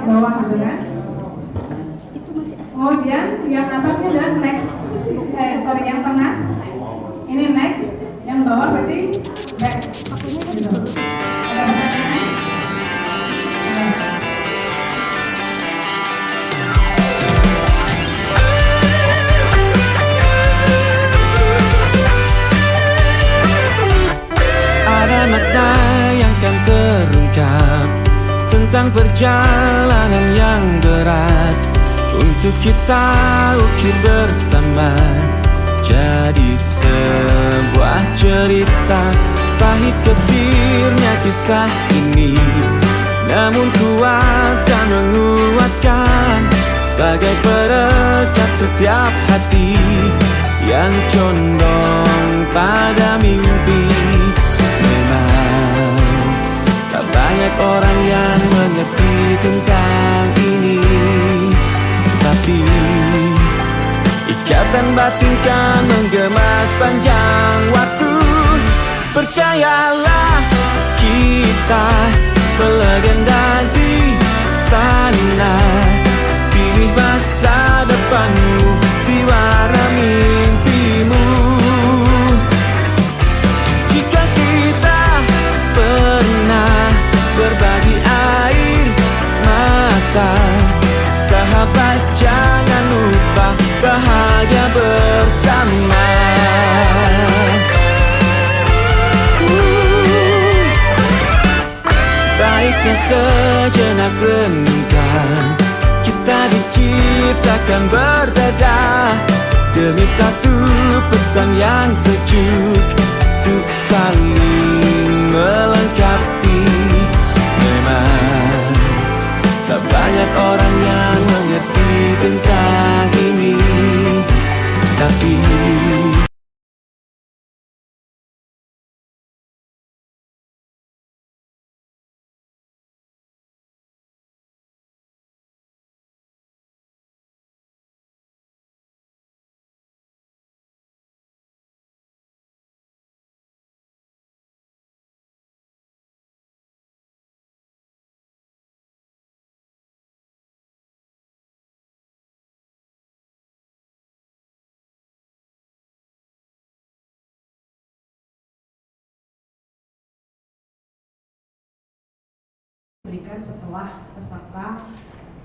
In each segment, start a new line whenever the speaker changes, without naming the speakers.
atas bawah gitu kan. Kemudian yang atasnya adalah next, yang tengah ini next, yang bawah berarti back. Gitu. Ada pertanyaan?
Ada makna yang kan terungkap tentang perjalanan yang berat untuk kita ukir bersama jadi sebuah cerita. Pahit getirnya kisah ini, namun kuat dan menguatkan sebagai perekat setiap hati yang condong pada mimpi. Memang tak banyak orang yang mengerti tentang ini, tapi ikatan batin kan menggema sepanjang waktu. Percayalah, kita melegenda di sana. Pilih masa depanmu di warna mimpimu. Jika kita pernah berbagi air mata, sahabat jangan lupa bahagia bersama. Baiknya sejenak renungkan, kita diciptakan berbeda demi satu pesan yang sejuk untuk saling melengkapi. Memang tak banyak orang yang mengerti tentang ini, tapi
berikan setelah peserta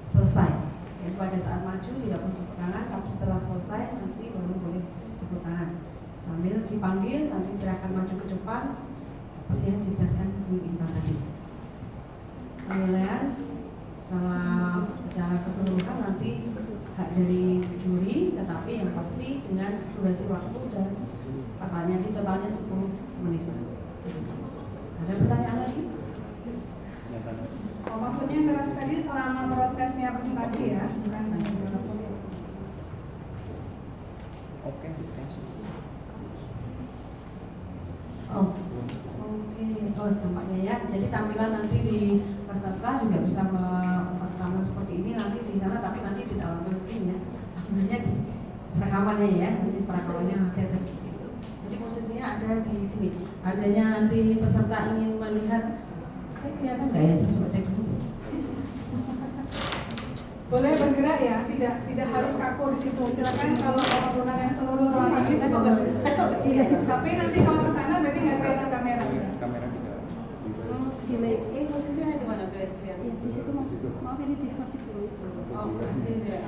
selesai. Jadi pada saat maju tidak perlu tepuk tangan, tapi setelah selesai nanti baru boleh tepuk tangan. Sambil dipanggil nanti silakan maju ke depan seperti yang dijelaskan di Intan tadi. Penilaian secara keseluruhan nanti hak dari juri, tetapi yang pasti dengan durasi waktu dan pertanyaan di totalnya 10 menit. Ada pertanyaan lagi?
Oh, maksudnya kelas tadi selama prosesnya presentasi ya, bukan tanya jawab.
Oke.
Oh, tampaknya ya. Jadi tampilan nanti di peserta juga bisa tampil seperti ini nanti di sana, tapi nanti di dalam mesinnya, tampilnya di rekamannya ya, nanti perekamannya nanti ada seperti itu. Jadi posisinya ada di sini. Adanya nanti peserta ingin melihat, kelihatan nggak ya? Saya coba cek dulu.
Boleh bergerak ya, tidak harus kaku di situ. Silakan kalau menggunakan seluruh ruangan ini juga boleh. Tapi nanti kalau ke sana berarti nggak kelihatan kamera.
Kamera juga.
Ini posisinya di mana?
Di situ mas. Maaf ini di masih dulu.
Oh, di sini ya.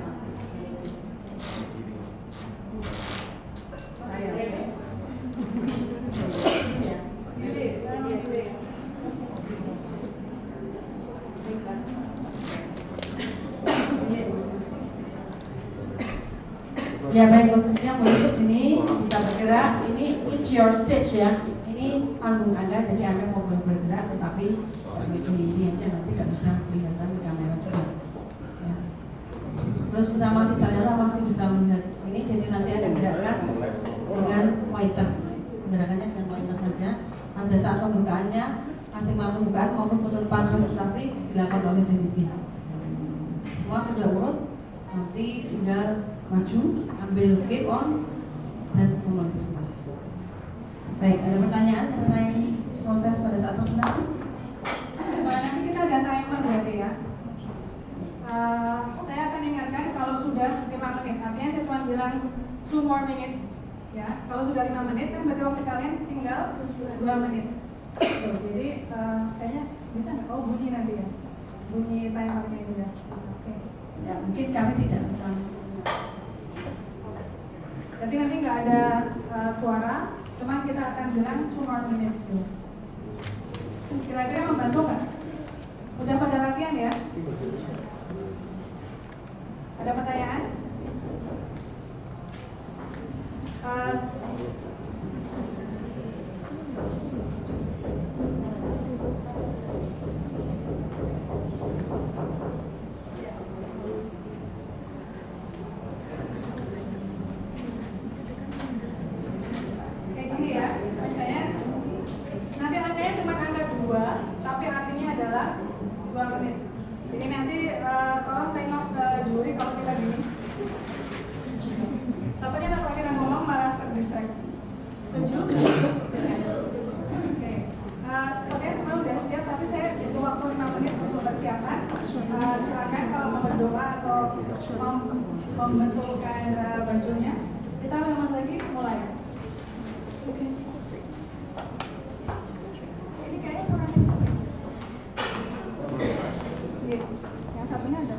Ayo. Ya.
Ya baik, posisinya mulai ke sini bisa bergerak. Ini it's your stage ya. Ini panggung Anda, jadi Anda mau bergerak, tetapi sampai ini aja nanti nggak bisa kelihatan di kamera juga. Ya. Terus ternyata masih bisa melihat ini, jadi nanti ada gerakan dengan pointer. Gerakannya dengan pointer saja. Pada saat pembukaannya, masing pembukaan maupun penutupan presentasi dilakukan oleh teknisi. Semua sudah urut, nanti tinggal maju, ambil clip on, dan memulai presentasi. Baik, ada pertanyaan mengenai proses pada saat presentasi?
Nanti kita ada timer berarti ya. Saya akan ingatkan kalau sudah 5 menit, artinya saya cuma bilang 2 more minutes ya. Kalau sudah 5 menit kan berarti waktu kalian tinggal 2 menit. Jadi saya bisa nggak? Oh, bunyi nanti ya, bunyi timernya itu ya. Bisa, oke.
Ya, mungkin kami tidak
Berarti nanti nggak ada suara, cuman kita akan bilang 2 more minutes dulu. Kira-kira membantu nggak? Udah pada latihan ya? Ada pertanyaan? Kayak gini ya, misalnya nanti angkanya cuma angka 2, tapi artinya adalah 2 menit. Jadi nanti tolong tengok ke juri kalau kita gini. Takutnya kalau kita ngomong malah terdistract. Setuju? Oke. Sepertinya semua udah siap, tapi saya butuh waktu 5 menit untuk persiapan. Silakan kalau mau berdoa atau mau membetulkan bajunya. Kita memang lagi mulai. Oke. Ini kayaknya kurang kencang. Yang satunya ada.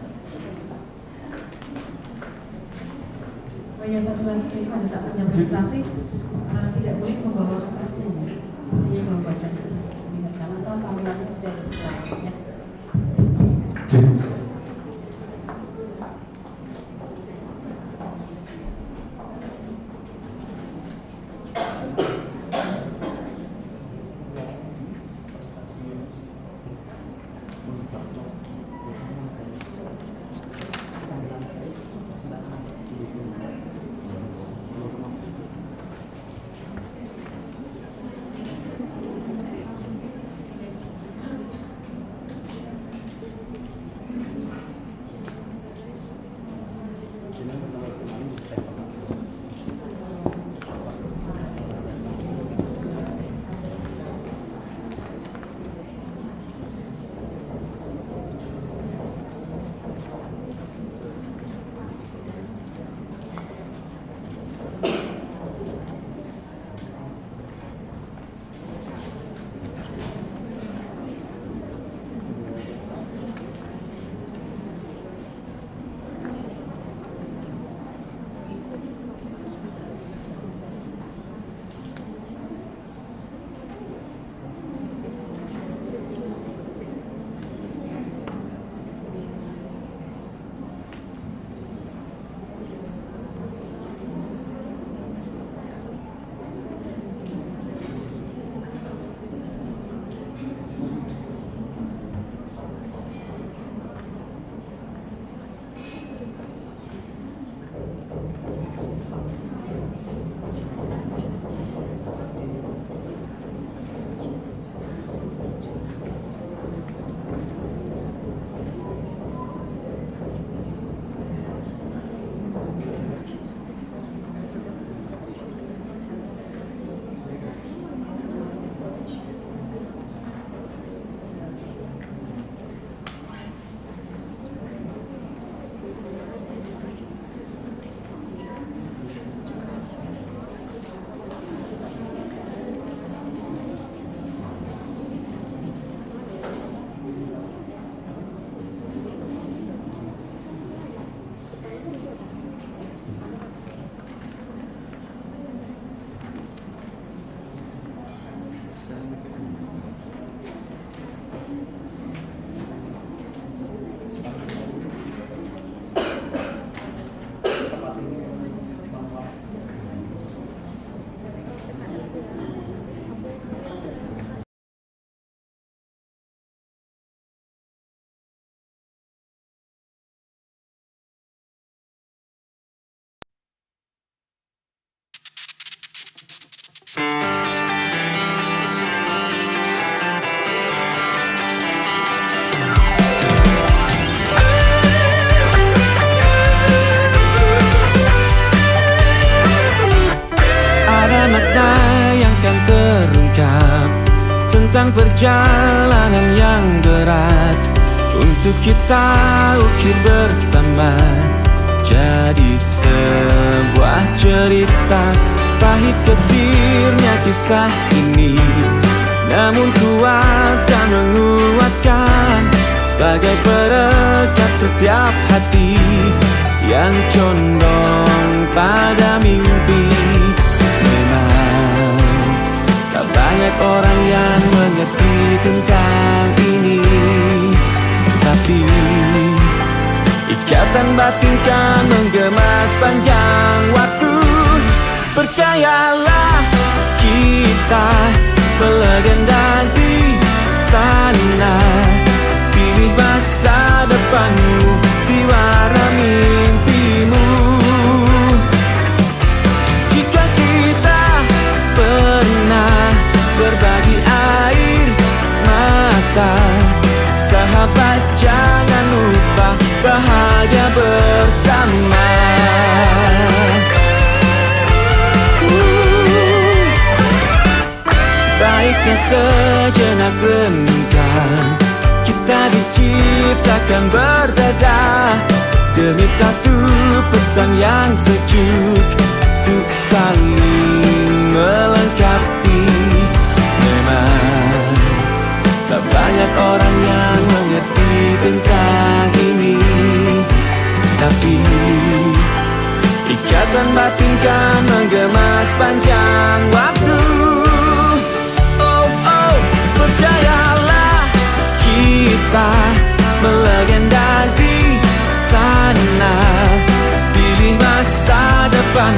ya satu lagi, jadi pada saat Anda presentasi tidak boleh membawa kertasnya ya, hanya bawa badan saja. Lihat karena tampilannya sudah ada di belakang ya.
Makna yang kan terungkap tentang perjalanan yang berat untuk kita ukir bersama, jadi sebuah cerita. Pahit getirnya kisah ini, namun kuat dan menguatkan, sebagai perekat setiap hati yang condong pada mimpi. Memang tak banyak orang yang mengerti tentang ini, tapi ikatan batin kan menggema sepanjang waktu. Percayalah, kita melegenda di sana. Pilih masa depanmu di warna mimpimu. Jika kita pernah berbagi air mata, sahabat jangan lupa bahagia bersama. Baiknya sejenak renungkan, kita diciptakan berbeda demi satu pesan yang sejuk, untuk saling melengkapi. Memang tak banyak orang yang mengerti tentang ini, tapi ikatan batin kan menggema sepanjang waktu. Percayalah, kita melegenda di sana. Pilih masa depan.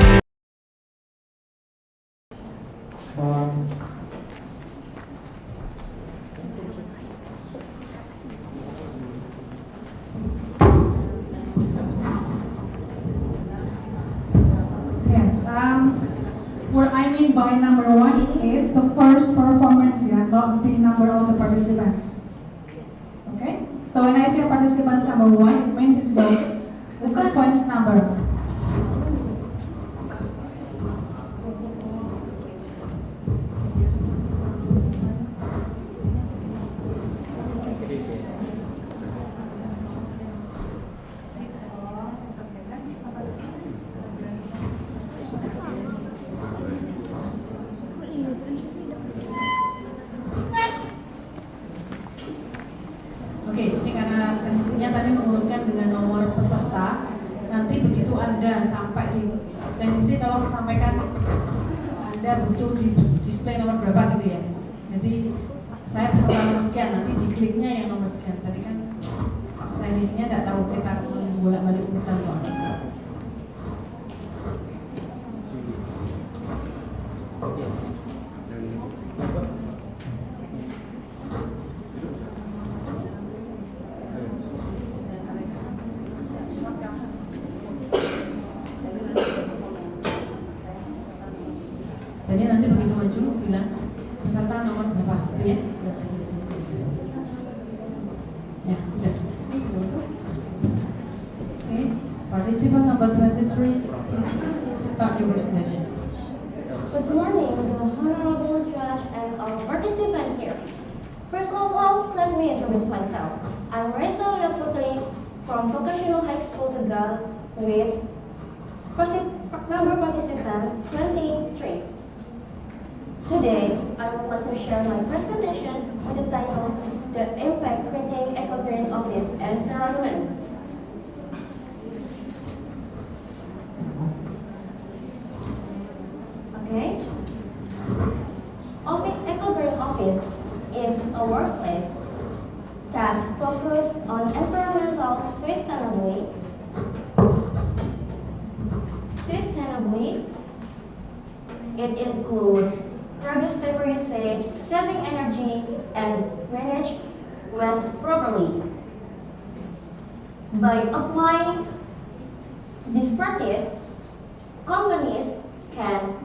What I mean by number one is the first performance, not the number of the participants. Okay? So when I say participants number one, it means it's the sequence number.
Ini karena teknisinya tadi mengurutkan dengan nomor peserta. Nanti begitu Anda sampai di teknisi, kalau sampaikan Anda butuh di display nomor berapa gitu ya. Jadi saya peserta nomor sekian, nanti dikliknya yang nomor sekian. Tadi kan teknisinya tidak tahu, kita bolak-balik urutan soalnya. Jadi nanti begitu maju bilang peserta nomor berapa gitu ya. Ya, udah. Okay, participant number 23, please start your presentation.
Good morning, the honorable judge and all participants here. First of all, let me introduce myself. I'm Reza Putri from Vocational High School Tegal with number participant 23. Today, I would like to share my presentation with the title The Impact Creating Eco-Green Office Environment. Okay. Eco-Green Office is a workplace that focuses on environmental sustainability. It includes reduce paper usage, saving energy, and manage waste properly. By applying this practice, companies can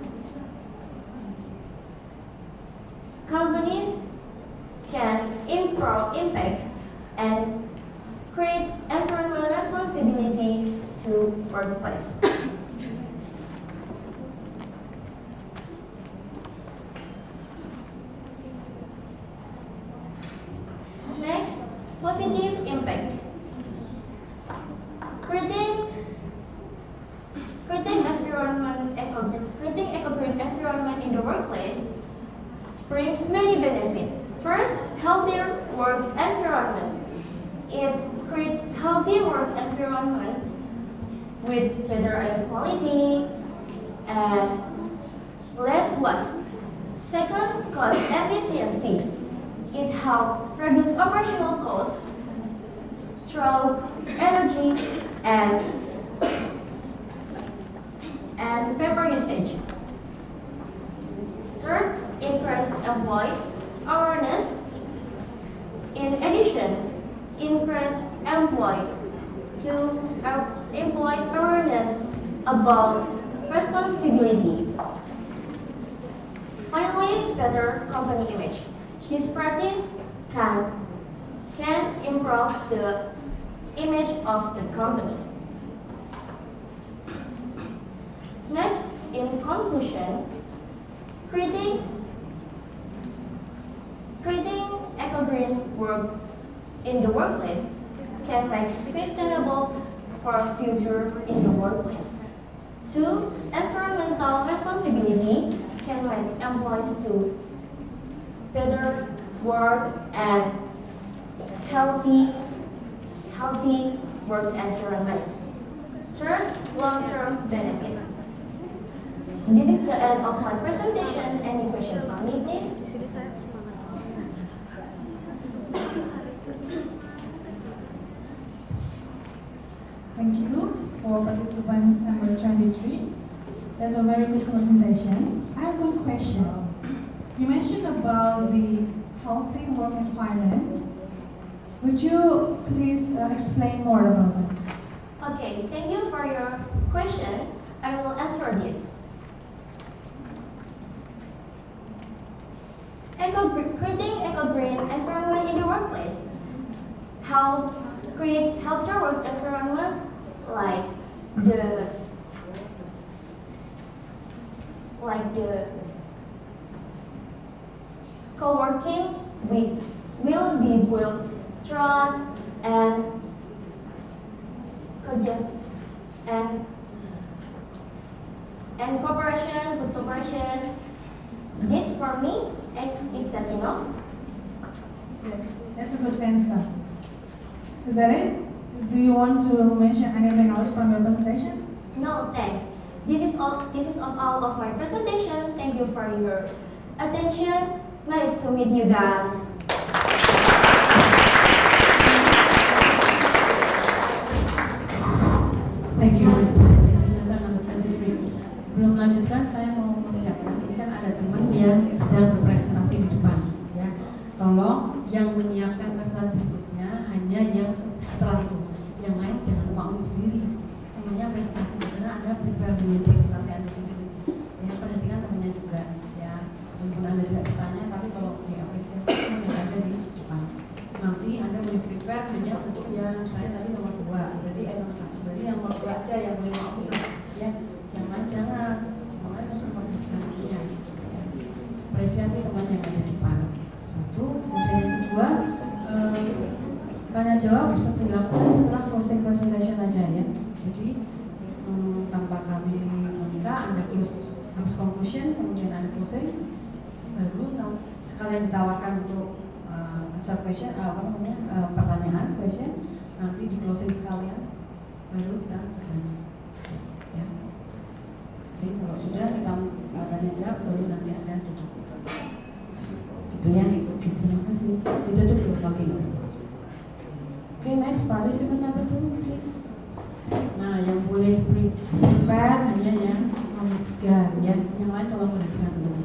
improve impact and create environmental responsibility to workplace. Next, positive impact. Creating a green environment in the workplace brings many benefits. First, healthier work environment. It creates healthy work environment with better air quality and less waste. Second, cost efficiency. It helps reduce operational costs through energy and paper usage. Third, increase employee awareness. In addition, increase employees awareness about responsibility. Finally, better company image. This practice can improve the image of the company. Next, in conclusion, creating eco-green work in the workplace can make sustainable for future in the workplace. Two, environmental responsibility can make employees do better work and healthy work environment. Third, long-term benefit. This is the end of my presentation. Any questions for me, please?
Thank you for participants number 23. That's a very good presentation. I have one question. You mentioned about the healthy work environment. Would you please explain more about that?
Okay, thank you for your question. I will answer this. Creating eco-green environment in the workplace. How create healthier work environment like the co-working will be built trust and cooperation, good cooperation. This for me, and is that enough?
Yes, that's a good answer. Is that it? Do you want to mention anything else from your presentation?
No, thanks. This is all of my presentation. Thank you for your attention. Nice to meet you guys.
Thank you, Presenter number 23. Sebelum melanjutkan, saya mau mengingatkan, ini kan ada teman yang sedang berpresentasi di depan, ya. Tolong yang menyiapkan presentasi berikutnya hanya yang setelah itu. Yang lain jangan mau sendiri. Temannya presentasi di sana, Anda prepare dengan presentasi Anda sendiri. Ya, perhatikan temannya juga, ya. Walaupun Anda tidak bertanya, tapi kalau diapresiasi yang ada di depan. Nanti Anda boleh prepare hanya untuk yang saya tadi nomor 2, berarti nomor 1, berarti yang nomor 2 aja yang boleh ngomong, ya. Yang lain jangan, yang lain harus memperhatikan dirinya. Ya. Apresiasi teman yang ada di depan. Satu, kemudian yang kedua, tanya jawab bisa dilakukan setelah closing presentation aja, ya. Jadi tanpa kami meminta Anda close habis conclusion, kemudian Anda closing, baru sekalian ditawarkan untuk answer question, pertanyaan question, nanti di closing sekalian, baru kita bertanya. Ya. Oke, kalau sudah kita tanya jawab, baru nanti Anda duduk. Itu ya. Oke, terima kasih. Ditutup dulu kami. Oke, next participant number 2, please. Nah, yang boleh prepare hanya yang nomor 3, ya. Yang lain tolong perhatikan dulu.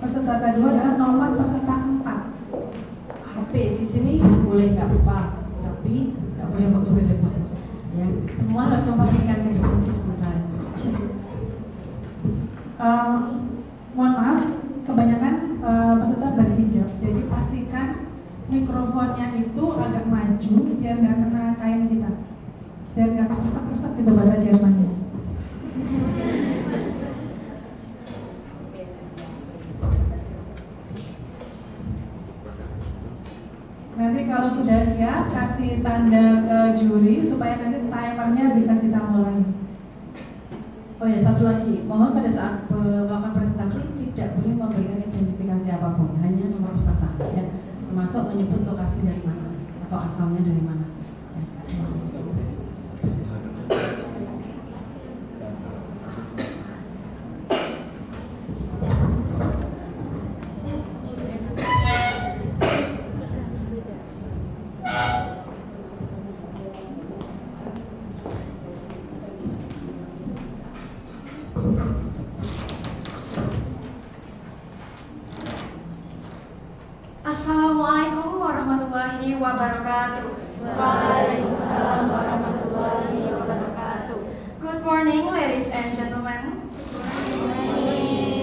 Peserta kedua adalah nomor peserta 4.
HP di sini boleh nggak lupa, tapi nggak boleh waktu ke depan. Ya, semua harus memperhatikan ke depan sih sementara.
Mohon maaf, kebanyakan peserta berhijab, jadi pastikan mikrofonnya itu agak maju biar nggak kena kain kita, biar nggak resek-resek gitu bahasa Jermannya. Nanti kalau sudah siap kasih tanda ke juri supaya nanti timernya bisa kita mulai.
Oh ya, satu lagi, mohon pada saat melakukan presentasi tidak boleh memberikan identifikasi apapun, hanya nomor peserta, ya, termasuk menyebut lokasi dari mana atau asalnya dari mana. Ya, terima kasih.
Assalamualaikum warahmatullahi wabarakatuh.
Waalaikumsalam warahmatullahi wabarakatuh.
Good morning, ladies and gentlemen.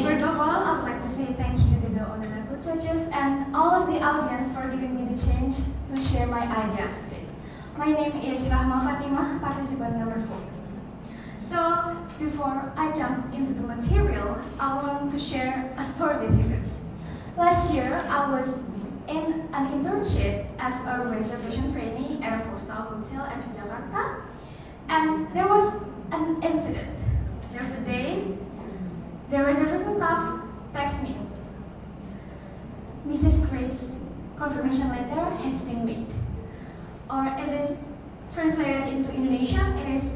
First of all, I would like to say thank you to the honorable judges and all of the audience for giving me the chance to share my ideas today. My name is Rahma Fatimah, participant number 4. So, before I jump into the material, I want to share a story with you guys. Last year, I was in an internship as a reservation trainee at a 4-star hotel at Jakarta, and there was an incident. There was a day, the reservation staff texted me, Mrs. Grace, confirmation letter has been made. Or if it's translated into Indonesian, it is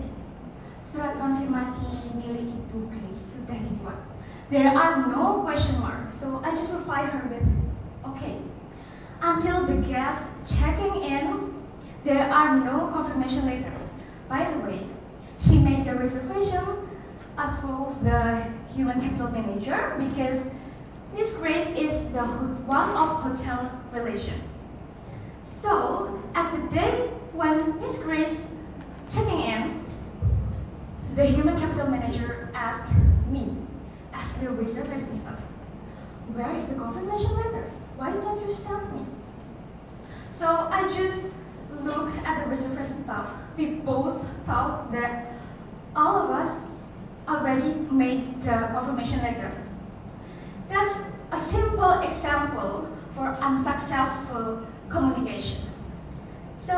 surat konfirmasi milik Ibu Grace sudah dibuat. There are no question marks, so I just reply her with, okay. Until the guest checking in, there are no confirmation letter. By the way, she made the reservation through the human capital manager because Miss Grace is the one of hotel relation. So, at the day when Miss Grace checking in, the human capital manager asked me, as the reservation staff, where is the confirmation letter? Why don't you send me? So I just looked at the reservation staff. We both thought that all of us already made the confirmation letter. That's a simple example for unsuccessful communication. So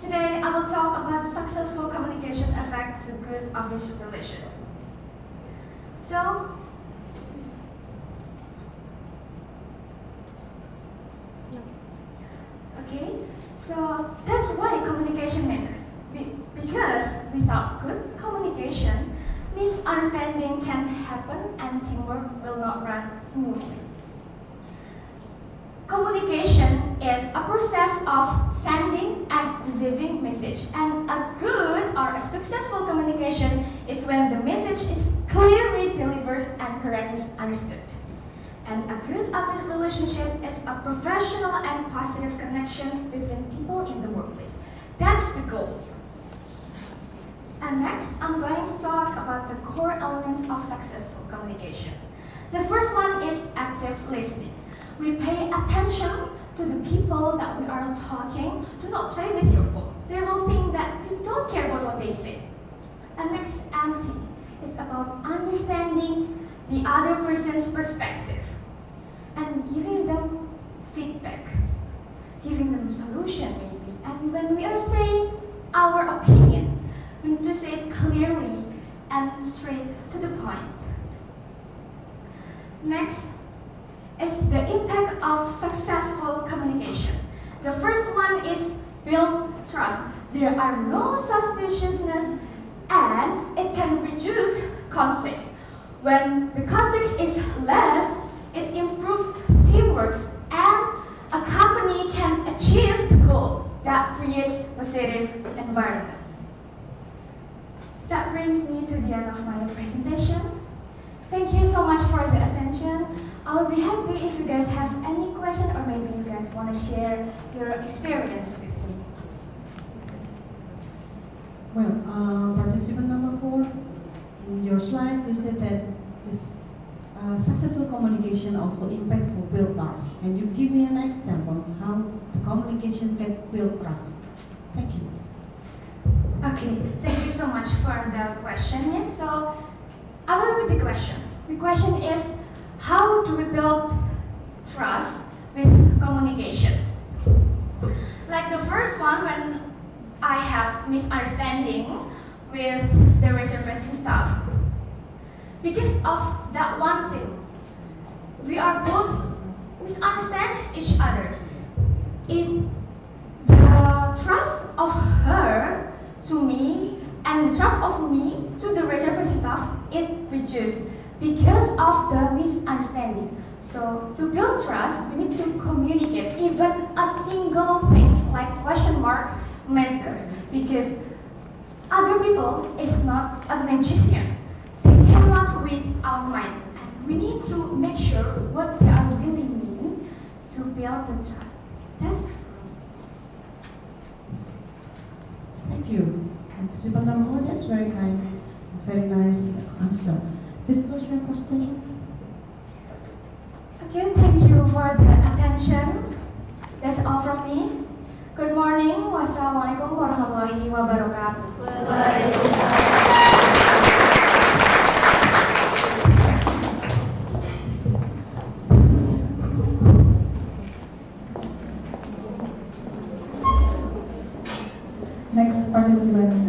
today I will talk about successful communication effect to good office relation. So okay, so that's why communication matters. Because without good communication, misunderstanding can happen and teamwork will not run smoothly. Communication is a process of sending and receiving message, and a good or a successful communication is when the message is clearly delivered and correctly understood. And a good office relationship is a professional and positive connection between people in the workplace. That's the goal. And next, I'm going to talk about the core elements of successful communication. The first one is active listening. We pay attention to the people that we are talking. Do not play with your phone. They will think that you don't care about what they say. And next, empathy. It's about understanding the other person's perspective and giving them feedback, giving them a solution maybe. And when we are saying our opinion, we need to say it clearly and straight to the point. Next is the impact of successful communication. The first one is build trust. There are no suspiciousness and it can reduce conflict. When the conflict is less, it improves teamwork and a company can achieve the goal that creates positive environment. That brings me to the end of my presentation. Thank you so much for the attention. I will be happy if you guys have any question or maybe you guys want to share your experience with me.
Well, participant number 4, in your slide you said that this successful communication also impact for build trust. Can you give me an example how the communication can build trust? Thank you.
Okay, thank you so much for the question. Yes, so I will repeat the question. The question is, how do we build trust with communication? Like the first one, when I have misunderstanding with the reservation staff. Because of that one thing, we are both misunderstand each other. The trust of her to me and the trust of me to the reservation staff, it reduced because of the misunderstanding. So to build trust, we need to communicate. Even a single thing like question mark matters, because other people is not a magician. They cannot read our mind, and we need to make sure what they are really mean to build the trust. That's true.
Thank you. Participant number 4, that's very kind, very nice answer. This was your presentation.
Okay, thank you for the attention. That's all from me. Good morning. Wassalamualaikum warahmatullahi wabarakatuh.
Next participant.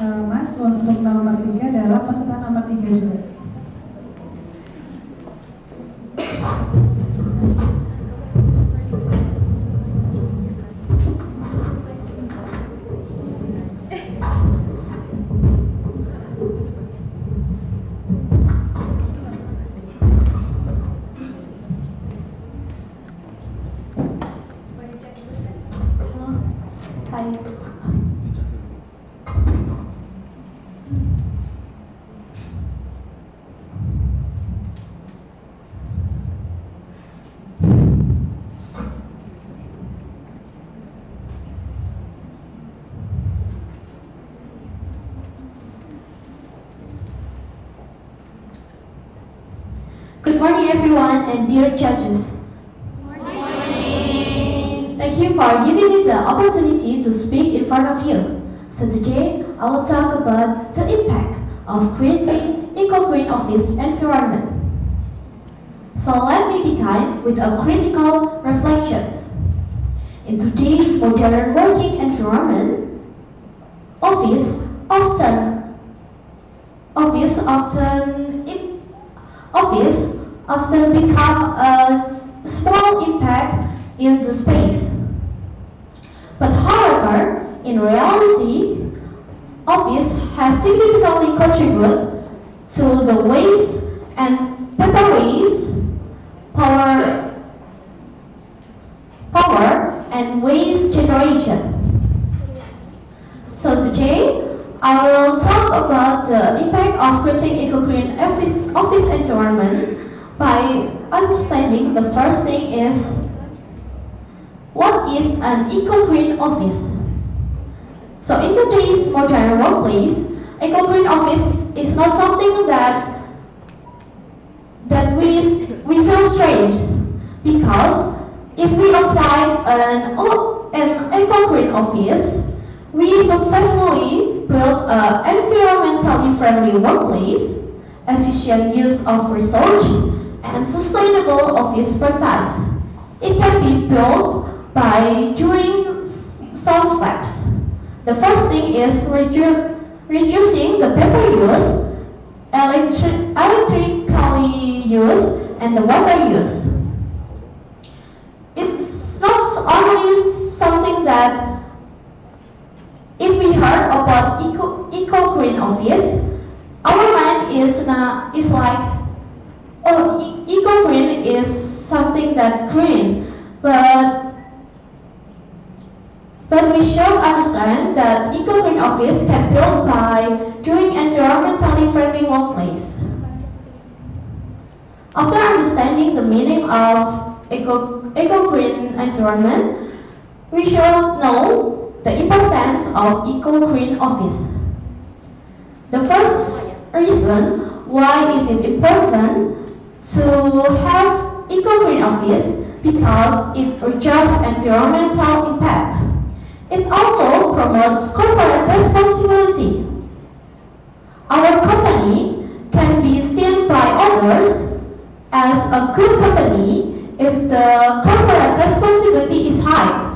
Mas, untuk nomor 3 adalah peserta nomor 3 juga.
Good morning, everyone, and dear judges. Morning. Thank you for giving me the opportunity to speak in front of you. So today, I will talk about the impact of creating eco-green office environment. So let me begin with a critical reflection. In today's modern working environment, office often become a small impact in the space. But however, in reality, office has significantly contributed to the waste and paper waste, power and waste generation. So today, I will talk about the impact of creating eco-green office environment by understanding the first thing is, what is an eco-green office? So in today's modern workplace, eco-green office is not something that we feel strange, because if we apply an eco-green office, we successfully build an environmentally friendly workplace, efficient use of resource, and sustainable office practice. It can be built by doing some steps. The first thing is reducing the paper use, electrically use, and the water use. It's not only something that if we heard about eco-green office, our mind is like, oh, eco-green is something that green, but we should understand that eco-green office can be built by doing environmentally friendly workplace. After understanding the meaning of eco-green environment, we should know the importance of eco-green office. The first reason why is it important to have eco-green office, because it reduces environmental impact. It also promotes corporate responsibility. Our company can be seen by others as a good company if the corporate responsibility is high.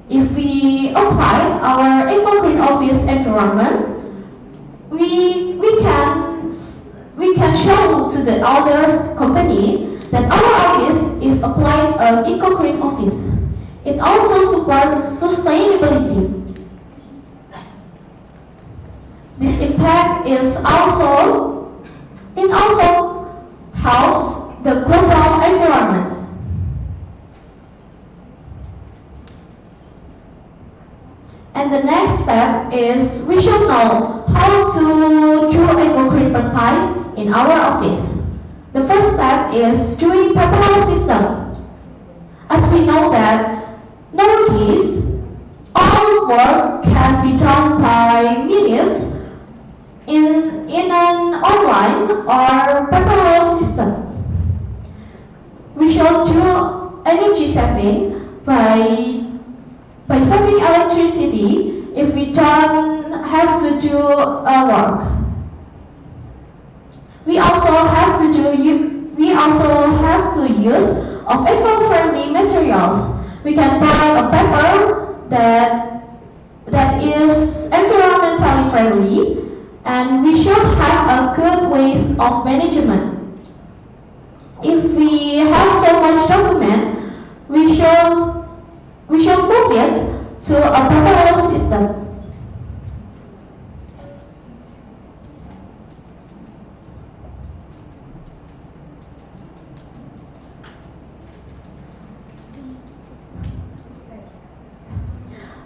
If we we apply our eco-green office environment, we can show to the other company that our office is applied an eco-green office. It also supports sustainability. This impact also helps the global environment. And the next step is we should know how to do eco-green practice in our office. The first step is doing paperless system. As we know that nowadays all work can be done by minutes in an online or paperless system. We should do energy saving by saving electricity if we don't have to do work. We also have to use of eco-friendly materials. We can buy a paper that is environmentally friendly, and we should have a good ways of management. If we have so much document, we should move it to a paperless system.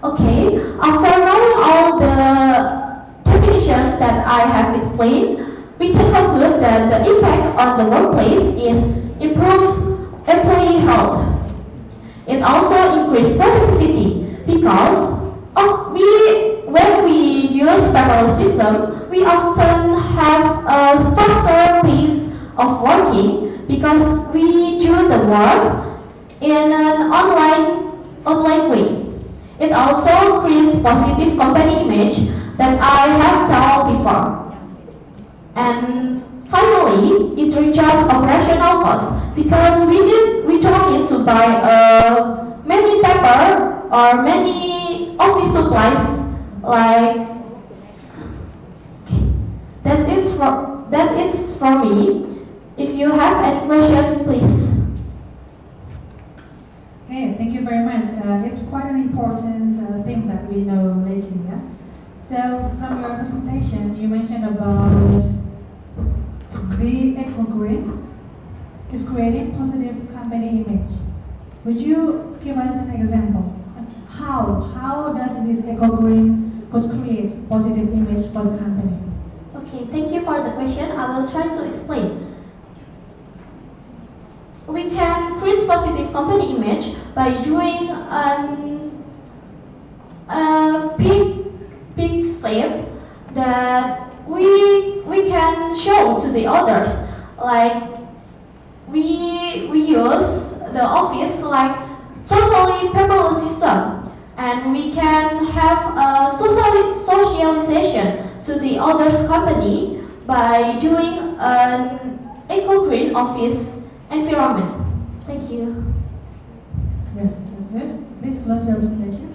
Okay, after knowing all the definition that I have explained, we can conclude that the impact on the workplace is improves employee health. It also increases productivity because when we use paperless system, we often have a faster pace of working because we do the work in an online way. It also creates positive company image that I have told before. And finally, it reduces operational costs because we don't need to buy many paper or many office supplies like. That is from me. If you have any question, please.
Okay, thank you very much. It's quite an important thing that we know lately. Yeah? So, from your presentation, you mentioned about the eco-green is creating positive company image. Would you give us an example? How does this eco-green could create positive image for the company?
Okay, thank you for the question. I will try to explain. We can create positive company image by doing a big step that we can show to the others. Like we use the office like totally paperless system, and we can have a socialization to the others company by doing an eco-green office environment. Thank you.
Yes, that's good. Please close your presentation.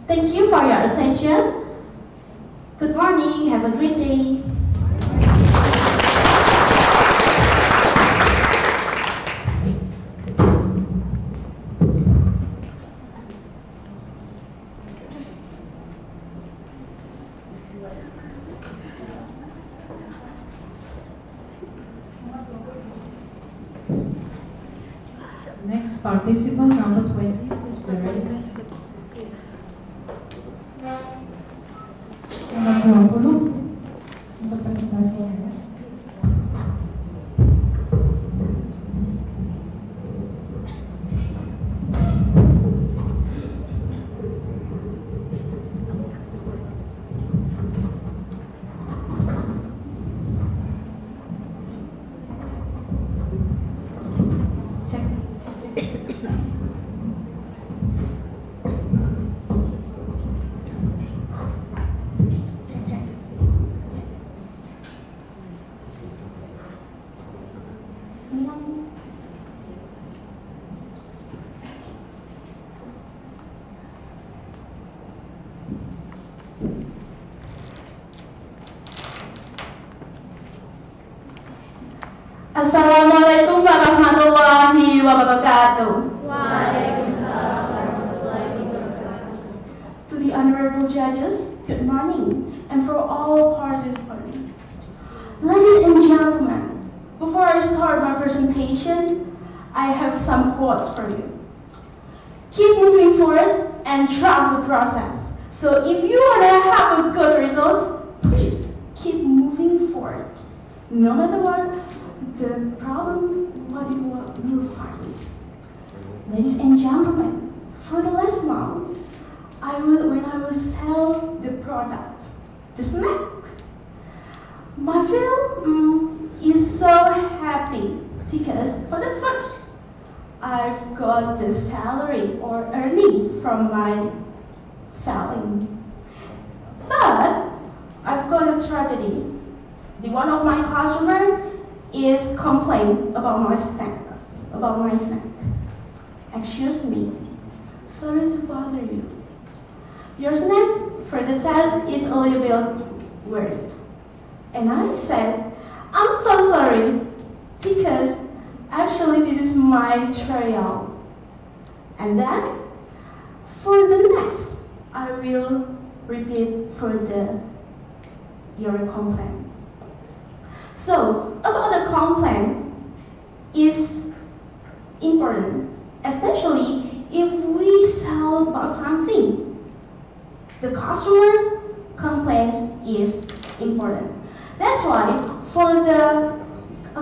Thank you for your attention. Good morning. Have a great day.
Next participant number 20, please be ready.
Nomor 20 untuk presentasinya ya.
Assalamualaikum warahmatullahi wabarakatuh.
Waalaikumsalam warahmatullahi wabarakatuh.
To the honorable judges, good morning, and for all participants. Ladies and gentlemen, before I start my presentation, I have some quotes for you. Keep moving forward and trust the process. So if you want to have a good result, please keep moving forward. No matter what the problem, what you will find. Ladies and gentlemen, for the last month, when I will sell the product, the snack, my feel is so happy because for the first, I've got the salary or earning from my selling. But I've got a tragedy. The one of my customer is complaining about my snack. Excuse me, sorry to bother you. Your snack for the test is a little bit weird. And I said, I'm so sorry, because actually this is my trial. And then, for the next, I will repeat for your complaint. So, about the complaint is important, especially if we sell about something. The customer complaints is important. That's why for the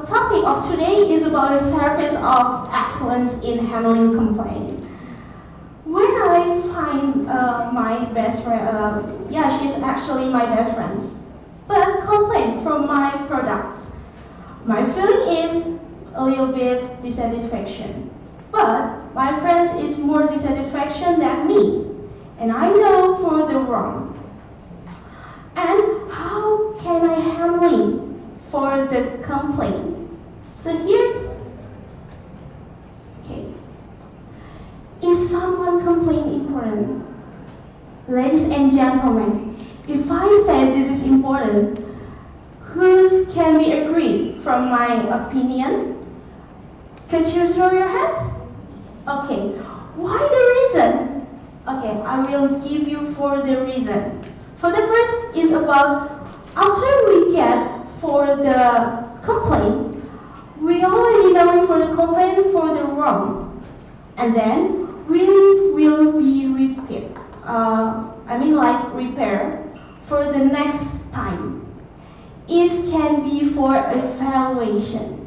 topic of today is about the service of excellence in handling complaint. When I find my best friend, she's actually my best friend, but complaint from my product, my feeling is a little bit dissatisfaction. But my friends is more dissatisfaction than me, and I know for the wrong. And how can I handle for the complaint? So is someone complaint important? Ladies and gentlemen, if I say this is important, who can we agree from my opinion? Could you show your hands? Okay, why the reason? Okay, I will give you for the reason. For the first is about after we get for the complaint, we already know for the complaint for the wrong, and then we will be repair for the next time. It can be for evaluation.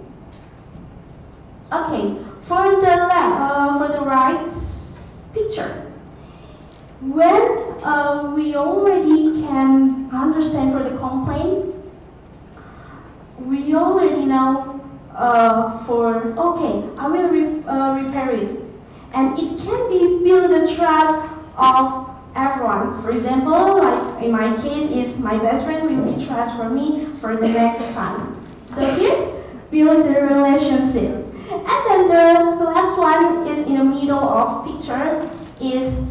Okay, for the right picture. When we already can understand for the complaint, we already know I will repair it. And it can be build the trust of everyone. For example, like in my case, is my best friend will be trust for me for the next time. So here's build the relationship. And then the last one is in the middle of picture is,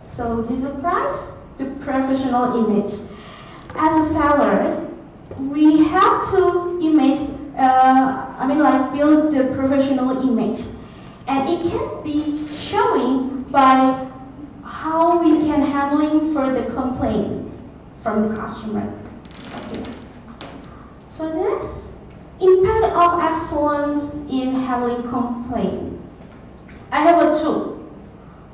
so this surprise, the professional image. As a seller, we have to build the professional image. And it can be showing by how we can handling for the complaint from the customer. Okay. So next, impact of excellence in handling complaint. I have a tool.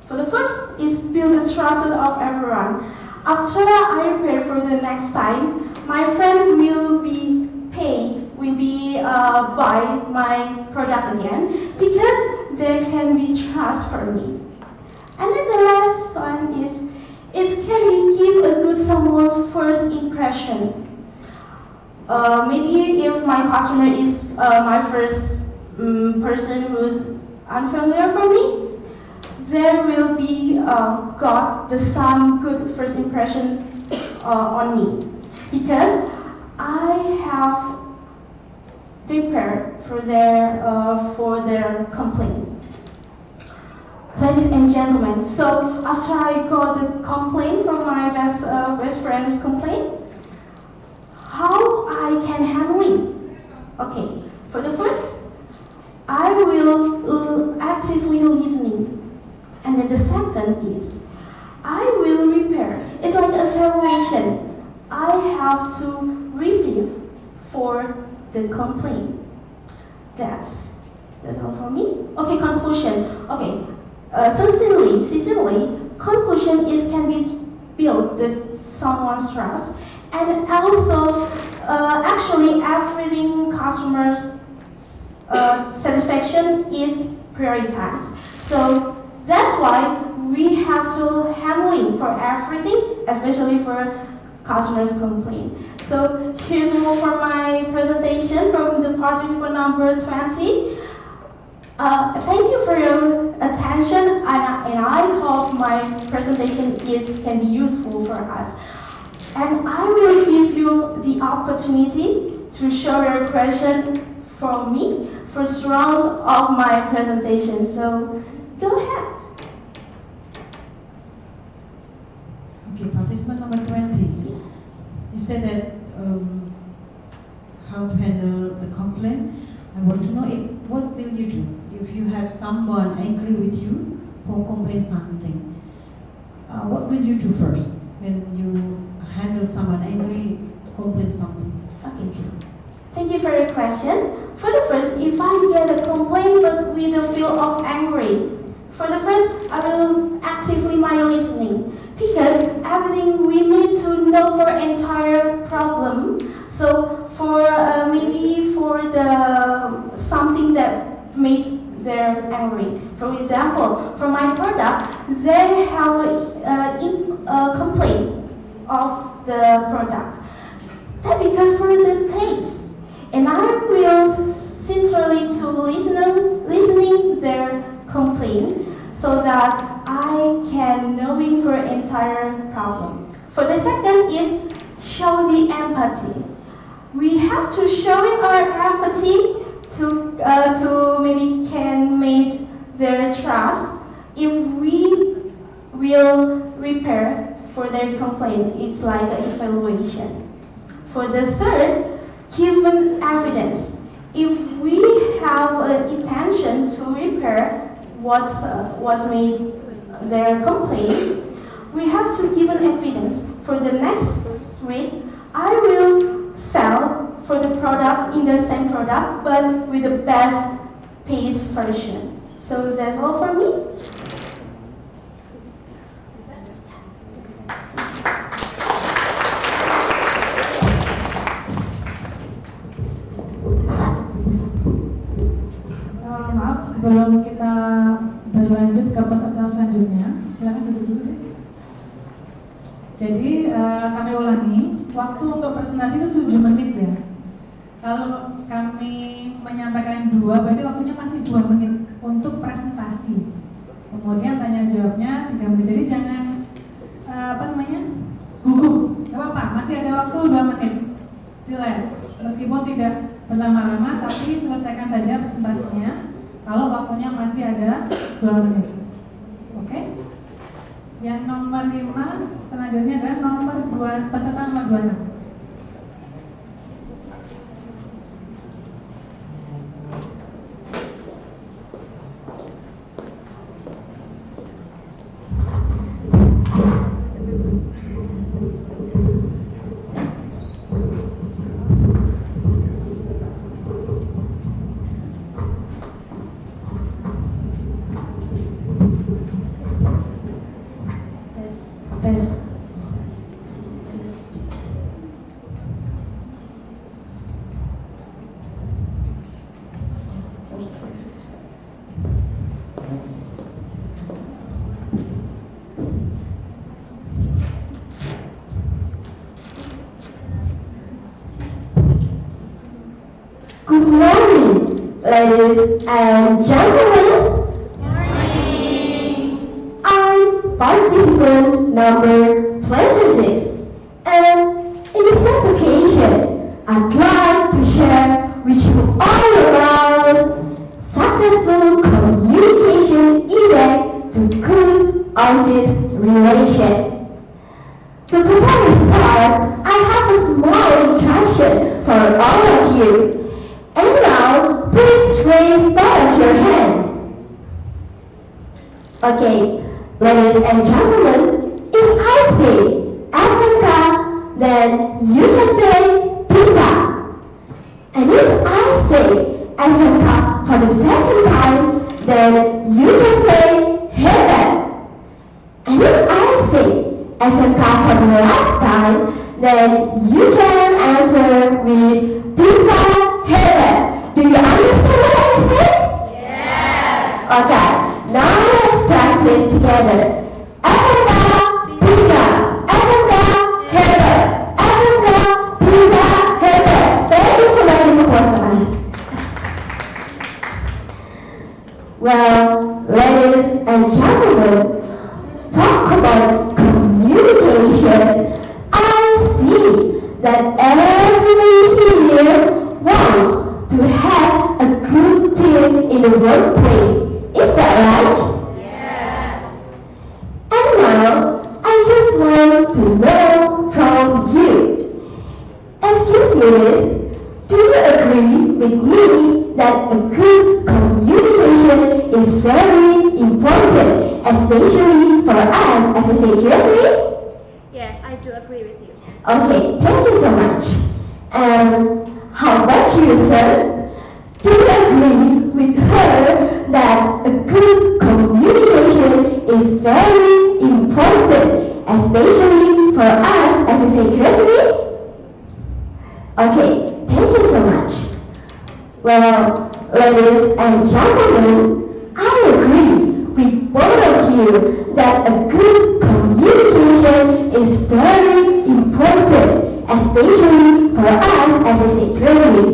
For the first is build the trust of everyone. After I prepare for the next time, my friend will be buy my product again because there can be trust for me. And then the last one is it can give a good someone's first impression. Maybe if my customer is my first person who's unfamiliar for me, there will be got some good first impression on me because I have prepared for their complaint. Ladies and gentlemen, so after I got the complaint from my best friend's complaint, how I can handle it? Okay, For the first, I will actively listening. And then the second is, I will repair. It's like an evaluation. I have to receive for the complaint. That's all for me. Okay, conclusion. Okay, sincerely, conclusion can be built with someone's trust, and also actually everything customers satisfaction is prioritized. So that's why we have to handling for everything, especially for customers' complaint. So here's all for my presentation from the participant number 20. Thank you for your attention, and I hope my presentation can be useful for us. And I will give you the opportunity to show your question from me first round of my presentation. So go ahead.
Okay, participant number 20. You said that how to handle the complaint. I want to know what will you do if you have someone angry with you for complain something. What will you do first when you handle someone angry to complain something?
Thank you. Thank you for your question. For the first, if I get a complaint but with a feel of angry, for the first, I will actively my listening, because everything we need to know for entire problem. So for maybe for the something that made them angry. For example, for my product, they have a complaint of the product. That because for the taste, and I will sincerely to listening their complaint, so that I can knowing for entire problem. For the second is show the empathy. We have to showing our empathy to maybe can make their trust if we will repair for their complaint. It's like an evaluation. For the third, given evidence. If we have an intention to repair what's made their complaint, we have to give an evidence. For the next week, I will sell for the product in the same product, but with the best taste version. So that's all for me.
Maaf, sebelum kita berlanjut ke peserta selanjutnya, silakan duduk dulu deh. Jadi kami ulangi, waktu untuk presentasi itu 7 menit ya. Kalau kami menyampaikan 2, berarti waktunya masih 2 menit untuk presentasi. Kemudian tanya jawabnya 3 menit. Jadi jangan gugup, gak apa-apa, masih ada waktu 2 menit. Relax, meskipun tidak berlama-lama, tapi selesaikan saja presentasinya. Kalau waktunya masih ada 2 menit. Oke? Yang nomor 5 selanjutnya adalah nomor 2, peserta nomor 26.
Good morning, ladies and gentlemen. I'm participant number 26, and in this next occasion, I'd like to share with you all about successful communication event to good office relation. To before we start, I have a small introduction for all of you. And now, Ladies and gentlemen, if I say SMK, then you can say Tingkat. And if I say SMK for the second time, then you can say Hebat. And if I say SMK for the last time, then you can answer with Pizza Hebat. Do you understand what I said? Yes. Okay, now let's practice together. SMK, Pizza, SMK, Hebat, SMK, Pizza, Hebat. Thank you so much, Ibu Kelas. Well, ladies and gentlemen, talk about communication. I see that everybody here wants to have a good team in the workplace. Is that right? Yes. And now, I just want to know from you. Excuse me, miss, do you agree with me that a good communication is very important, especially for us as a secretary?
Yes, I do agree with you.
Okay, thank you so much. How about you, sir? Do you agree with her that a good communication is very important, especially for us as a secretary? Okay, thank you so much. Well, ladies and gentlemen, I agree with both of you that a good communication is very important, especially for us as a secretary.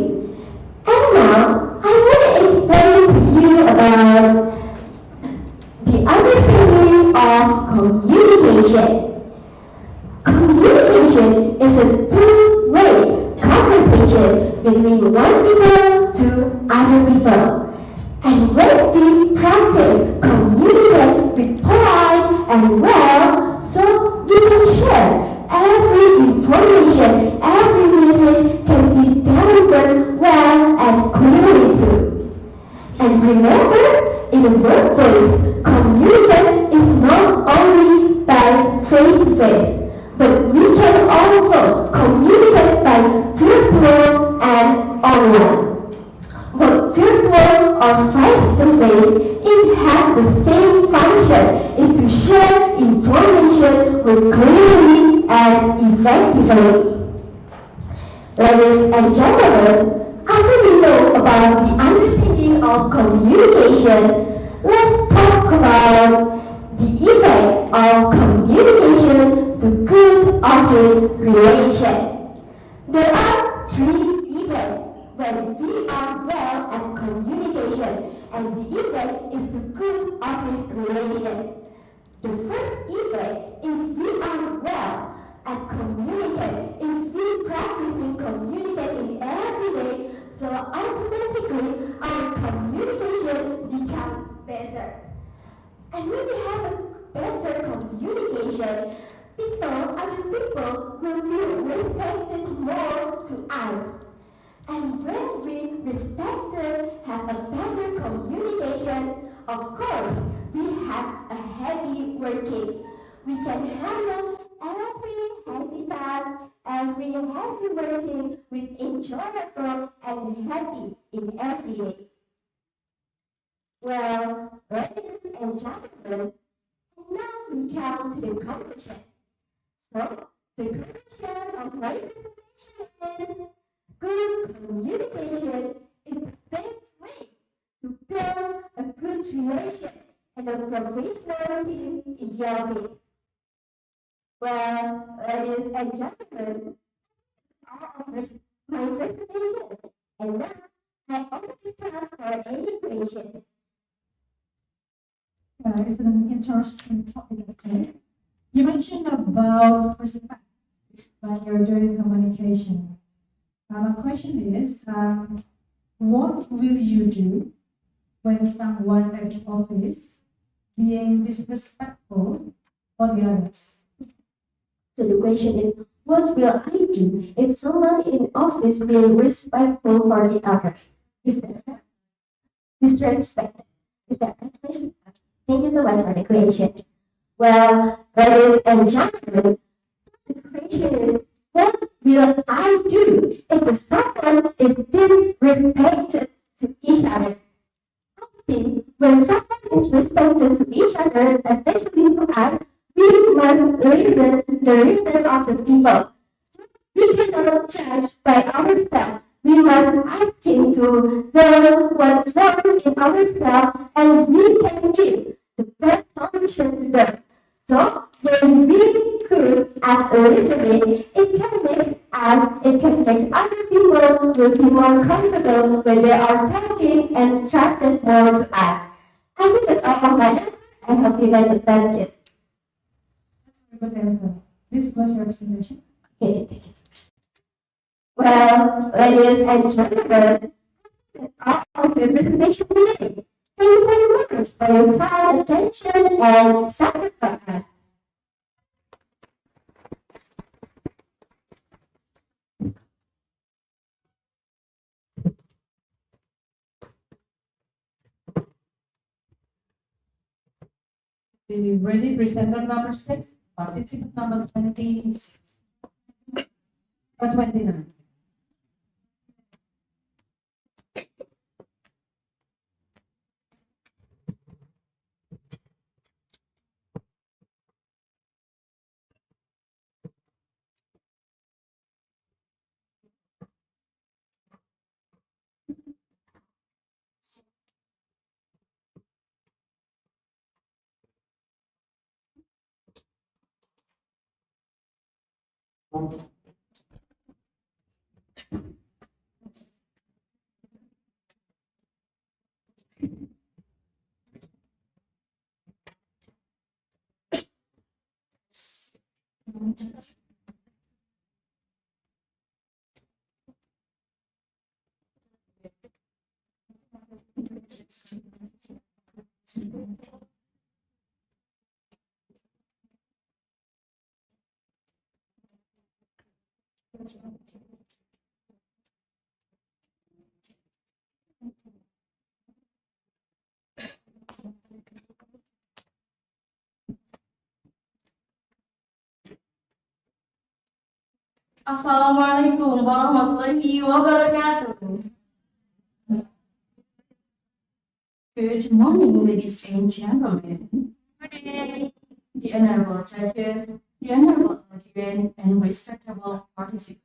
And now, I want to explain to you about the understanding of communication. Communication is a two-way conversation between one people to other people. And when we practice communicate with polite and well, so we can share every information, every message can be delivered well and clearly too. And remember, in the workplace, communicate is not only by face-to-face, but we can also communicate by virtual and online. But virtual or face-to-face, it has the same function, is to share information with clearly and effectively. Ladies and gentlemen, after we know about the understanding of communication, let's talk about the effect of communication to good office relation. There are three effects when we are well at communication, and the effect is the good office relation. The first effect, if we are well at communicating, if we practicing communicating every day, so automatically our communication becomes better. And when we have a better communication, other people will feel respected more to us. And when we respected, have a better communication, of course, we have a happy working. We can handle every happy task, every happy working with enjoyable and happy in every day. Well, ladies and gentlemen, now we come to the conclusion. So, the conclusion of my presentation is good communication is the best way to build a good relation and a professional team in the office. Well, ladies and gentlemen, my presentation, and now I open this class for any question.
It's an interesting topic, actually. You mentioned about respect when you're doing communication. My question is, what will you do when someone at the office being disrespectful for the others?
So the question is, what will I do if someone in office being respectful for the others? Disrespected. Is that right? Thank you so much for the question. Well, ladies and gentlemen, the question is, what will I do if someone is disrespected to each other? I think when someone is respected to each other, especially to us, we must listen the reason of the people. We cannot judge by ourselves. We must ask him to know what's wrong in ourselves, and we can give the best solution to them. So when we could act listening, it can make other people will be more comfortable when they are talking and trusted more to us. I think that's all of my answer. I hope you guys understand it.
That's a good answer. Please close your presentation.
Okay, thank you. Well, ladies and gentlemen, that's all of your presentation today. Thank you very much for your kind attention and sacrifice.
Be ready, presenter number 6, participant number 26 or 29.
Assalamualaikum warahmatullahi wabarakatuh. Good morning, ladies and gentlemen. The honorable judges, the honorable audience, and respectable participants.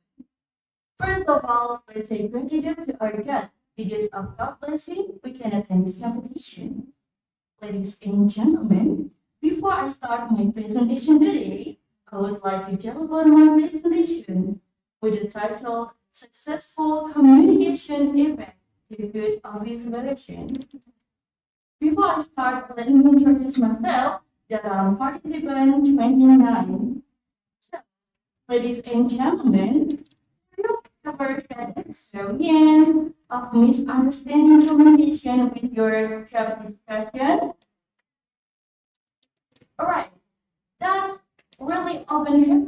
First of all, let's say gratitude to our God. Because of God's blessing, we can attend this competition. Ladies and gentlemen, before I start my presentation today, I would like to deliver my presentation with the title Successful Communication Event to Good Office Relation. Before I start, let me introduce myself that I'm participant 29. So, ladies and gentlemen, have you ever had experience of misunderstanding communication with your job discussion? Alright, that's really often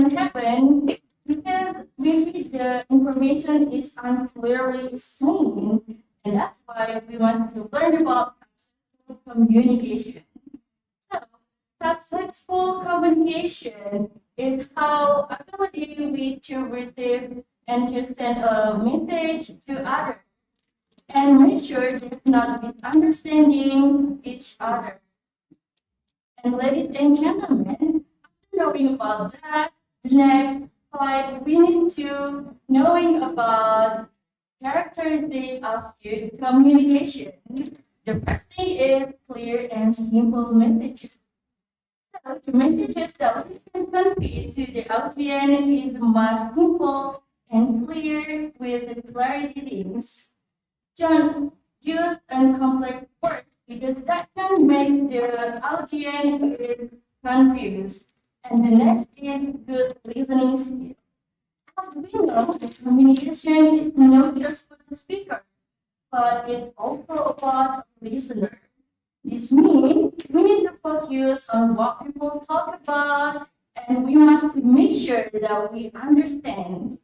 happen because maybe the information is unclearly explained, and that's why we must to learn about successful communication. So, successful communication is how ability we to receive and to send a message to others and make sure there's not misunderstanding each other. And ladies and gentlemen, after knowing about that, the next slide we need to knowing about characteristics of good communication. The first thing is clear and simple messages. So the messages that we can convey to the audience is much simple and clear with clarity things. Don't use uncomplex words because that can make the audience confused. And the next is good listening skill. As we know, the communication is not just for the speaker, but it's also about the listener. This means we need to focus on what people talk about, and we must make sure that we understand.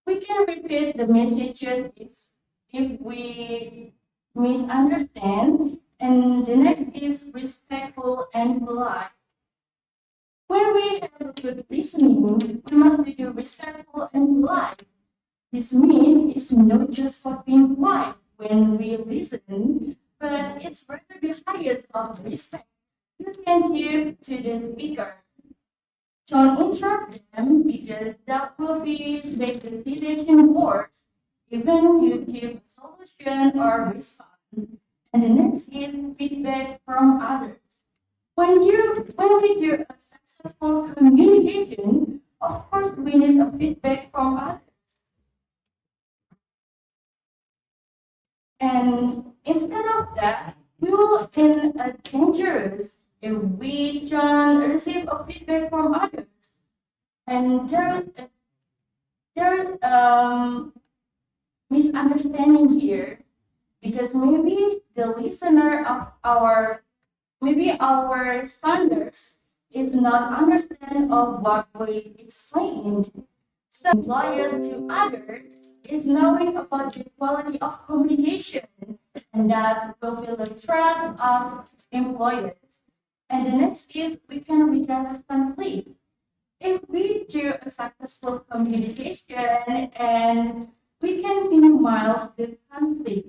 We can repeat the messages if we misunderstand, and the next is respectful and polite. When we have a good listening, we must be respectful and polite. This means it's not just for being quiet when we listen, but it's rather the highest of respect you can give to the speaker. Don't interrupt them because that will make the situation worse, even if you give a solution or response. And the next is feedback from others. When we do a successful communication, of course we need a feedback from others. And instead of that, we will be dangerous if we don't receive a feedback from others. And there is misunderstanding here because maybe the listener of maybe our responders is not understand of what we explained. So employers to others is knowing about the quality of communication, and that will build the trust of employers. And the next is we can reduce conflict. If we do a successful communication and we can minimize the conflict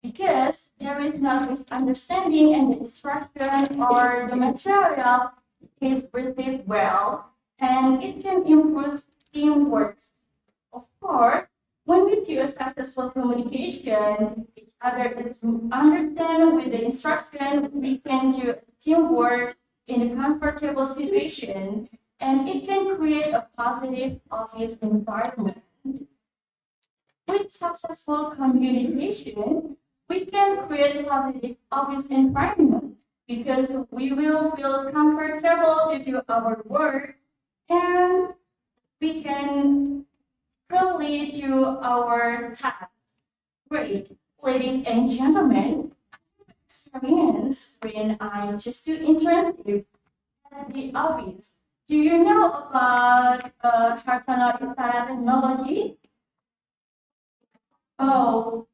because there is no misunderstanding and the instruction or the material is received well and it can improve teamwork. Of course, when we do a successful communication, each other is understand with the instruction, we can do teamwork in a comfortable situation, and it can create a positive office environment. With successful communication, we can create positive office environment because we will feel comfortable to do our work and we can really do our task. Great, ladies and gentlemen, experience when I just do internship at the office. Do you know about Hartono Istana Technology? Oh,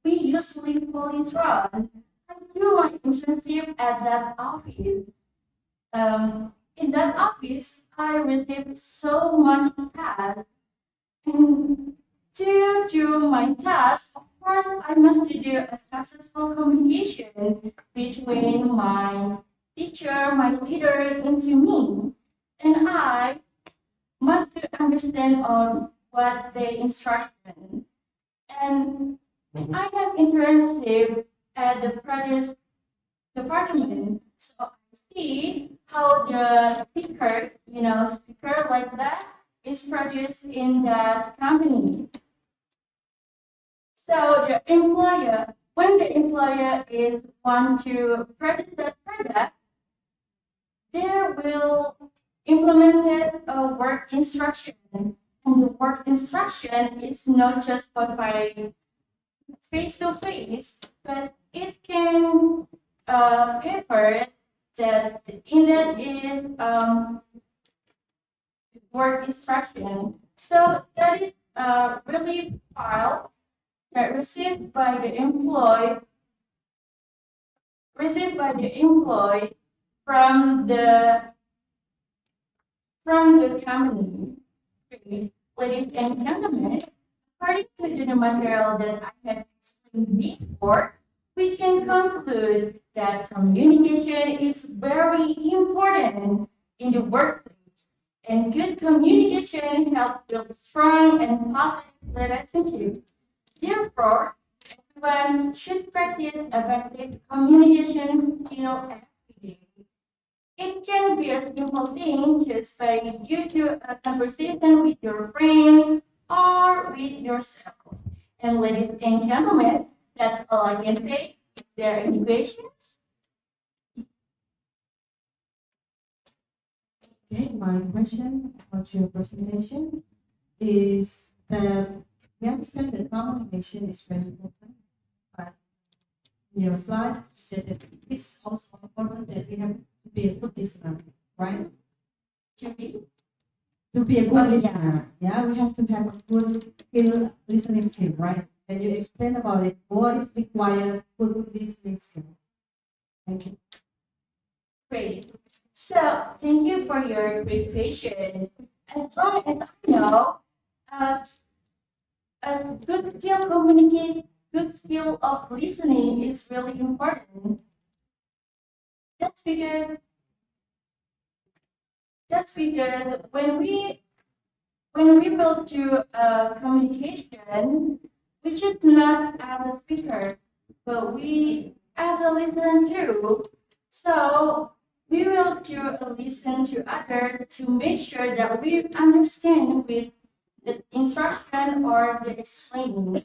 we usually Polytron. I do my internship at that office. In that office, I received so much tasks. And to do my task, of course, I must do a successful communication between my teacher, my leader, into me. And I must understand on what they instruction. And I have internship at the produce department, so I see how the speaker like that is produced in that company. So the employer, when the employer is want to produce that product, they will implement a work instruction. And the work instruction is not just by face to face, but it can paper that in that is work instruction. So that is a relief file that received by the employee from the company. Ladies and gentlemen, according to the material that I have explained before, we can conclude that communication is very important in the workplace, and good communication helps build strong and positive relationships. Therefore, everyone should practice effective communication skill every day. It can be a simple thing just by you to a conversation with your friend or with yourself. And ladies and gentlemen, that's all I can say. Is there any questions?
Okay, my question about your presentation is that we understand that communication is very important, but in your slide you said that it's also important that we have to be a good listener, right? To be a good listener, yeah, we have to have a good listening skill, right? Can you explain about it? What is required for listening skill? Thank you.
Great. So, thank you for your great question. As long as I know, uh, a good skill communication, good skill of listening is really important. That's because when we build to communication, which is not as a speaker, but we as a listener too. So we will do a listen to others to make sure that we understand with the instruction or the explaining.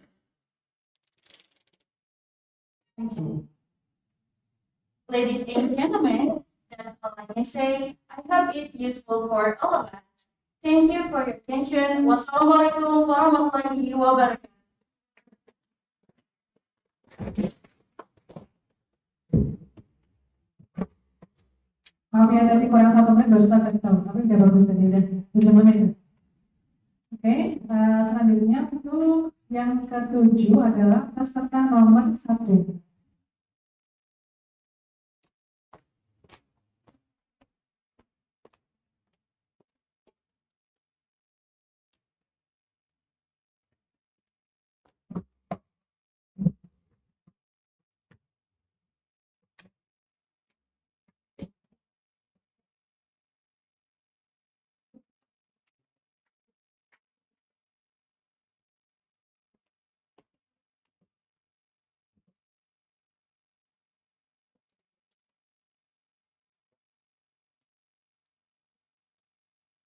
Thank you.
Ladies and gentlemen, that's all I can say. I hope it's useful for all of us. Thank you for your attention. Wassalamualaikum warahmatullahi wabarakatuh.
Maaf ya tadi kurang 1 menit baru saya kasih tahu, tapi udah bagus tadi, udah 7 menit. Oke, selanjutnya untuk yang ke-7 adalah peserta nomor 1.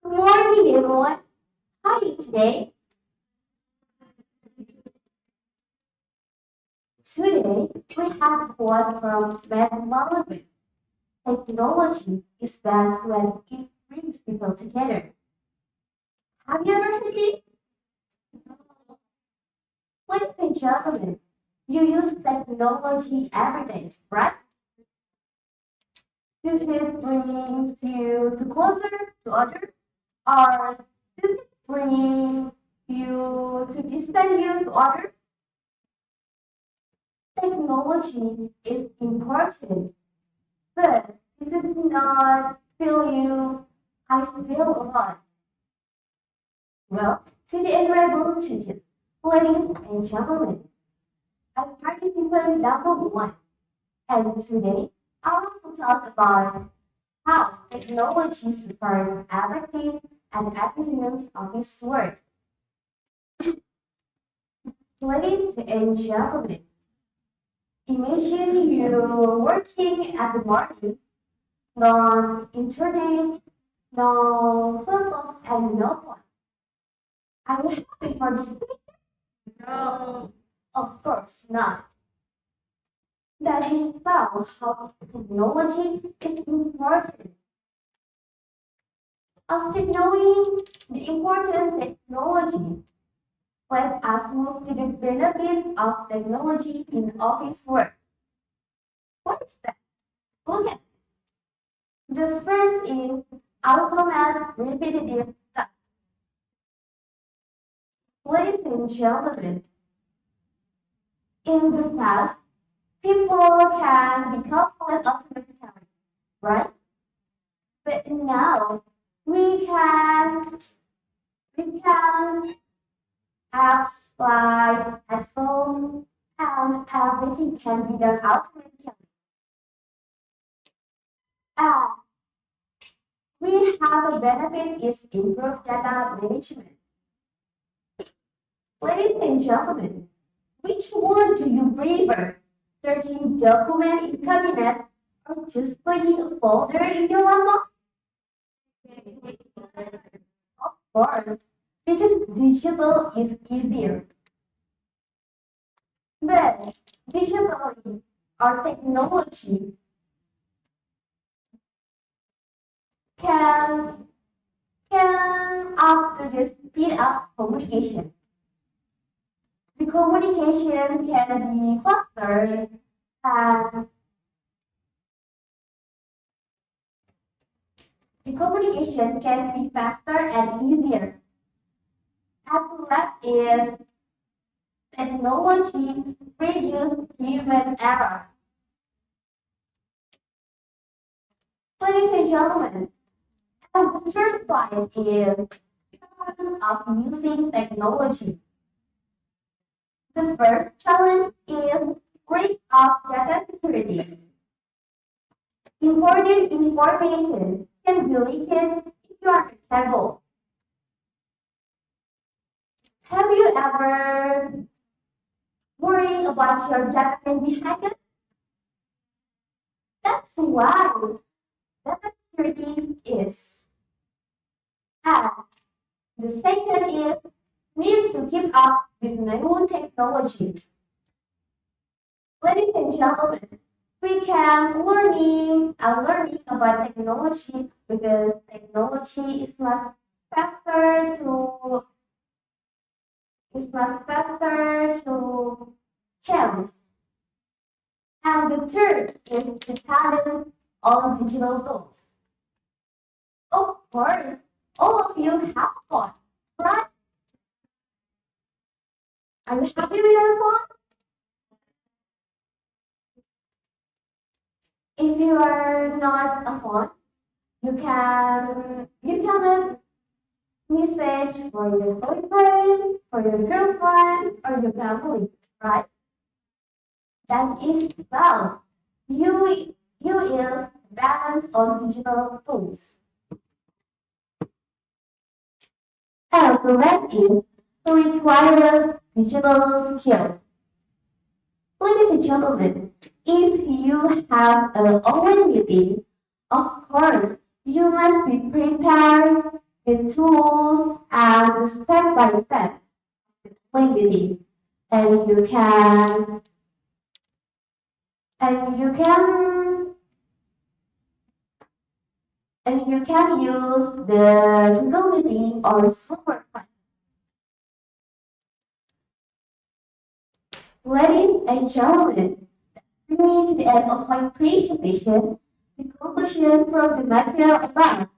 Good morning, everyone. How are you today? Today, we have a quote from Manajemen. Technology is best when it brings people together. Have you ever heard this? Ladies and gentlemen, you use technology every day, right? Does it bring you to closer to others? Or does it bring you to distance you to others? Technology is important, but this does not feel you. I feel a lot. Well, to the honorable judges, ladies and gentlemen, I'm participant number 1, and today I want to talk about how technology supports effective and efficient office work. Ladies and gentlemen, imagine you're working at the morning, no internet, no phone calls, and no phone. Are you happy for this?
No.
Of course not. That is how technology is important. After knowing the importance of technology, let us move to the benefits of technology in office work. What is that? Look at this. The first is automate repetitive tasks. Ladies and gentlemen, in the past, people can be calculated automatically, right? But now we can apps like Excel and everything can be done automatically. And we have a benefit is improved data management. Ladies and gentlemen, which one do you prefer? Searching document in cabinet or just clicking a folder in your laptop? Of course, because digital is easier. But digitally or technology can up to the speed up communication. The communication can be faster and easier. And last is Technology reduces human error. Ladies and gentlemen, and the third slide is importance of using technology. The first challenge is risk of data security. Important information can be leaked if you are not careful. Have you ever worried about your data can be hacked? That's why data security is. And the second is need to keep up with new technology. Ladies and gentlemen, we can learning about technology because technology is much faster to change. And the third is dependence on digital tools. Of course, all of you have fun, right? Are you happy with your phone? If you are not a phone, you can message for your boyfriend, for your girlfriend, or your family, right? That is well. You is balance on digital tools. And the rest is requires digital skill. Ladies and gentlemen, if you have an online meeting, of course, you must be prepared the tools and the step-by-step online meeting. And you can and you can and you can use the Google Meeting or Super Class. Ladies and gentlemen, bring me to the end of my presentation. The conclusion from the material above.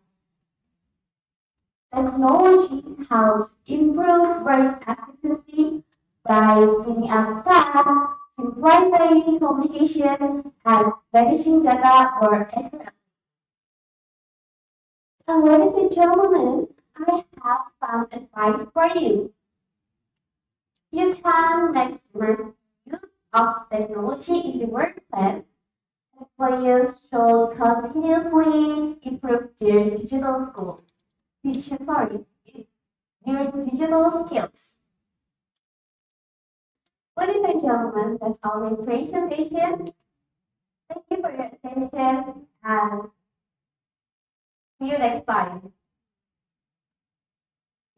Technology helps improve work efficiency by speeding up tasks, simplifying communication, and managing data more accurately. And ladies and gentlemen, I have some advice for you. You can maximize use of technology in the workplace. Employers should continuously improve their their digital skills. Ladies and gentlemen, that's all my presentation. Thank you for your attention and see you next time.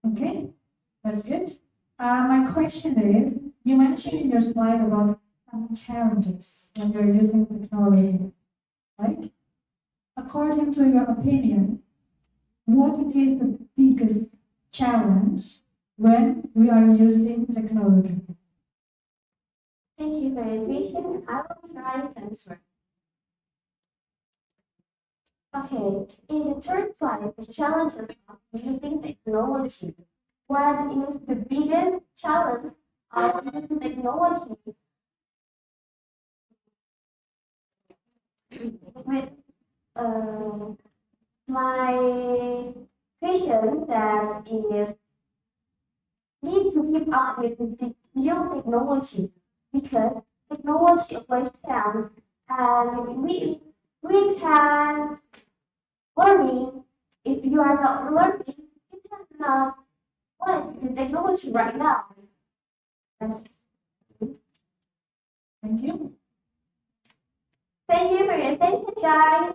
Okay, that's good. My question is, you mentioned in your slide about some challenges when you're using technology, right? According to your opinion, what is the biggest challenge when we are using technology?
Thank you for your attention. I will try to answer. Okay, in the third slide, the challenges of using technology. What is the biggest challenge of using technology? With my question that is need to keep up with the new technology because technology always changes and we can learning. If you are not learning, you cannot learn the technology right now. That's,
Thank you.
thank you for your attention, guys.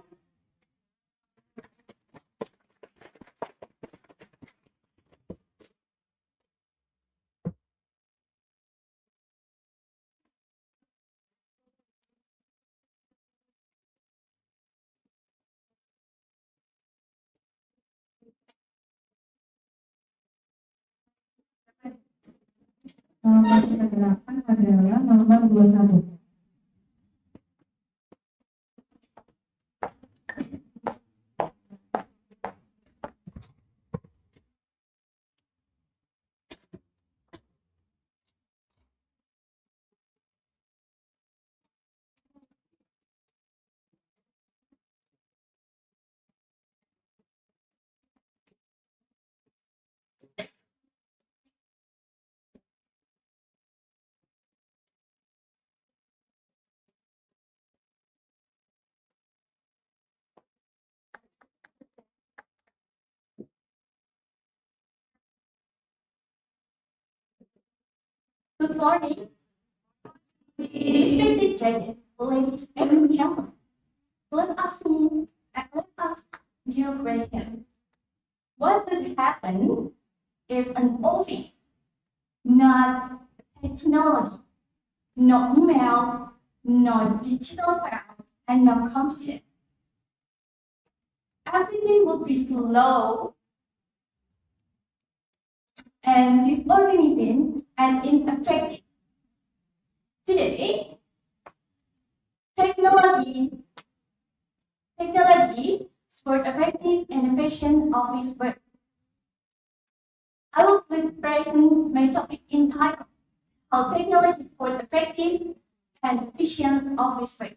Nomor 8 adalah nomor 21.
Good morning, respected judges, ladies and gentlemen. Let us you a question. What would happen if an office, not technology, no email, no digital file, and no computer? Everything would be slow and disorganized and ineffective. Today, technology support effective and efficient office work. I will present my topic entitled How Technology Support Effective and Efficient Office Work.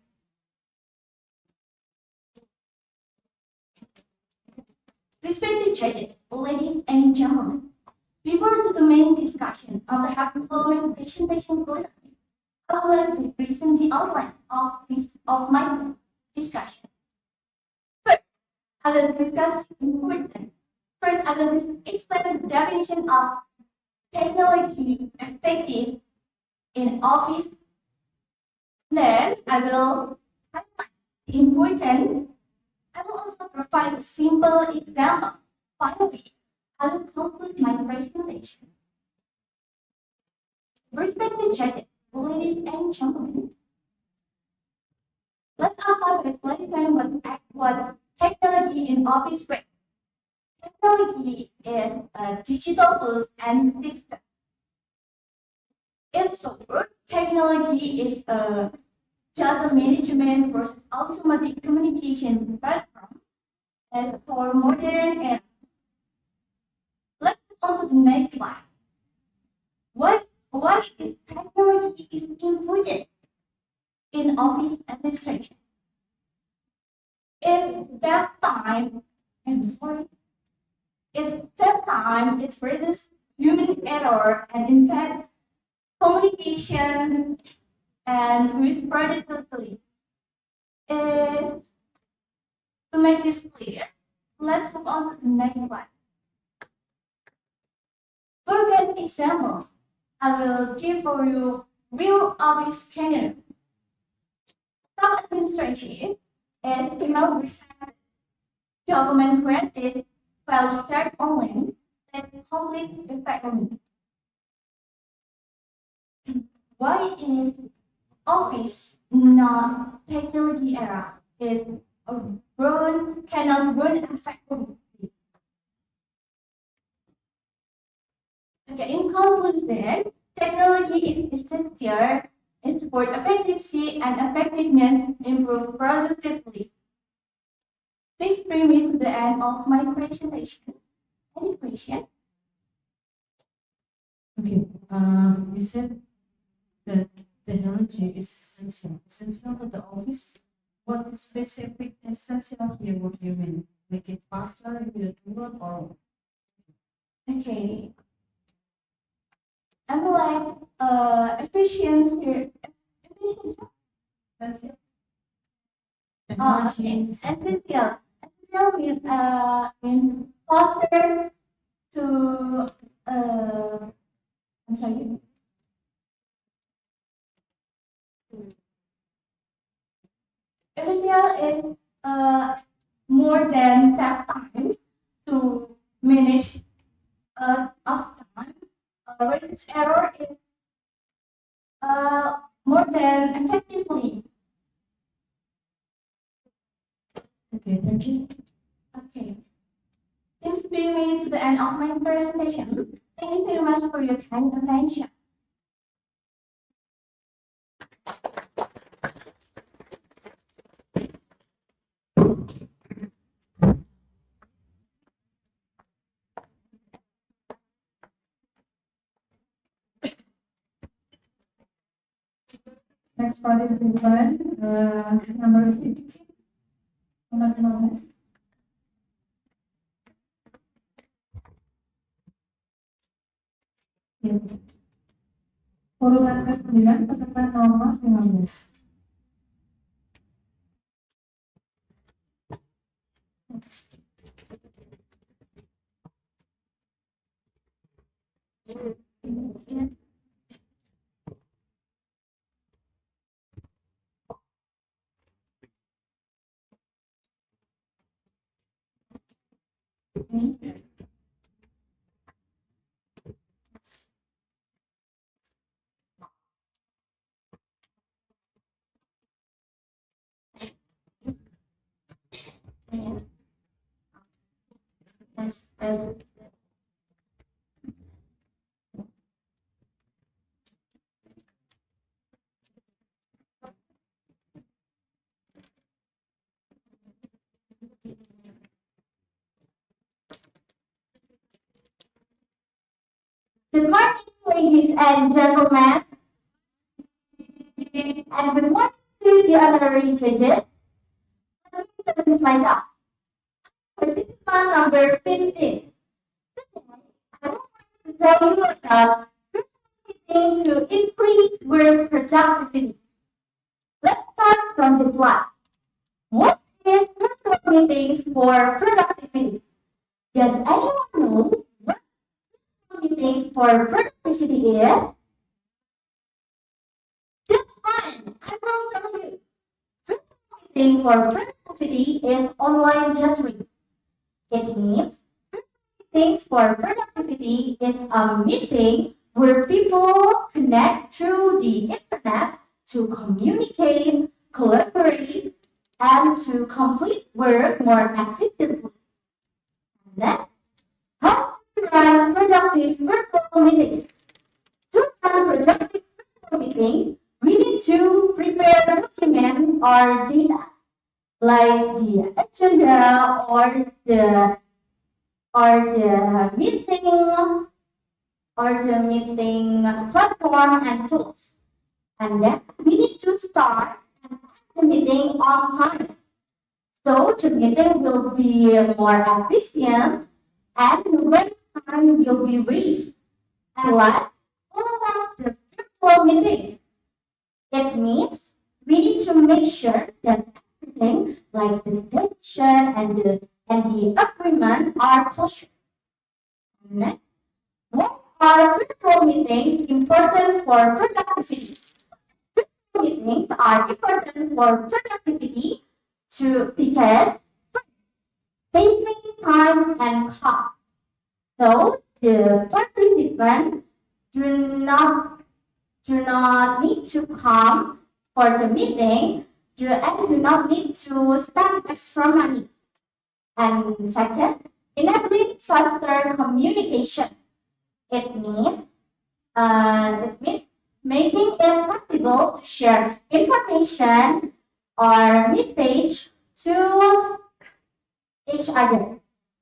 Respected judges, ladies and gentlemen, before the main discussion on the having following presentation clearly, I would like to present the outline of my discussion. First, I will discuss important. First, I will explain the definition of technology effective in office. Then, I will highlight the important. I will also provide a simple example. Finally, I will conclude my presentation. Respected judges, ladies and gentlemen, let us start by clarifying what technology in office work. Technology is digital tools and systems. In short, technology is a data management versus automatic communication platform as for modern era. Let's move on to the next slide. Why is technology is important in office administration? It saves time. It saves time. It reduces human error and enhances communication and with productivity. Is to make this clear, let's move on to the next slide. For that example, I will give for you real office scenario. Top administration is email received, document created, file shared online, test complete effectively. Why is office not technology era? Is cannot run effectively. Okay, in conclusion, technology is essential to support efficiency and effectiveness, improve productivity. This brings me to the end of my presentation. Any question?
Okay, you said that technology is essential to the office. What specific essential here would you mean? Make it faster if you do it or?
Okay. I'm like efficiency.
That's it.
Okay. Essential. Essential means faster to I'm sorry. Essential is more than save time to manage of time. Reduce error is more than effectively.
Okay, thank you.
Okay. This brings me to the end of my presentation. Thank you very much for your kind attention.
Next participant, number 15. Nomor 15. Ya. Urutan ke-9, peserta nomor 15.
Good morning, ladies and gentlemen, and good morning to the honorary judges. Let me introduce myself. Participant number 15. I would like to tell you about meeting to increase work productivity. Let's start from the slide. What is virtual meetings for productivity? Does anyone know what meetings for productivity is? That's fine. I will tell you. Virtual meeting for productivity is online gathering. It means meetings for productivity is a meeting where people connect through the internet to communicate, collaborate, and to complete work more efficiently. Next, how to run productive virtual meetings. To run productive virtual meetings, we need to prepare document or data, like the agenda meeting platform and tools. And then we need to start the meeting on time. So the meeting will be more efficient and the time will be wasted. And last, follow up the virtual meeting. It means we need to make sure that everything like the tension and the agreement are clear. Next, what are virtual meetings important for productivity? Virtual meetings are important for productivity because saving time and cost. So the participants do not need to come for the meeting and do not need to spend extra money. And second, enabling faster communication. It means making it possible to share information or message to each other.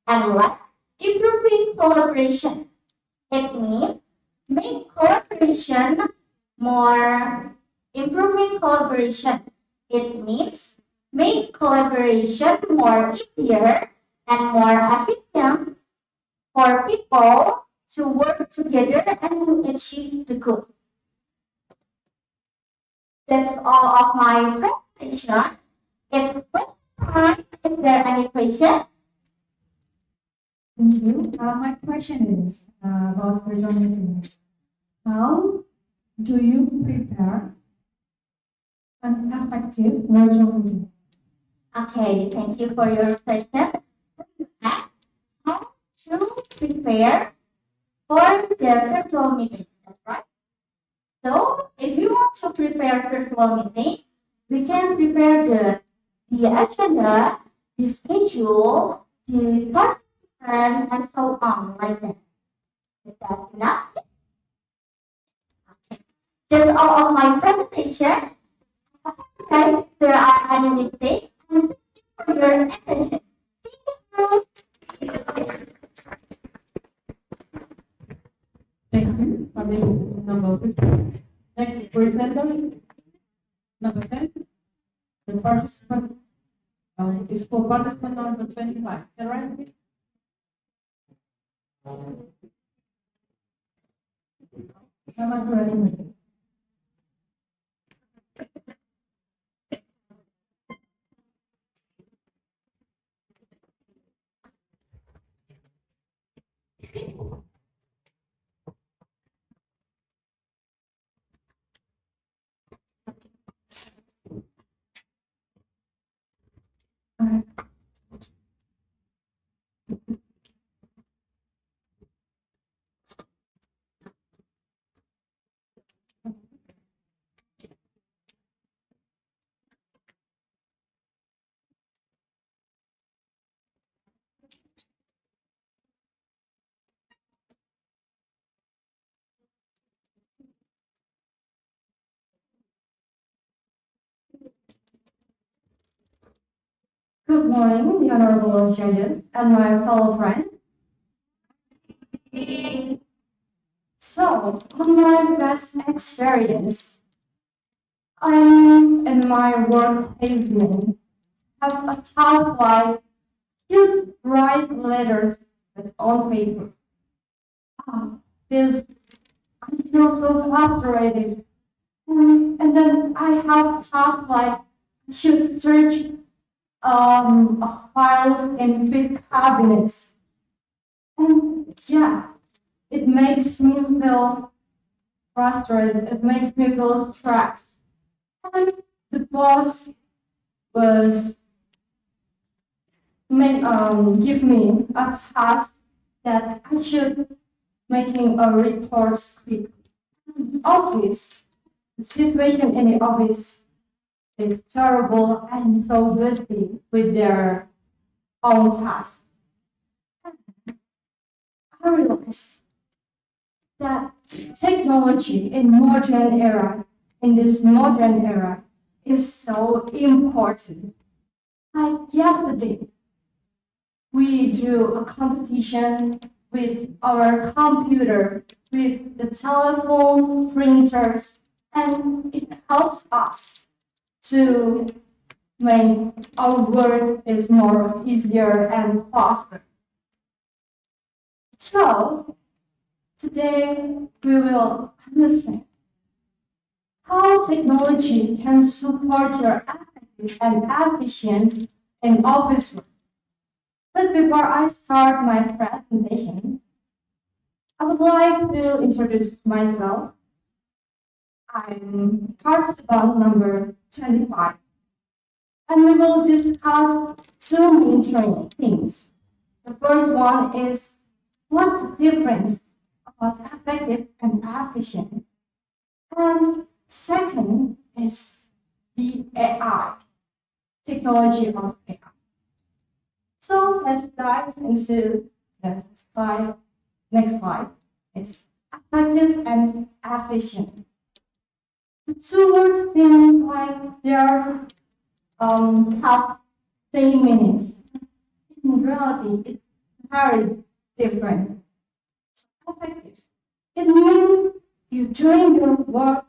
And last, improving collaboration. It means improving collaboration. It means make collaboration more easier and more efficient for people to work together and to achieve the goal. That's all of my presentation. It's question time. Is there any question?
Thank you. My question is about virtual meeting. How do you prepare an effective virtual meeting?
Okay, thank you for your question. How to prepare for the virtual meeting, that's right? So, if you want to prepare virtual meeting, we can prepare the agenda, the schedule, the participant, and so on, like that. Is that enough? Okay. That's all of my presentation. Guys, if there are any mistakes, and thank you for your attention.
Thank you. Participant number 15. Next presenter, number 10. The participant is for participant number 25. Is that right?
Selamat berani.
morning, the honorable judges and my fellow friends. So, on my best experience, I'm in my work placement have a task like you write letters with on paper. This I feel so frustrated. And then I have tasks like I should search files in big cabinets. And yeah, it makes me feel frustrated. It makes me feel stressed. And the boss was give me a task that I should making a report quickly. Office, the situation in the office is terrible and so busy with their own tasks. I realize that technology in this modern era, is so important. Like yesterday, we do a competition with our computer, with the telephone, printers, and it helps us to make our work is more easier and faster. So, today we will understand how technology can support your effective and efficiency in office work. But before I start my presentation, I would like to introduce myself. I'm participant number 25, and we will discuss two main things. The first one is what the difference about effective and efficient. And second is the AI, technology of AI. So let's dive into the slide. Next slide. It's effective and efficient. The two words seem like they are have same meanings. In reality, it's very different. So effective. It means you doing your work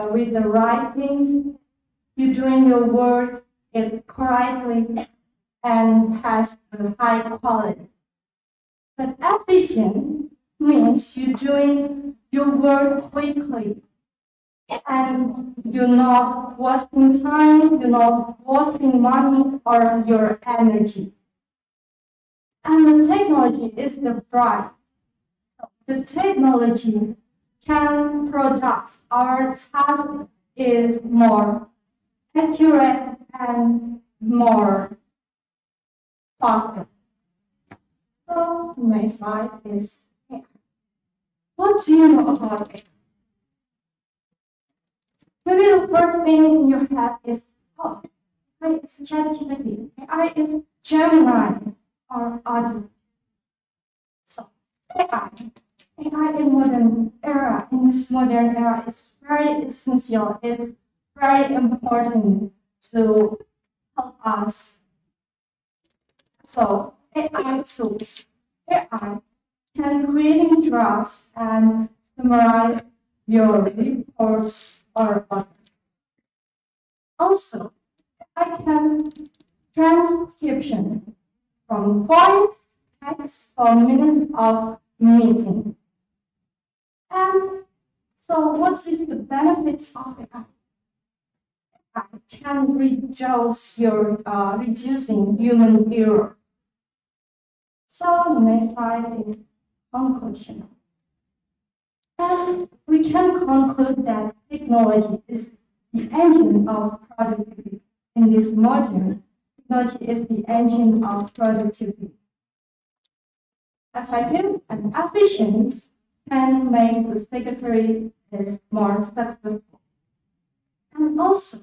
with the right things. You're doing your work correctly and has a high quality. But efficient means you're doing your work quickly and you're not wasting time, you're not wasting money or your energy. And the technology is the bright. The technology can produce our task is more accurate and more faster. So my slide is AI. What do you know about AI? Maybe the first thing in your head is, oh, AI is ChatGPT, AI is Gemini or other. So AI in this modern era is very essential. It's very important to help us. So AI tools. AI can create drafts and summarize your reports or others. Also, AI can transcription from voice, text, or minutes of meeting. And so what is the benefits of AI? AI can reducing human error. So the next slide is conclusion. And we can conclude that technology is the engine of productivity. In this modern, technology is the engine of productivity. Effective and efficient can make the secretary is more successful. And also,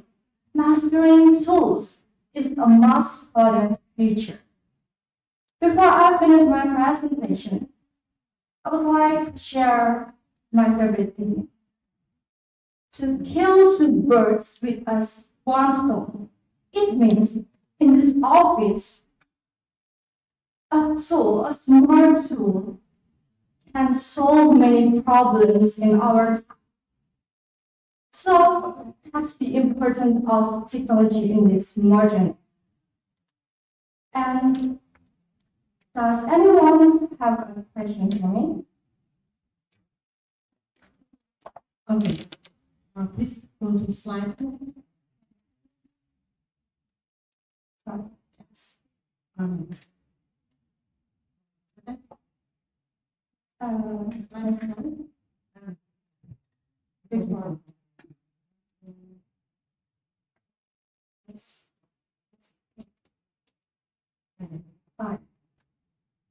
mastering tools is a must for the future. Before I finish my presentation, I would like to share my favorite thing. To kill two birds with one stone. It means
in this office, a tool, a smart tool, can solve many problems in our time. So that's the importance of technology in this modern. And does anyone have a question for me?
Okay. Please go to slide 2.
Sorry.
Yes. Okay.
Slide 7.
Before. Yes. 5.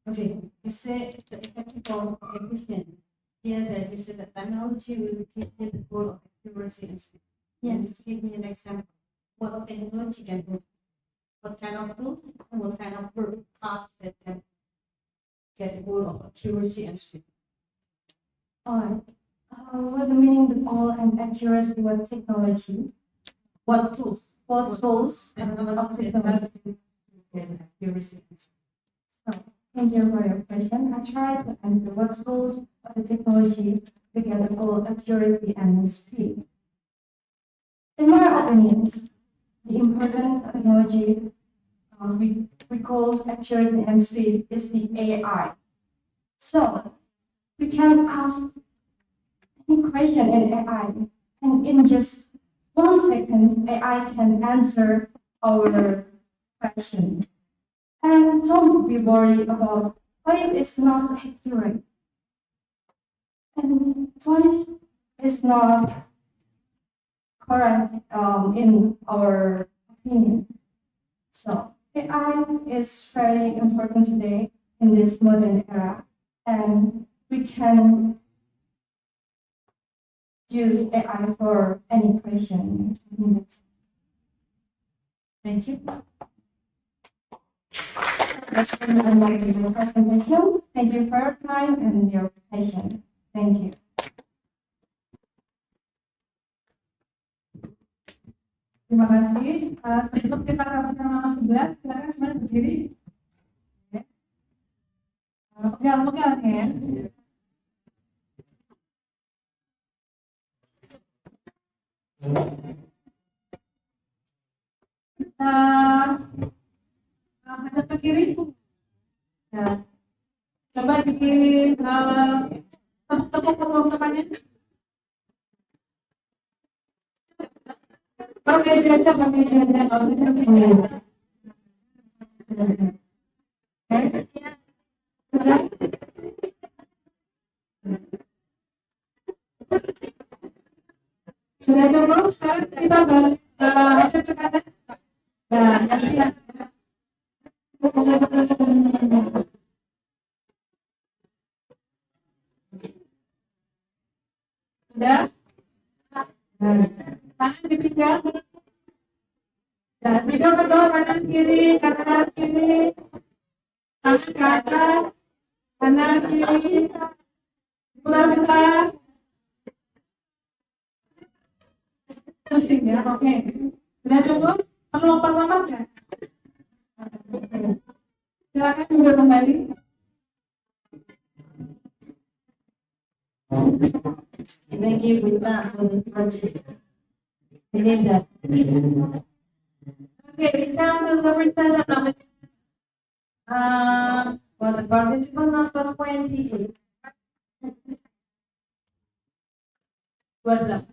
Okay, you say the effective or efficient. Here that you say that technology will give you the goal of accuracy and speed.
Yes.
Give me an example. What technology can do? What kind of tool and what kind of work task that can get the goal of accuracy and speed?
Alright. What do you mean the goal and accuracy with technology?
What tools?
What tools of
Technology that
technology?
help you get accuracy and speed.
So, thank you for your question. I try to answer what tools of the technology to get the goal accuracy and speed. In my opinions, the important technology we call accuracy and speed is the AI. So, we can ask any question in AI, and in just 1 second, AI can answer our question. And don't be worried about what if it's not accurate and what is not correct in our opinion. So AI is very important today in this modern era, and we can use AI for any question.
Thank you.
That's the end of the presentation. Thank you for your time and your patience. Thank you.
Terima kasih. Sebelum kita ke peserta nomor 11, silakan semuanya berdiri. Pegal-pegal ya. Hadap ke kiri. Ya. Coba bikin tepuk-tepuk teman-temannya. Pakai meja aja, kalau bisa begini. Sudah cukup, sekarang kita balik hadap ke kanan. Nah, yang lihat. Sudah? Tangan dipinggang. Dan pinggang ke bawah, kanan kiri, tangan ke atas, kanan kiri, putar-putar. Pusing ya, oke. Sudah cukup? Perlu lompat-lompat nggak? Silakan duduk kembali.
Thank you, Wita, for this project. We need that. Okay, we come to the presenter number. For the participant number 28. What's up?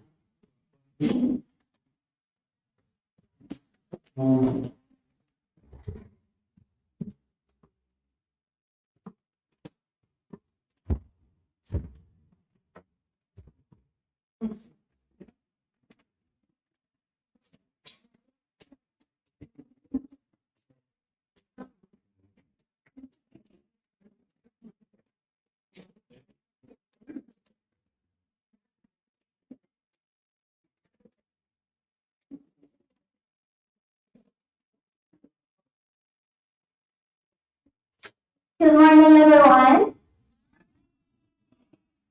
Good morning, everyone.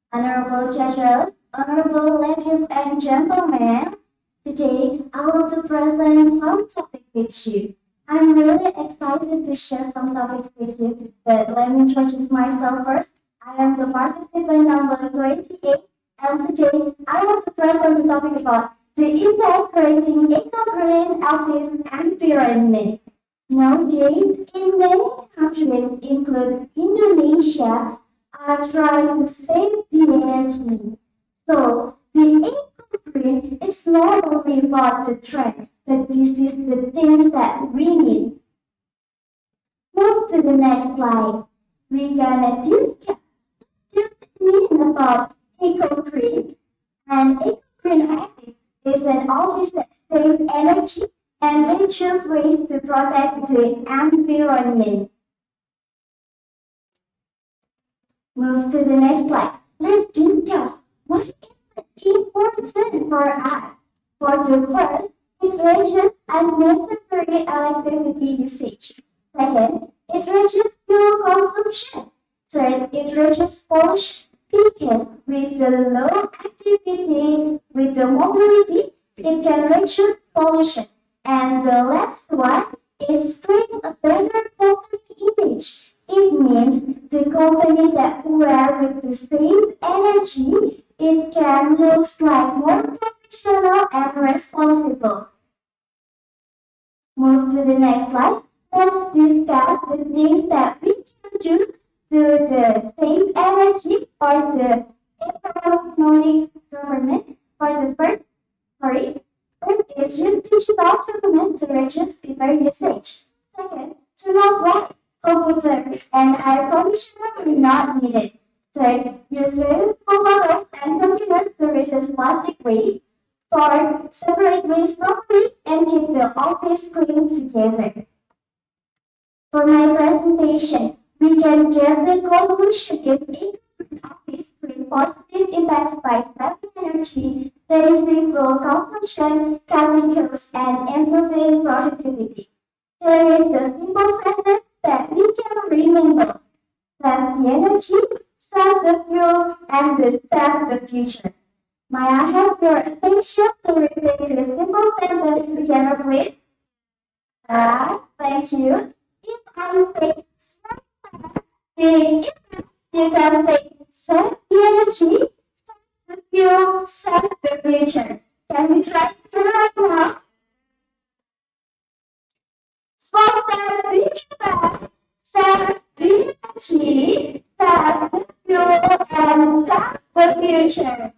Honorable judges, honorable ladies and gentlemen, today I want to present some topic with you. I'm really excited to share some topics with you, but let me introduce myself first. I am the participant number 28, and today I want to present the topic about the impact creating eco-green office environment. Nowadays, in many countries, including Indonesia, are trying to save the energy. So, the eco-green is not only about the trend, but this is the things that we need. Move to the next slide. We're gonna discuss this mean about eco-green. And eco-green office is an office that saves energy and reduces waste to protect the environment. Move to the next slide. Let's discuss what is important for us. For the first, it reduces unnecessary electricity usage. Second, it reduces fuel consumption. Third, it reduces pollution because with the low activity, with the mobility, it can reduce pollution. And the last one, it creates a better company image. It means the company that where with the same energy, it can look like more professional and responsible. Move to the next slide. Let's discuss the things that we can do to the save energy for the economic government. For the first is use digital documents to reduce paper usage. Second, turn off lights, computer, and air conditioner are not needed. Third, use reusable bottles and containers to reduce plastic waste. Fourth, separate waste properly and keep the office clean together. For my presentation, we can get the conclusion if eco-green office brings positive impacts by saving energy, reducing fuel consumption, cutting costs, and improving productivity. Here is the simple sentence that we can remember. Save the energy, save the fuel, and save the future. May I have your attention to repeat the simple sentence together, please? Thank you. If I say smart the you can say save the energy, save the fuel, save the future. Can we try it right now? Small step, big step, save the energy, save the fuel, and save the future.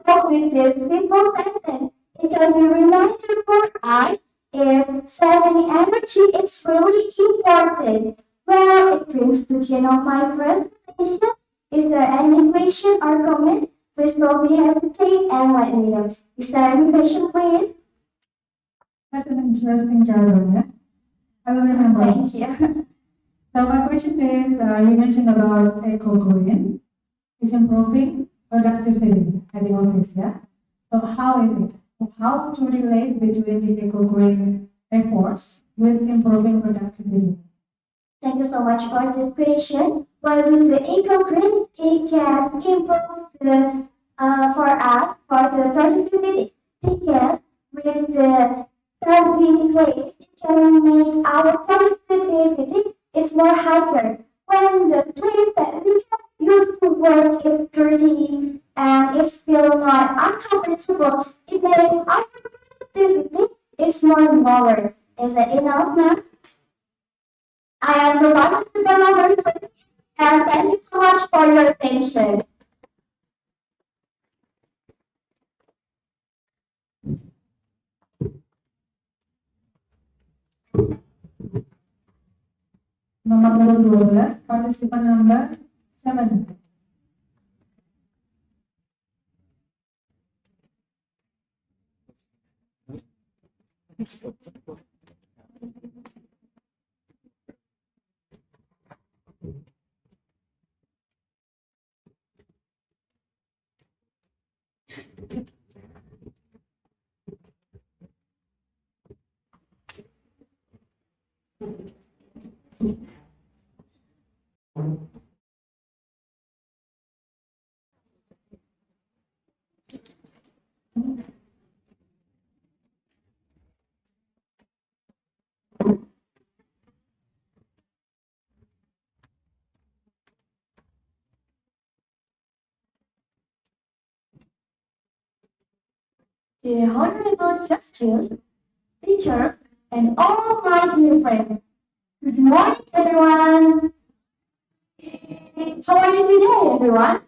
But with this simple sentence, it can be reminder for us if saving energy is really important. Well, it brings to the end of my presentation. Is there any question or comment? Please don't be hesitate and let me know. Is there any question, please?
That's an interesting jargon, yeah? I will remember.
Thank you.
So my question is, you mentioned about eco-green is improving productivity at the office, yeah? So how is it? How to relate between the eco-green efforts with improving productivity?
Thank you so much for this question. Well, with the eco-green, it can improve the for us for the productivity because with the healthy waste, it can make our productivity is more higher. When the place that we can use to work is dirty and is still not uncomfortable, it makes our productivity is more lower. Is that enough now? I am the participant number 2, and thank you so much for your attention.
Nomor 12, partisipan number 7.
the honorable trustees, teachers, and all my dear friends. Good morning, everyone. How are you today, everyone?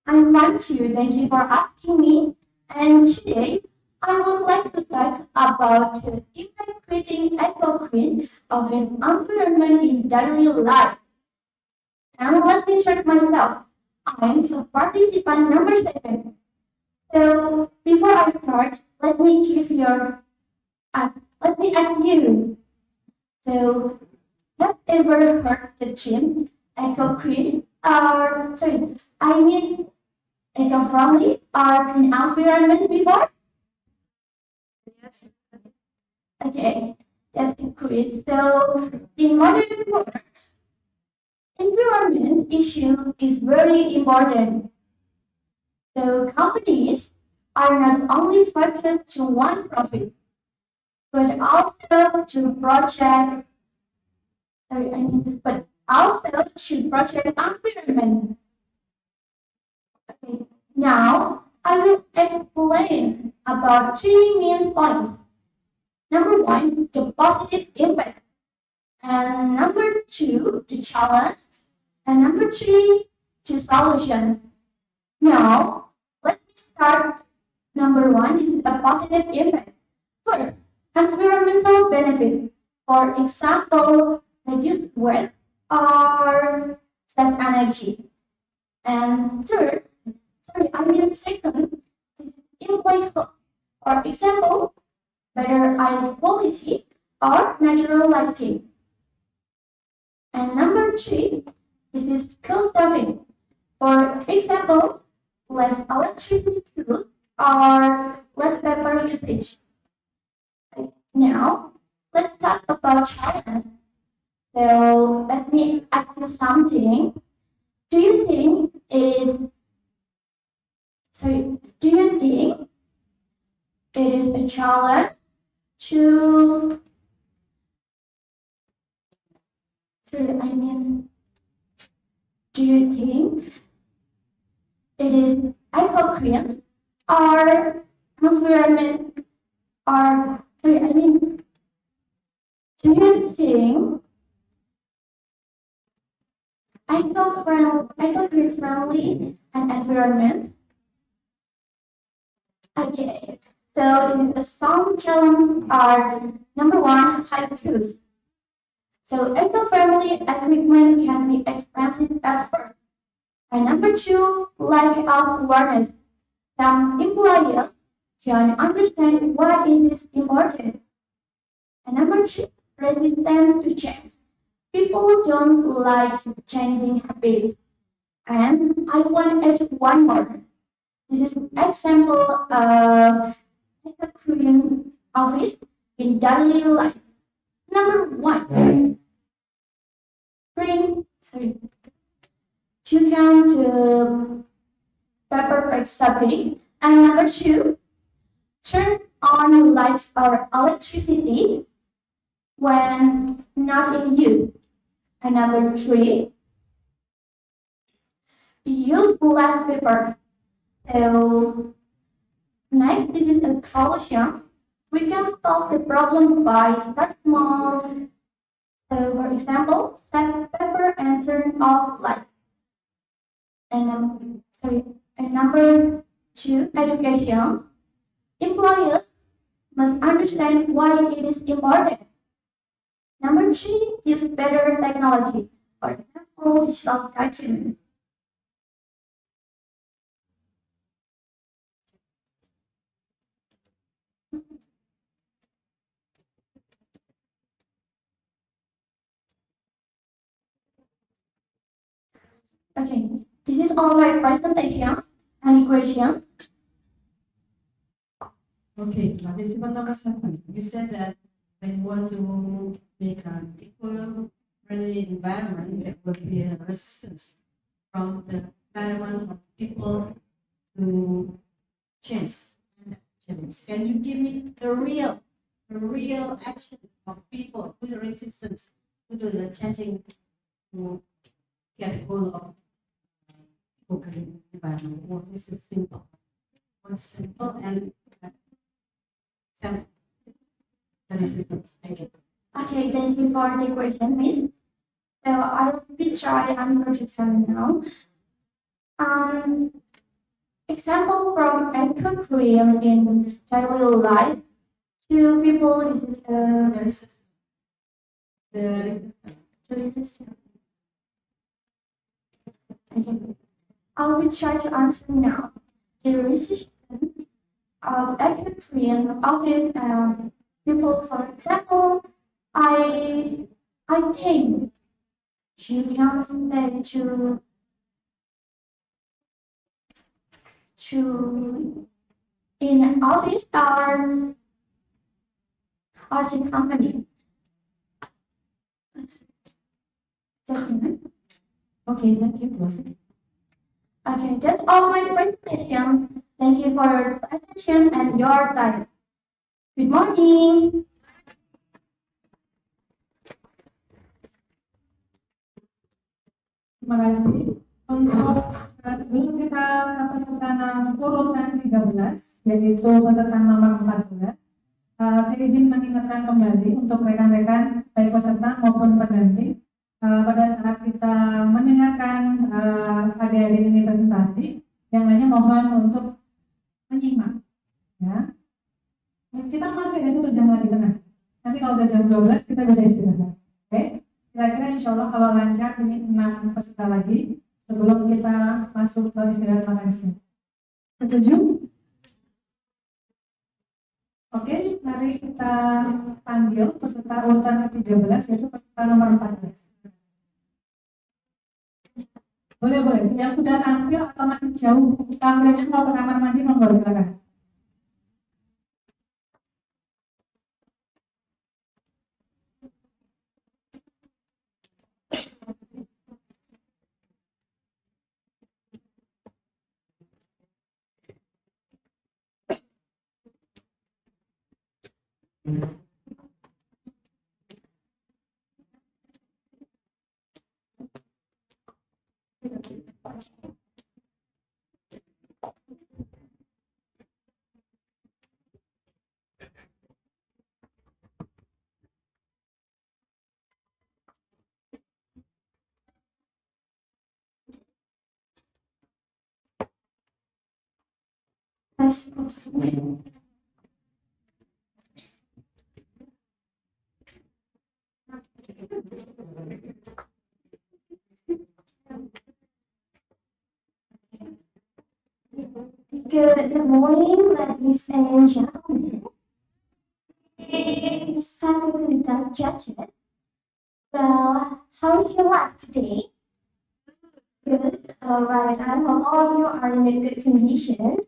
I'm fine too. Thank you for asking me. And today, I would like to talk about the impact creating eco-green of his environment in daily life. And let me check myself. I'm the participant number 7. So before I start, let me ask you. So have ever heard the term eco-green or eco-friendly or green environment before?
Yes.
Okay, that's great. So in modern world, environment issue is very important. So companies are not only focused to one profit, but also to project but also to project environment. Okay. Now I will explain about 3 main points. Number 1, the positive impact. And number 2, the challenge. And number 3, the solutions. Now, let me start. Number 1 is a positive impact. First, environmental benefit. For example, reduce waste or save energy. And second is employee health. For example, better air quality or natural lighting. And number 3, this is cost saving. For example, less electricity use or less paper usage. Now, let's talk about challenge. So let me ask you something. Do you think it is a challenge to do you think it is eco-green or environment or do you think eco-green friendly and environment? Okay, so some challenges are number 1, high cost. So eco-friendly equipment can be expensive at first. And number 2, lack of awareness. Some employers don't understand why it is important. And number 3, resistance to change. People don't like changing habits. And I want to add one more. This is an example of eco-green office in daily life. Number 1, you can paper bag shopping. And number 2, turn on lights or electricity when not in use. And number 3, use less paper. So next, this is a solution. We can solve the problem by start small. So for example, save paper and turn off light. And number 2, education. Employers must understand why it is important. Number 3, use better technology. For example, digital documents. Okay, this is all my presentation. Any questions?
Okay, participant number 7. You said that when you want to make an eco-friendly environment, there will be a resistance from the environment of people to change. Can you give me the real action of people with resistance to do the changing to get a goal of eco-green environment? What is the simple? simple and simple. That is it. Thank you.
Okay, thank you for the question, Miss. So I will be try answer to them now. Example from eco cream in daily life to people is the resistance. Okay. I will try to answer now. The resistance of eco cream office people, for example, I think you can say to in an office or the company.
Okay, thank you, Rosie.
Okay, that's all my presentation. Thank you for your attention and your time. Good morning.
Terima kasih. Untuk sebelum kita ke peserta urutan 13, yaitu peserta nomor 14, saya izin mengingatkan kembali untuk rekan-rekan baik peserta maupun pendamping pada saat kita mendengarkan adik-adik ini presentasi, yang lainnya mohon untuk menyimak. Ya. Kita masih ada 1 jam lagi, tenang. Nanti kalau udah jam 12 kita bisa istirahat. Oke? Kira-kira insya Allah kalau lancar ini 6 peserta lagi sebelum kita masuk ke istirahat makan siang. Setuju? Oke, mari kita panggil peserta urutan ke-13, yaitu peserta nomor 14. Boleh. Yang sudah tampil atau masih jauh tampilnya mau ke kamar mandi, monggo silakan.
Good morning, ladies and gentlemen. Respected judges. Well, how is your life today? Good. Alright, I hope all of you are in a good condition.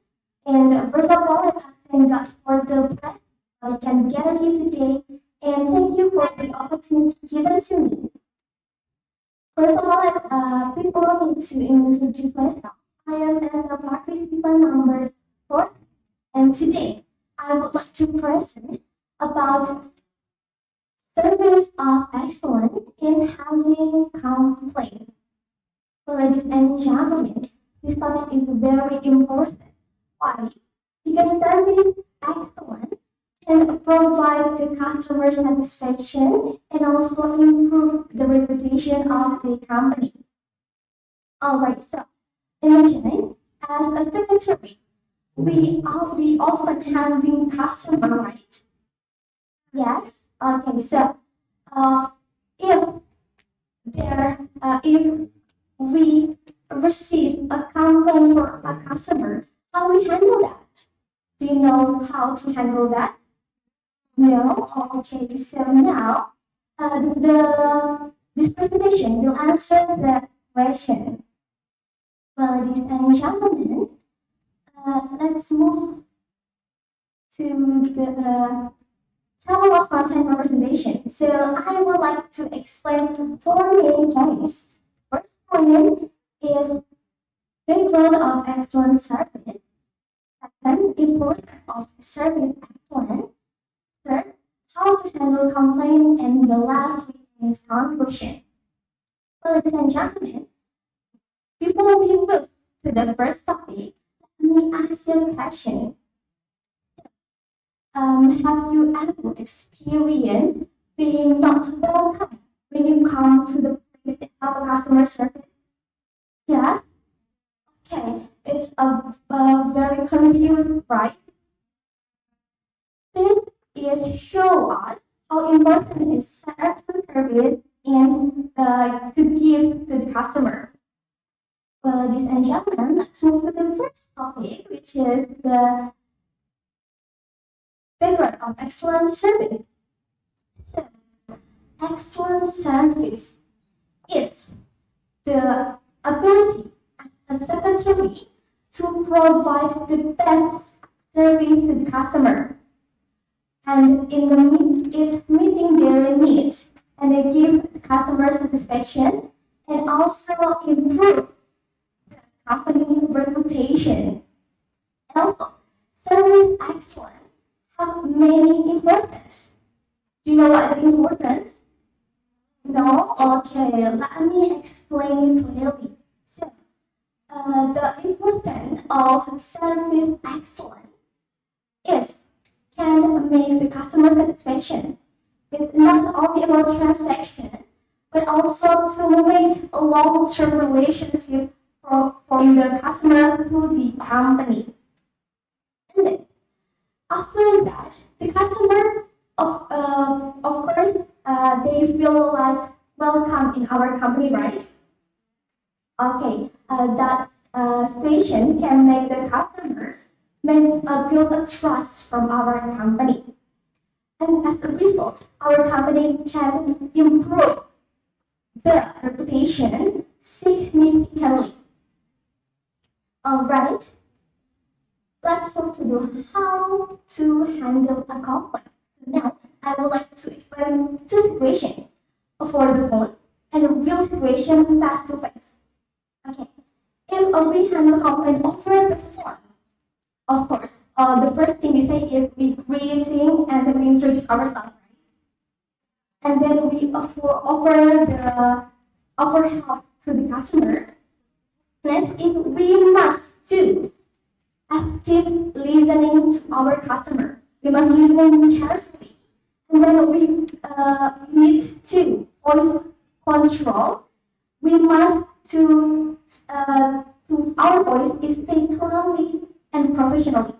And first of all, I thank God for the blessing I can gather here today, and thank you for the opportunity given to me. First of all, please allow me to introduce myself. I am as a participant number 4, and today I would like to present about service of excellence in handling complaints. Ladies and gentlemen, this topic is very important. Why? Because service excellence can provide the customer satisfaction and also improve the reputation of the company. Alright, so imagine as a secretary, we often handling customer, right? Yes. Okay. So, if we receive a complaint from a customer, how we handle that? Do you know how to handle that? No. Okay. So now, this presentation will answer the question. Well, ladies and gentlemen, let's move to the table of content representation. So I would like to explain 4 main points. First point is background of excellent service. Second, importance of service excellence. Third, how to handle complaint, and the last is conclusion. Well, ladies and gentlemen, before we move to the first topic, let me ask you a question. Have you ever experienced being not welcome when you come to the place to have a customer service? Yes? Okay, it's very confused, right? This is show us how important is excellent service and to give to the customer. Well, ladies and gentlemen, let's move to the first topic, which is the background of excellent service. So, excellent service is the ability as a secretary to provide the best service to the customer, and it's meeting their needs, and they give the customer satisfaction and also improve the company reputation. And also, service excellence have many importance. Do you know what the importance? No? Okay, let me explain it clearly. So, the importance of service excellence is can make the customer satisfaction. It's not only about transaction, but also to make a long-term relationship from the customer to the company. And then, after that, the customer, of course, they feel like welcome in our company, right? Okay, that situation can make the customer build a trust from our company. And as a result, our company can improve the reputation significantly. Alright, let's move to the how to handle a conflict. So now, I would like to explain two situations, over the phone and a real situation face to face. Okay, if we handle conflict over the phone, of course, the first thing we say is we greeting and we introduce ourselves, right? And then we offer help to the customer. Next is we must do active listening to our customer. We must listen carefully, and then we need to voice control. We must to our voice is stay calmly and professionally.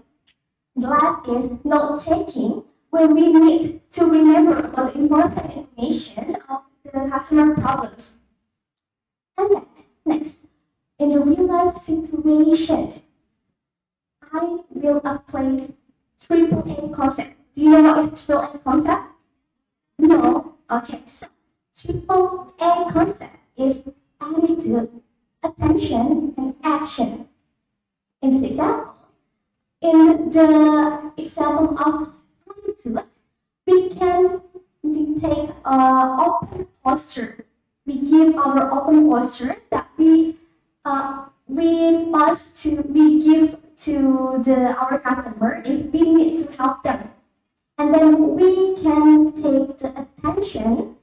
The last is note taking, when we need to remember about the important information of the customer problems. And then, next, in the real life situation, I will apply triple A concept. Do you know what is triple A concept? No? Okay, so triple A concept is attitude, attention, and action. In this example, in the example of attitude, we can take open posture. We give our open posture that we give to our customer if we need to help them, and then we can take the attention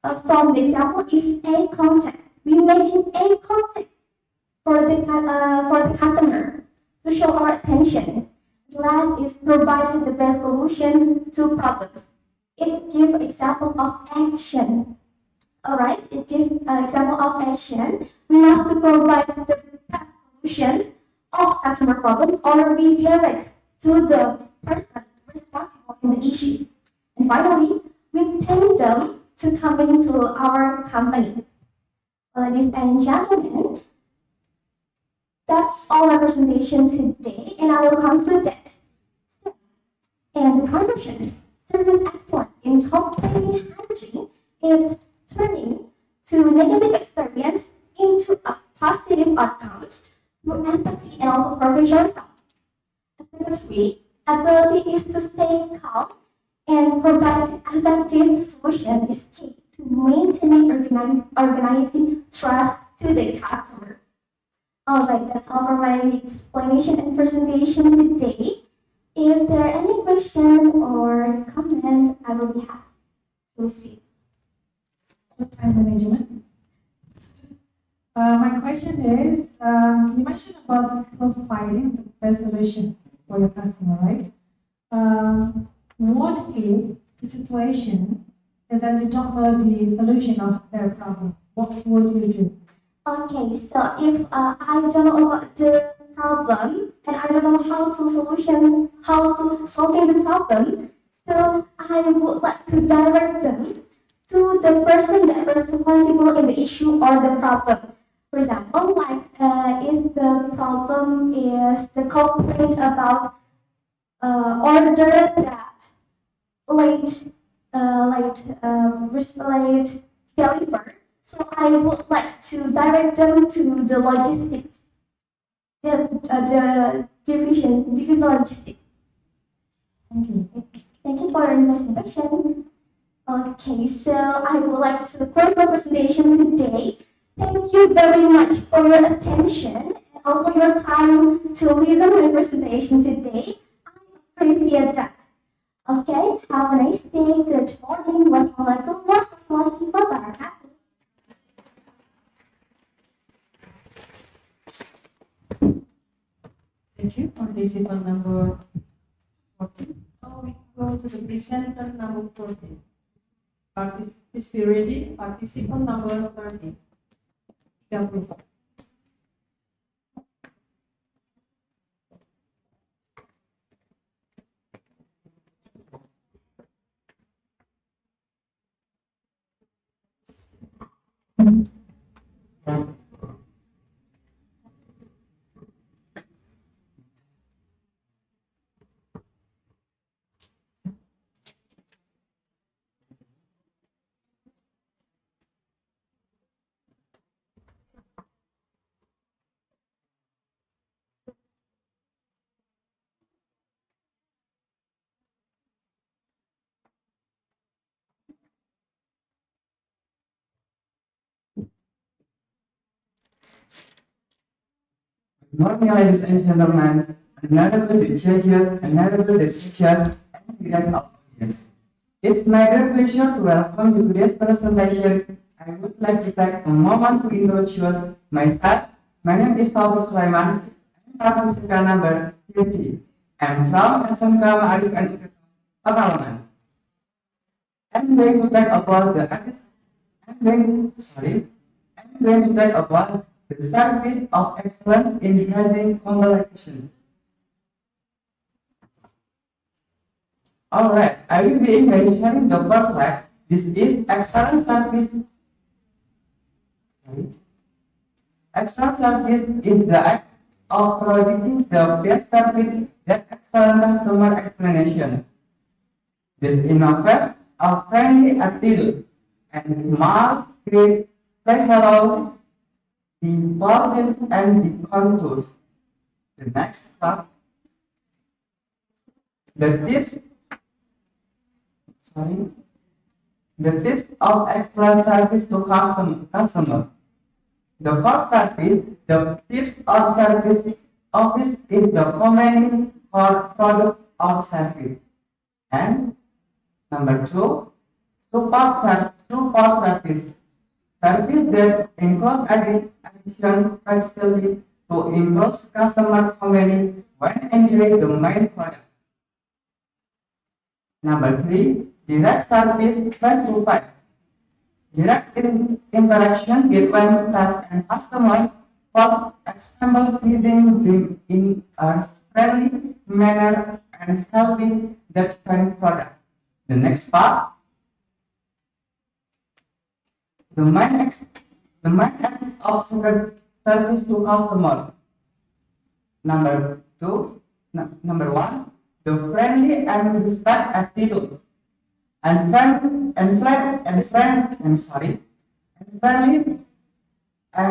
from the example is eye contact. We making eye contact for the customer to show our attention. Last is providing the best solution to problems. It gives example of action. Alright, it gives example of action. We must to provide the best solution of customer problem or redirect to the person responsible in the issue. And finally, we thank them to coming to our company. Ladies and gentlemen, that's all my presentation today, and I will conclude that. And the conclusion, service excellence in company handling is turning to negative experience into a positive outcomes through empathy and also professionalism. A secretary ability is to stay calm and provide effective solution is key to maintaining organizing trust to the customer. Alright, that's all for my explanation and presentation today. If there are any questions or comment, I will be happy to receive.
Time management. My question is, you mentioned about providing the best solution for your customer, right? What if the situation is that you don't know the solution of their problem? What would you do?
Okay, so if I don't know about the problem and I don't know how to solving the problem, so I would like to direct them to the person that is responsible in the issue or the problem. For example, like if the problem is the complaint about order that late, late deliver. So I would like to direct them to the logistics, the division logistics.
Thank you.
Thank you for your interesting question. Okay, so I would like to close my presentation today. Thank you very much for your attention and also your time to listen to my presentation today. I appreciate that. Okay, have a nice day. Good morning. Wassalamualaikum warahmatullahi wabarakatuh.
Thank you, participant number 14. Now we go to the presenter number 14. Please be ready, participant number 30. 30.
Good morning, ladies and gentlemen, honorable judges, honorable teachers, and guest audience. It's my great pleasure to welcome you to today's presentation. I would like to take a moment to introduce myself. My name is Taufik Sulaiman, and I'm number 30. I'm from SMK Ma'arif and Pekalongan. I'm going to talk about the service of excellence in handling communication. Alright, I will be mentioning the first slide. This is excellent service. Excellent service is the act of providing the best service that excellent customer explanation. This involves a friendly attitude and small, great, say hello, the volume and the contours. The next part, the tips of excellent service to customer. The core service, the tips of service office is the common for product or service. And number 2, support service. Service that include additional flexibility to improve customer family when enjoying the main product. Number 3, direct service face-to-face. Direct interaction between staff and customer, for example, greeting them in a friendly manner and helping that find product. The next part, the main axis of service to customer. Number 1, the friendly and respect attitude. And friendly and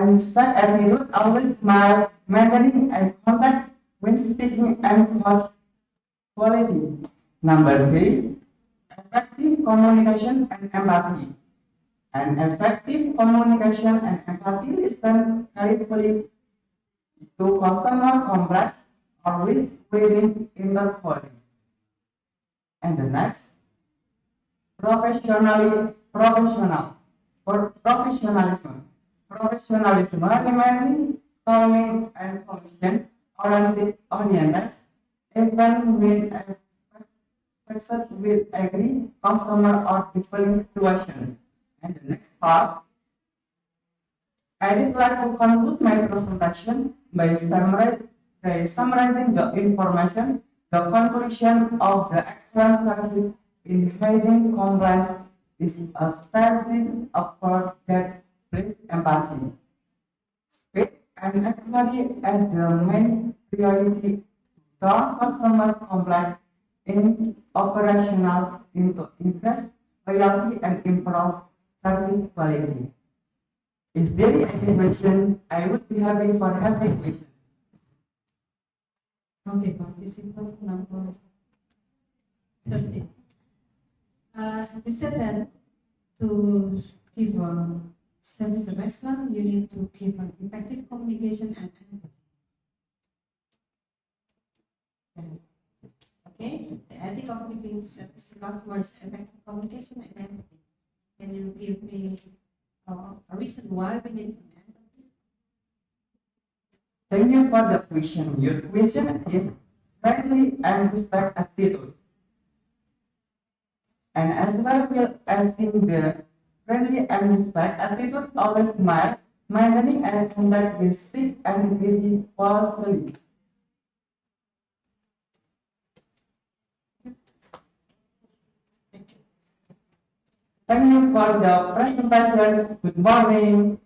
respect attitude, always smile, maintaining eye contact when speaking and quality. Number 3, effective communication and empathy. And effective communication and empathy listen carefully to customer complex or within interpreting. And the next, professionalism. professionalism remaining calming and solution-oriented, even when a person will agree customer or differing situation. And the next part, I'd like to conclude my presentation by summarizing the information. The conclusion of the excellent service in hiding compliance is a steady approach that places empathy, speed, and equality as the main priority to turn customer compliance in operational into increase loyalty and improve service quality. Is there any question? I would be happy for having question.
Okay, participant number 13. You said that to give a service of excellence, you need to give an effective communication and empathy. Okay, the ethic of giving service to customers, effective communication and empathy. Can you give me a reason why we need empathy?
Thank you for the question. Your question is friendly and respect attitude. And as well as in the friendly and respect attitude always smile, maintaining and contact with speak and with the quality. Thank you for the presentation. Good morning.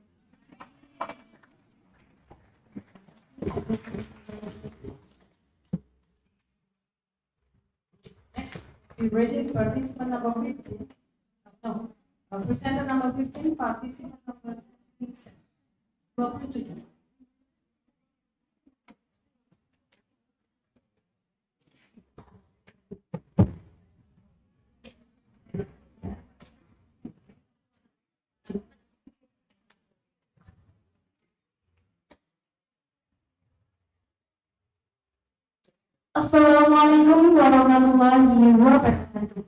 Next, be ready, participant number 15. No, presenter number 15, participant number 27.
Assalamualaikum warahmatullahi wabarakatuh.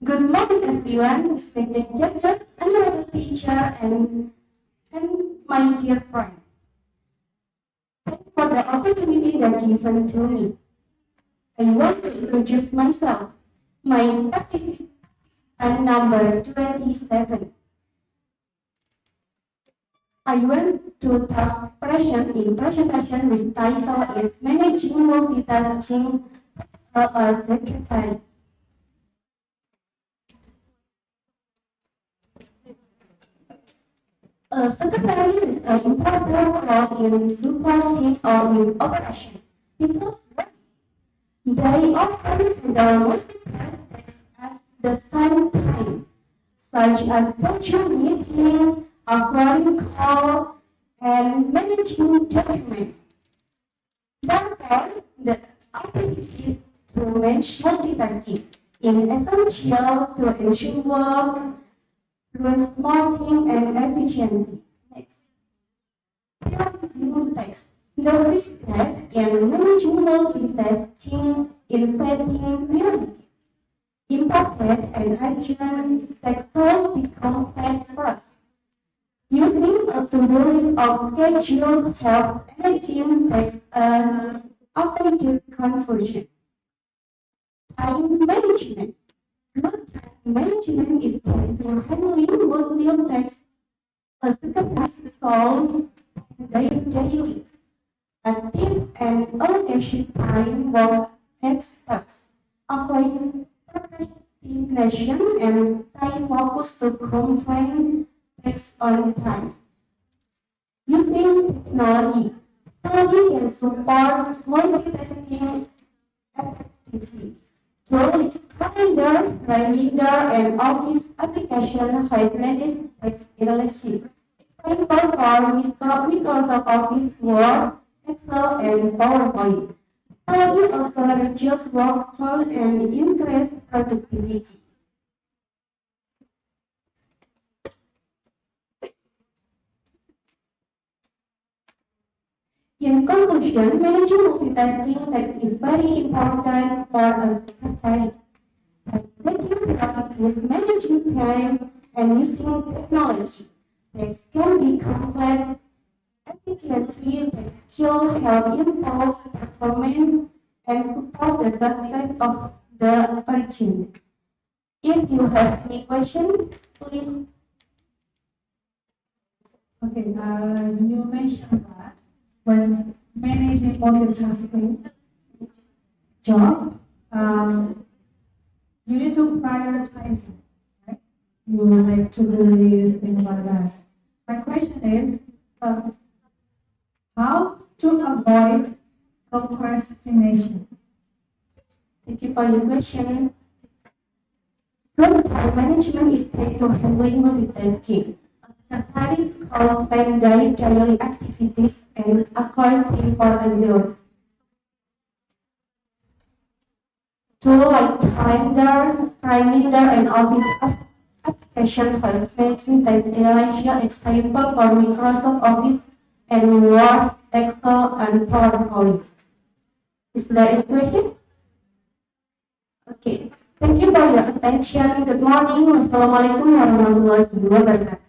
Good morning everyone, respected judges, honorable teacher, and my dear friend. Thanks for the opportunity that given to me. I want to introduce myself. My participant number 27. I went to take presentation with title is Managing Multitasking as a Secretary. A secretary is an important role in supporting office operation because they often handle multiple tasks at the same time, such as scheduling meetings, answering calls, and managing documents. Therefore, the ability to manage multitasking is essential to ensure work runs smoothly and efficiently. Next. Prioritizing tasks. The first step in managing multitasking is setting priorities. Important and urgent tasks will become complex for us. Using a to-do list of schedule helps making tasks and avoid confusion. Time management. Good time management is key to handling multiple tasks. A secretary solve daily. Active and ownership time work tasks. Avoid procrastination and stay focused to complete tasks on time. Using technology. Technology can support multitasking effectively. Tools, calendar, reminder, and office application help manage task easily. Example for Microsoft Office, Word, Excel, and PowerPoint. Technology also reduces workload and increase productivity. In conclusion, managing multitasking tasks is very important for a secretary. By setting priorities, managing time, and using technology. Text can be complex efficiently. Text skill help improve performance and support the success of the argument. If you have any question, please.
Okay, you mentioned that when managing multitasking job, you need to prioritize it, right? You make to-do list, things like that. My question is, how to avoid procrastination?
Thank you for your question. Good time management is key to handling multitasking. A secretary call plan daily activities and acquires team for endurance. Tools like calendar, reminder, and office application host management as an example for Microsoft Office and Word, Excel, and PowerPoint. Is there any question? Okay. Thank you for your attention. Good morning. Wassalamualaikum warahmatullahi wabarakatuh.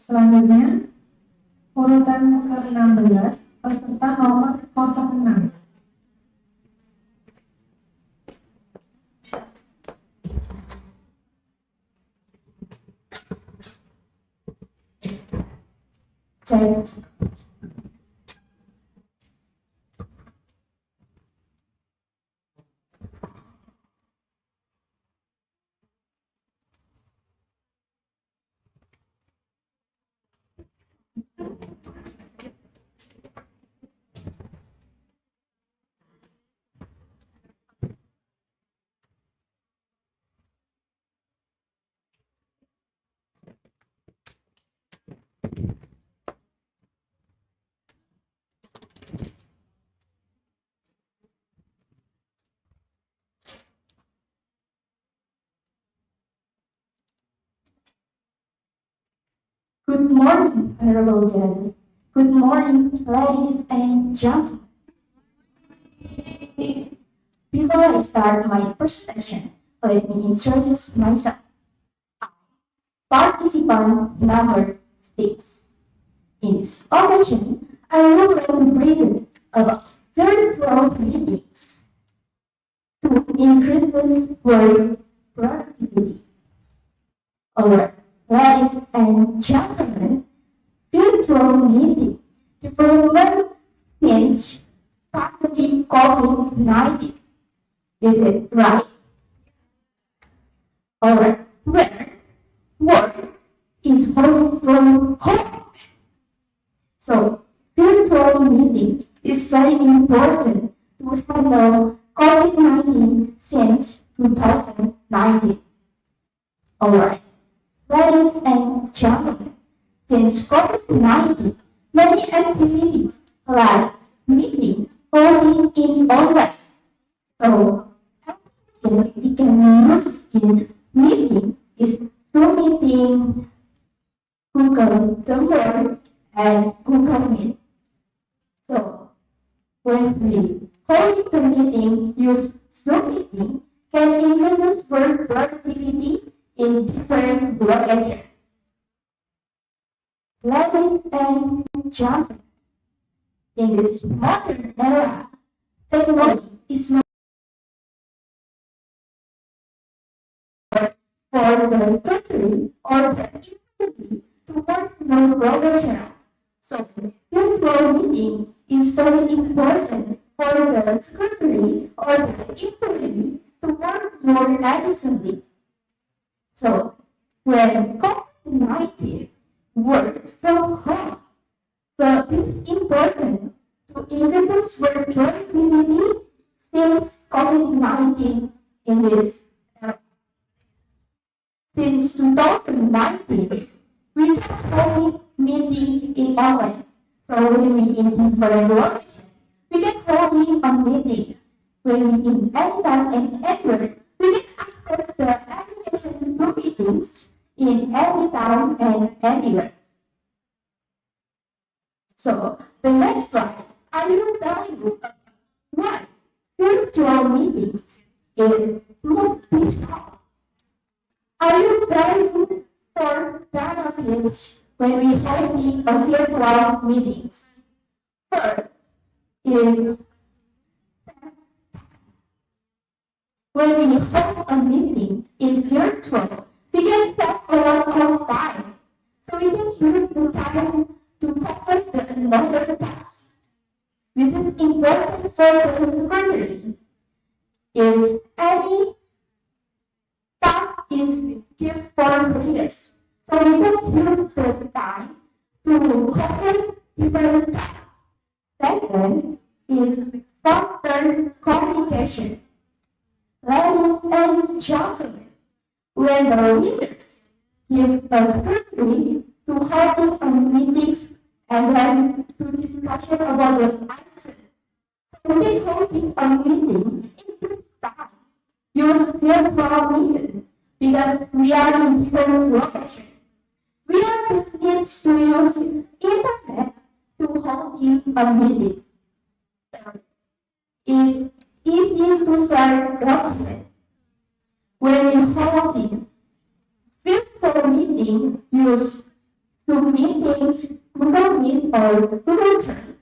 Selanjutnya, urutan ke-16, peserta nomor 06.
Cek. Good morning, honorable judges. Good morning, ladies and gentlemen. Before I start my presentation, let me introduce myself. Participant number 6. In this occasion, I would like to present about virtual meetings to increase work productivity. Alright, ladies and gentlemen, virtual meeting development since pandemic COVID-19. Is it right? Alright, where work is working from home. So, virtual meeting is very important to handle COVID-19 since 2019. Alright, ladies and gentlemen, since COVID-19, many activities like meeting holding in online. So, application we can use in meeting is Zoom meeting, Google Docs, and Google Meet. So, when we hold the meeting, use Zoom meeting can increase work productivity in different work areas. Ladies and gentlemen, in this modern era, technology is not for the secretary or the employee to work more professional. So, virtual meeting is very important for the secretary or the employee to work more efficiently. So, when COVID-19 work from home, so this is important to increase work productivity since COVID-19 in this since 2019, we can hold meeting in online. So when we in different locations, we can hold a meeting. When we in anytime and anywhere, we can access the applications to meetings in anytime anytime and anywhere. So the next slide, I will tell you why virtual meetings is must be held. I will tell you for benefits when we hold a virtual meetings. First is when we hold a meeting in virtual, we can save a lot of time. So we can use the time to complete another task. This is important for the secretary. If any task is given for leaders, so we can use the time to complete different tasks. Second is foster communication. Ladies and gentlemen, when the leaders give a secretary to holding a meetings and then to discussion about the items, so we can holding a meeting in this time. Use virtual meeting because we are in different locations. We are just needs to use internet to holding a meeting. It's easy to share documents. When we holding virtual meeting, use Zoom meetings, Google Meet, or Google Trends.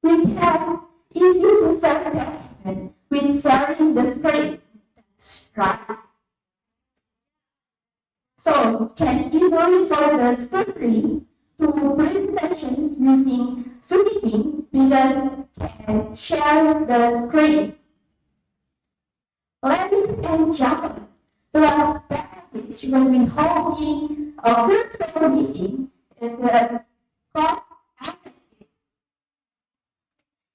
We can easy to share document with sharing the screen. That's right. So can easily for the secretary to presentation using Zoom meeting because can share the screen. Ladies and gentlemen, plus benefits when we holding a virtual meeting is the cost effective.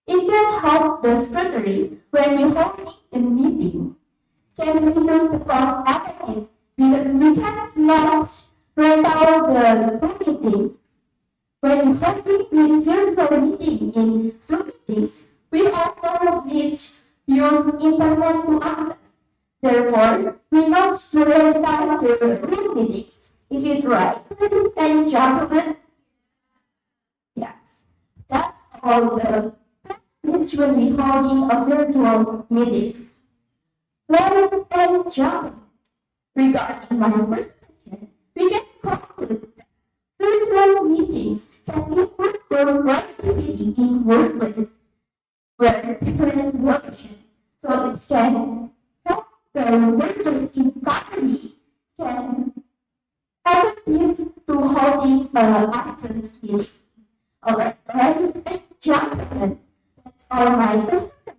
It can help the secretary when we holding a meeting can reduce the cost effective because we can launch rent out the meeting. When we holding with virtual meeting in Zoom meetings, we also need use internet to access. Therefore, we not to rent out the group meetings. Is it right, ladies and gentlemen? Yes. That's all the benefits when we holding a virtual meetings. Ladies and gentlemen, regarding my presentation, we can conclude that virtual meetings can improve productivity in workplace where different locations. So it can help the workplace economy can effective to holding items meeting. Alright, ladies and gentlemen, that's all my presentation.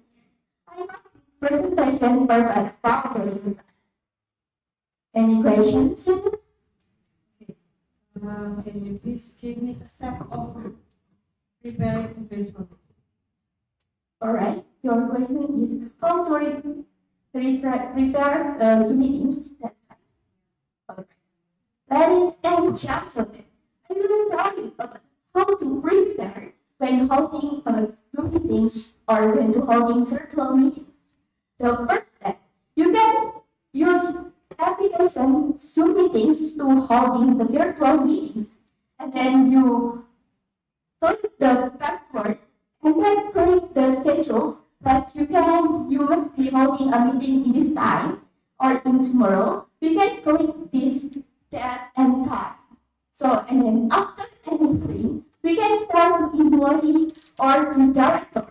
I hope this presentation perfect properly. Any questions?
Can you please give me the step of preparing the virtual?
Alright, your question is how to prepare Zoom meetings. That's right. Alright. Ladies and gentlemen, I will tell you about how to prepare when holding Zoom meetings or when holding virtual meetings. The first step, you can use application Zoom meetings to holding the virtual meetings, and then you click the password and then click the schedules that you must be holding a meeting in this time or in tomorrow. We can click this date and time. So and then after anything, we can start to employee or to director.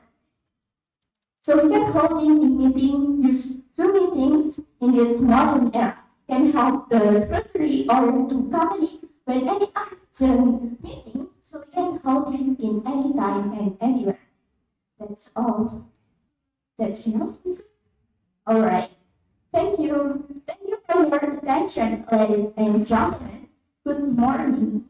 So we can holding in meeting use Zoom meetings in this modern era can help the secretary or to company when any urgent meeting, so we can hold it in any time and anywhere. That's all. That's enough, Mrs. All right. Thank you. Thank you for your attention, ladies and gentlemen. Good morning.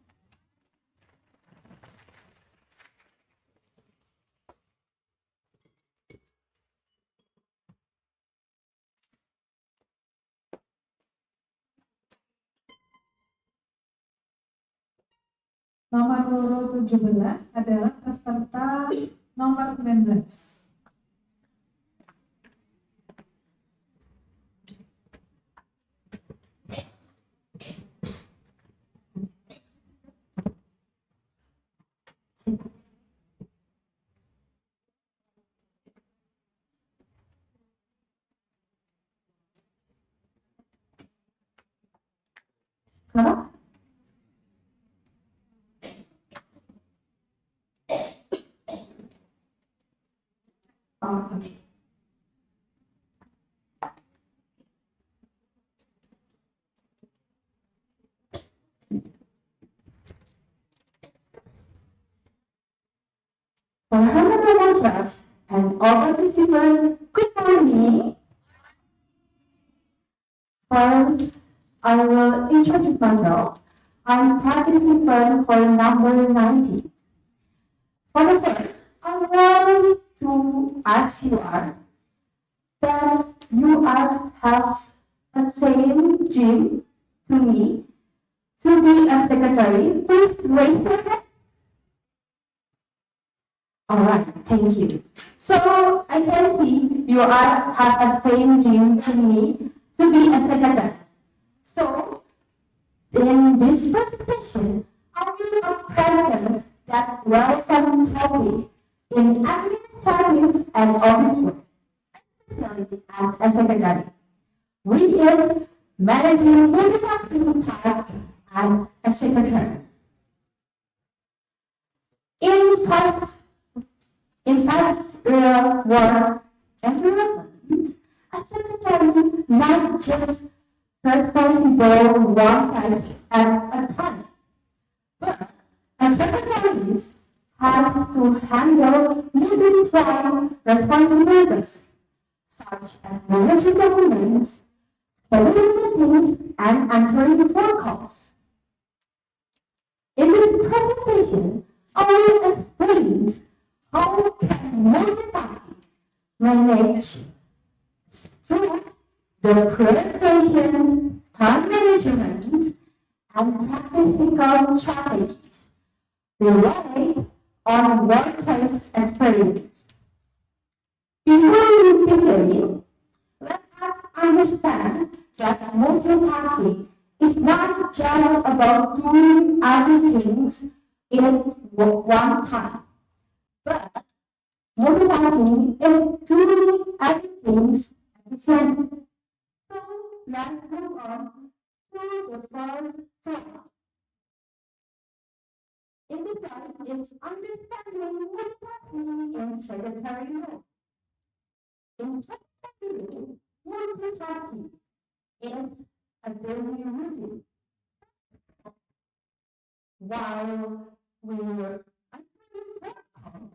Nomor 17 adalah peserta nomor 19.
Kenapa? Oh, oke. Honorable judge and all participants, good morning. First, I will introduce myself. I'm participant for number 90. For the first, I want to ask you are that you are have the same dream to me to be a secretary. Please raise your hand. All right, thank you. So I can see you are have the same dream to me to be a secretary. So in this presentation, I will present that relevant topic in administrative and office work, especially as a secretary, which is managing multitasking tasks as a secretary. In fast real world environment, a secretary not just responsible one task at a time, but a secretary has to handle multiple responsibilities, such as managing documents, scheduling meetings, and answering phone calls. In this presentation, I will explain how can multitasking manage through the prioritization, time management, and practical strategies rely on workplace experience. Before we begin, let us understand that multitasking is not just about doing other things in one time, but multitasking is doing everything at the same time. So let's move on to the first slide. In this slide is understanding multitasking in secretary role. In secretary role, multitasking is a daily routine. While we were answering phone calls,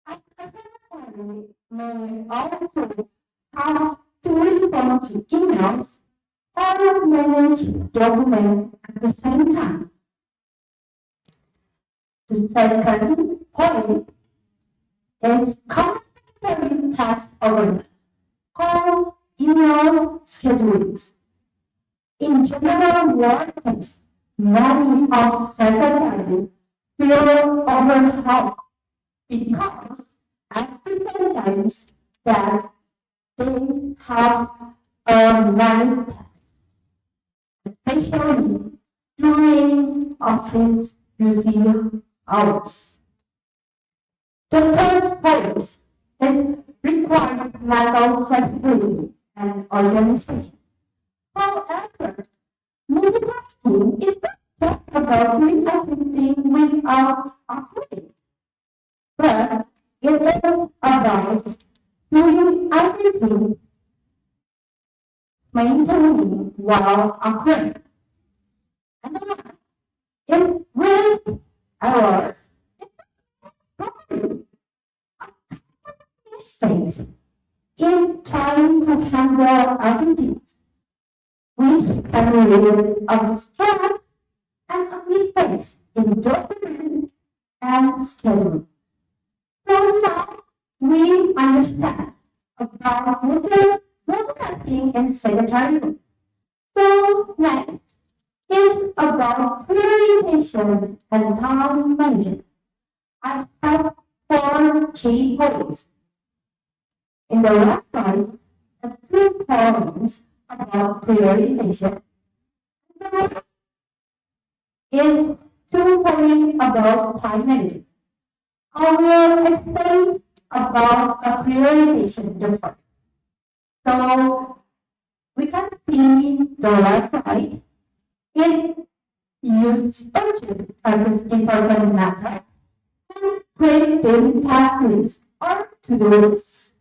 as a secretary may also have to respond to emails or manage documents at the same time. The second point is common secretary task overlap, called email scheduling. In general workplace, many of secretaries feel overwhelmed because at the same time that they have many tasks, especially during office busy hours. The third point is requires mental flexibility and organization. However, multitasking is not just about doing everything without a break, but it is about doing everything, maintaining while occurring. And the last is risk errors. Mistakes in trying to handle everything, which can lead to stress and mistakes in document and scheduling. So now we understand about multitasking and secretary. So next is about prioritization and time management. I have 4 key points. In the left side, the 2 points about prioritization. The right is 2 points about time management. I will explain about the prioritization the first. So we can see the left side It uses urgent versus important matter and create daily task lists or to-do lists.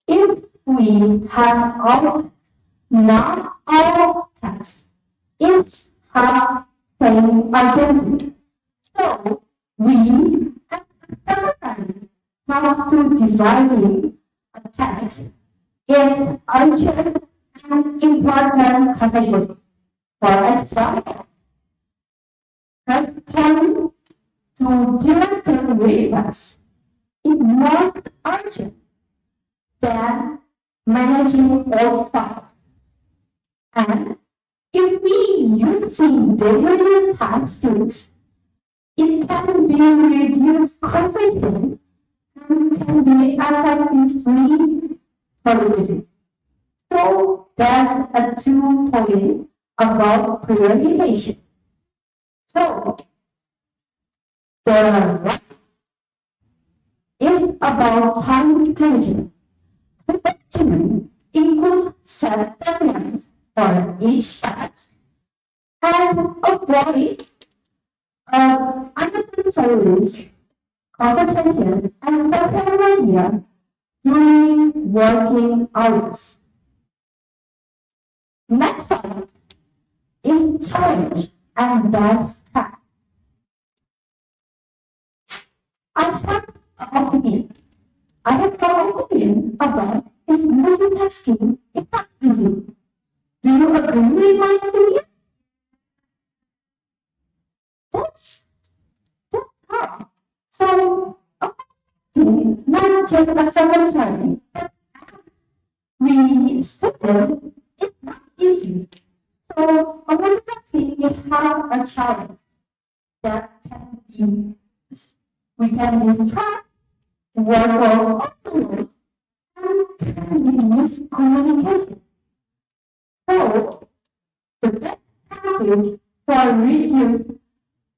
If we have all, not all tasks is have same urgency. So we as a secretary have to divide a task its urgent and important category. For example, respond to director requests. It most urgent than managing all files. And if we using daily tasks, it can be reduced confidence and can be effectively productive. So that's a 2 point about prioritization. So the right is about time management. Management includes set deadlines for each task and avoid unnecessary conversation and social media during working hours. Next up is challenge and best practice. I have an opinion. About is multitasking is not easy. Do you agree with my opinion? That's hard. So, not just a secretary, but we student, it's not easy. So, a multitasking we have a challenge that can be, we can distract, work or overload, and can be miscommunication. So, the best practice for reduce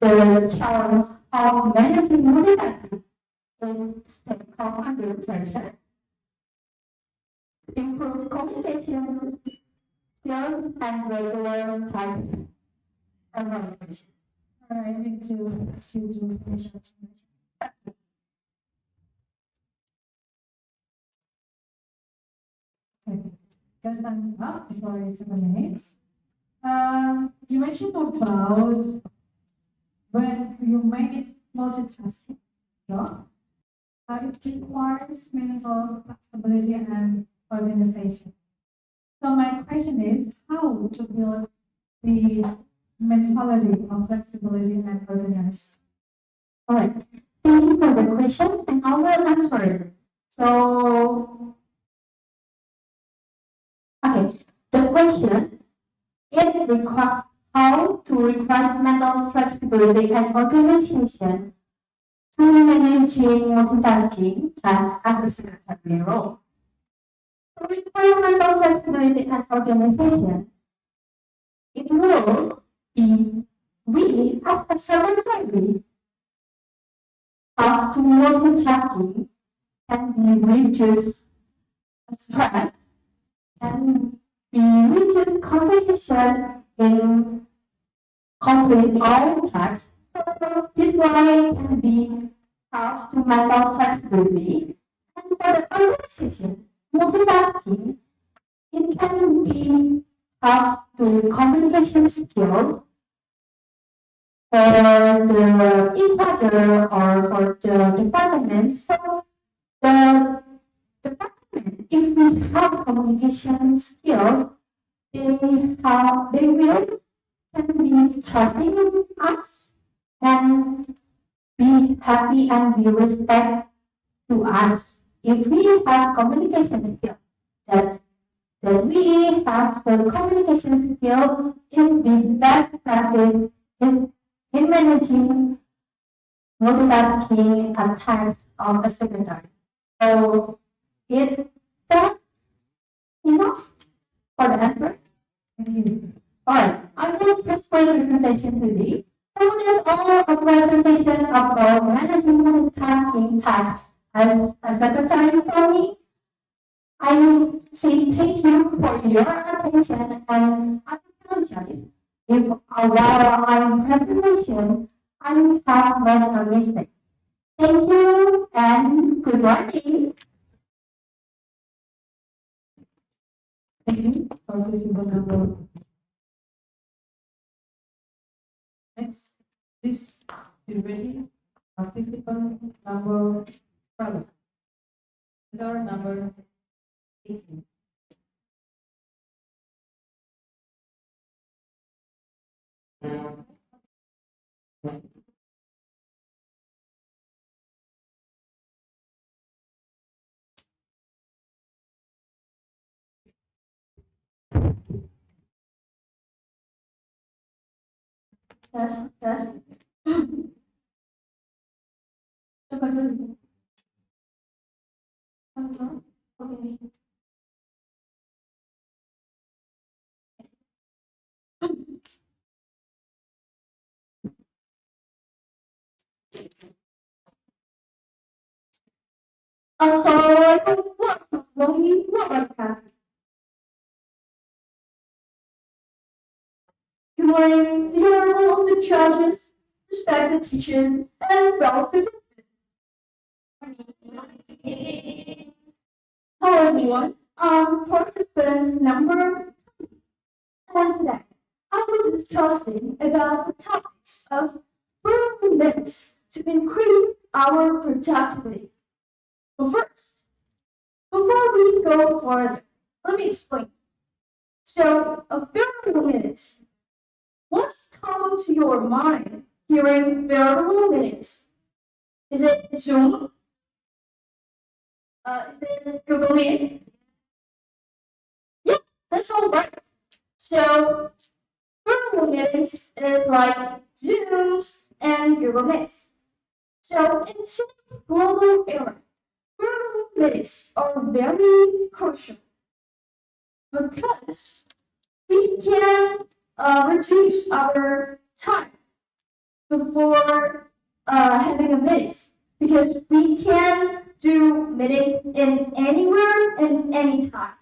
the challenge of managing multitasking is stay calm under pressure, improve communication skills, and regular task evaluation.
I need to ask you to finish up. Okay, just time's up. It's already 7 minutes. You mentioned about when you manage multitasking, yeah? It requires mental flexibility and organization. So my question is how to build the mentality of flexibility and organization.
All right. Thank you for the question, and I will answer it. So, okay, the question it requires how to require mental flexibility and organization to managing multitasking tasks as a secretary role. To require mental flexibility and organization, it will be we as a secretary have to multitasking can be reduced stress, can be reduced conversation in complete all tasks. So this way can be have to mental flexibility. And for the organization, multitasking, it can be have to communication skills for the each other or for the department. So the department, if we have communication skills, they will can be trusting us and be happy and be respect to us. If we have communication skills, that we have the communication skill is the best practice is in managing multitasking and tasks of a secretary. So that's enough for the answer.
Thank you.
Alright, I will close my presentation today. So that's all a presentation about managing multitasking tasks as a secretary for me. I say thank you for your attention and I apologize
while I'm presentation, I have made a mistake. Thank you and good morning.
Participant number. Next, please be ready. Participant number 5. Door number 18.
Tes. Coba dulu. Oke. Assalamualaikum warahmatullahi wabarakatuh. Good morning, dear all of the judges, respected teachers, and fellow participants. Hello everyone, I'm participant number 20, and today I will be discussing about the topics of minutes to increase our productivity. But first, before we go further, let me explain. So, a variable minutes. What's come to your mind hearing variable minutes? Is it Zoom? Is it Google Meet? Yeah, that's all right. So, variable minutes is like Zooms and Google Meets. So, in today's global era, variable minutes are very crucial because we can reduce our time before having a minute because we can do minutes in anywhere and anytime.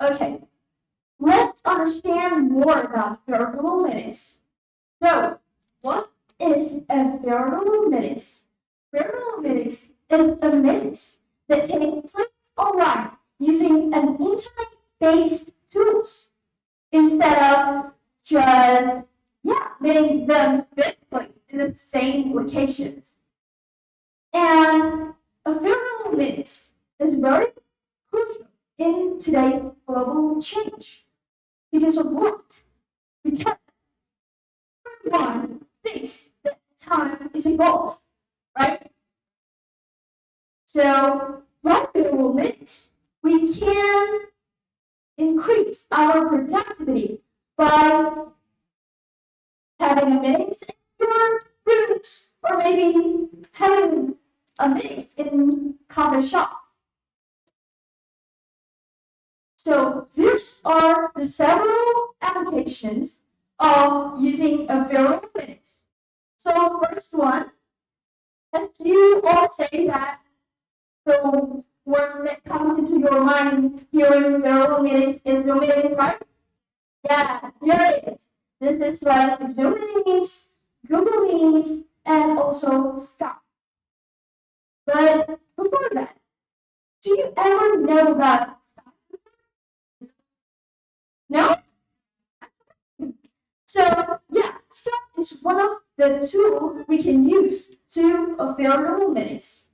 Okay, let's understand more about variable minutes. So, what is a variable minute? Variable minutes is a minute that takes place online using an internet-based tools instead of just meeting them physically in the same locations. And a variable minute is very crucial in today's global change. Because of what? Because everyone thinks that time is evolved, right? So, by variable minutes, we can increase our productivity by having a minute in your rooms, or maybe having a minute in coffee shop. So these are the several applications of using a variable minute. So first one, as you all say that the word that comes into your mind hearing variable minutes is Zoom meetings, right? Yeah, here it is. This is like Zoom meetings, Google Meets, and also Skype. But before that, do you ever know about Skype? No? So yeah, Skype is one of the tools we can use to a variable minutes.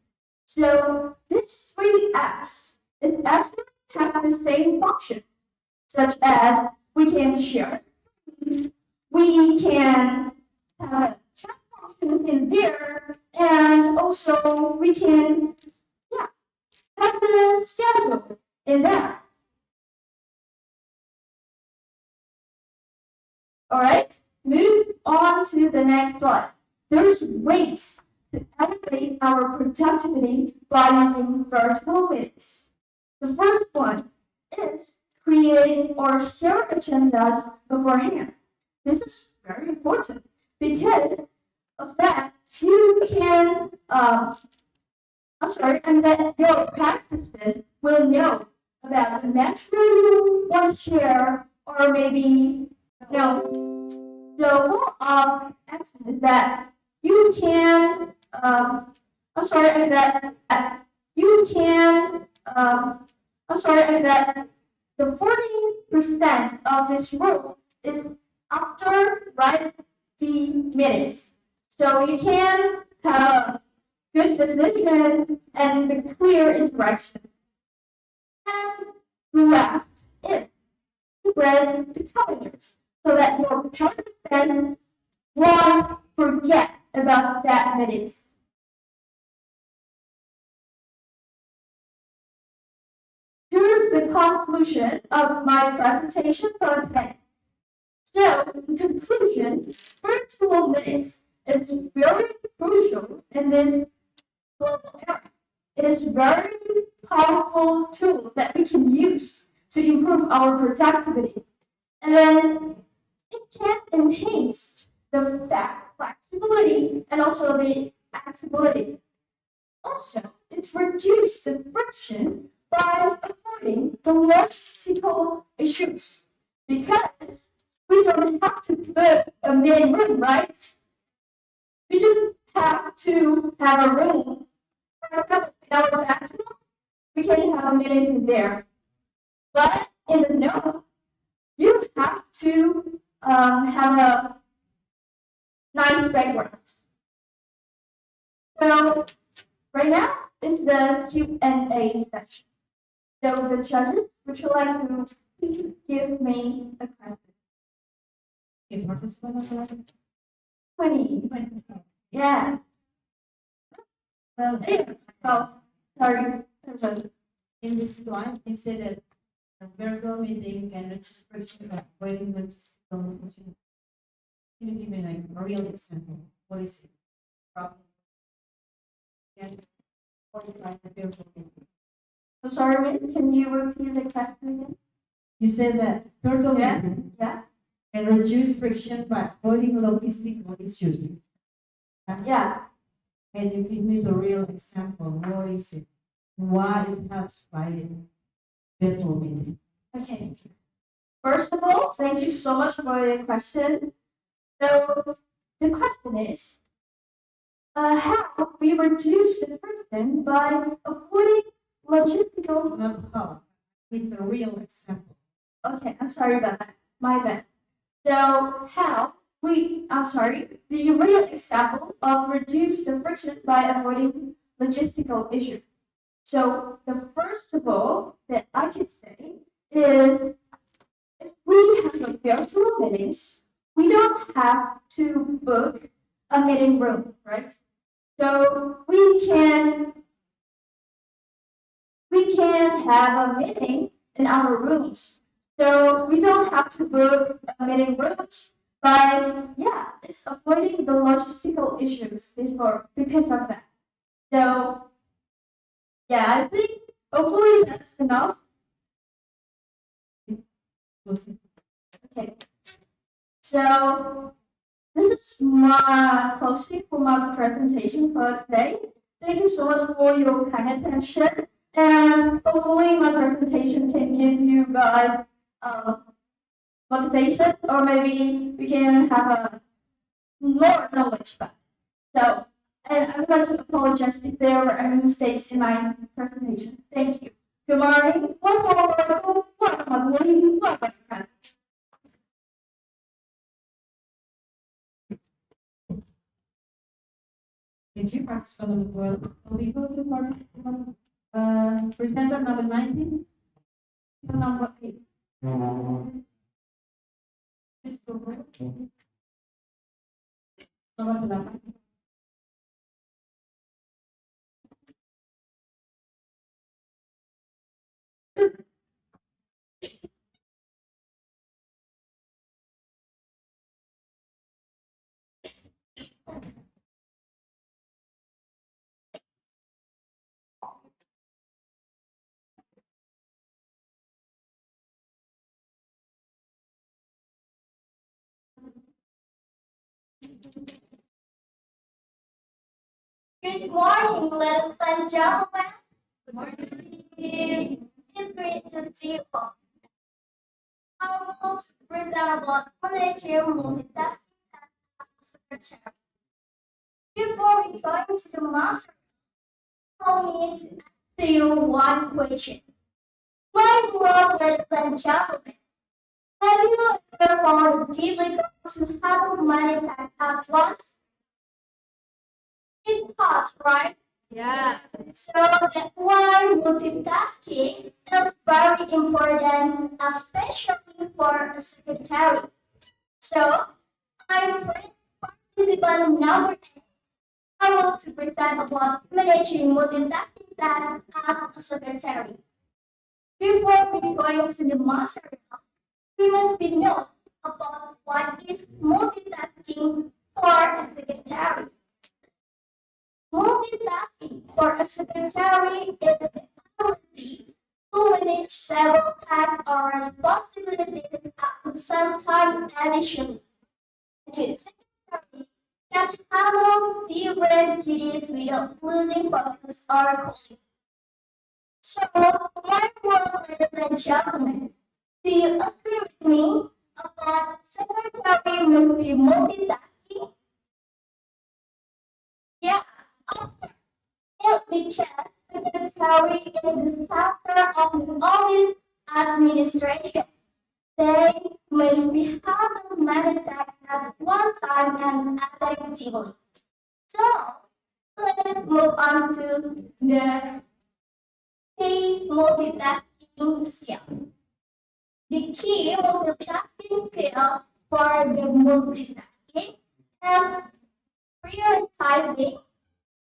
So these three apps is actually have the same function, such as we can share, we can have chat functions in there, and also we can have the schedule in there. Alright, move on to the next slide. There's ways to elevate our productivity by using virtual minutes. The first one is create or share agendas beforehand. This is very important because of that you can and that your participants will know about
a mantra you want to share, or maybe, the follow-up action is that you can, I'm sorry, and that you can, I'm sorry, and that the 40% of this rule is after the minutes. So you can have good decisions and the clear interaction. And the last is to spread the calendars so that your participants won't forget about that minutes. Here's the conclusion of my presentation for today. So, in conclusion, virtual minutes is very crucial in this global era. It is a very powerful tool that we can use to improve our productivity. And then it can enhance the flexibility and also the accessibility. Also, it reduces the friction by avoiding the logistical issues because we don't have to book a main room, right? We just have to have a room. For example, in our bathroom, we can have meetings in there. But in the note, you have to have a nice background. So right now is the Q&A session. So the judges, would you like to please give me a question?
Okay, participant
20.
20.
Yeah.
Well,
Oh, sorry.
in this slide, you said that a virtual meeting can reduce friction by avoiding logistical issues. Can you give me a real example? What is it? Problem. Can qualify the virtual meeting.
I'm sorry, Miss. Can you repeat the question again?
You said that virtual
Yeah.
meeting
Yeah.
can reduce friction by avoiding logistical issues.
Yeah.
Can you give me the real example? What is it? Why it helps by virtual meeting?
Okay. First of all, thank you so much for the question. So the question is, how we reduce the friction by avoiding logistical.
Not how. With the real example.
Okay, I'm sorry about that. My bad. So I'm sorry, the real example of reduce the friction by avoiding logistical issues. So the first of all that I can say is if we have a virtual meetings, we don't have to book a meeting room, right? So we can have a meeting in our rooms. So we don't have to book a meeting rooms. But yeah, it's avoiding the logistical issues because of that. So yeah, I think hopefully that's enough.
We'll see.
Okay. So this is my closing for my presentation for today. Thank you so much for your kind attention. And hopefully my presentation can give you guys motivation, or maybe we can have a more knowledge back. So, and I would like to apologize if there were any mistakes in my presentation. Thank you. Good morning. Wassalamualaikum warahmatullahi wabarakatuh.
Thank you, participant number 12. We go to participant, presenter number 19. Number 8. Please go forward. Nomor 8.
Good morning, ladies and gentlemen.
Good morning.
It's great to see
CEO. I will present about managing multitasking as a secretary. Before we go into the master, allow me to ask you one question. My beloved ladies and gentlemen, have you ever found it difficult to handle many tasks at once? It's hard, right?
Ya.
So that's why multitasking is very important, especially for a secretary. So I'm participant number 8. I want to present about managing multitasking tasks as a secretary. Before we go into the material, we must be know about what is multitasking for a secretary. Multitasking for a secretary is the ability to manage several tasks or responsibilities at the same time efficiently. The secretary can handle different duties without losing focus or quality. So, my world, ladies and gentlemen, do you agree with me about secretary must be multitasking? Yeah, of course. Because secretary is the center of the office administration. They must be handled many tasks at one time and effectively. So, let's move on to the key multitasking skill. The key multitasking skill for the multitasking is prioritizing,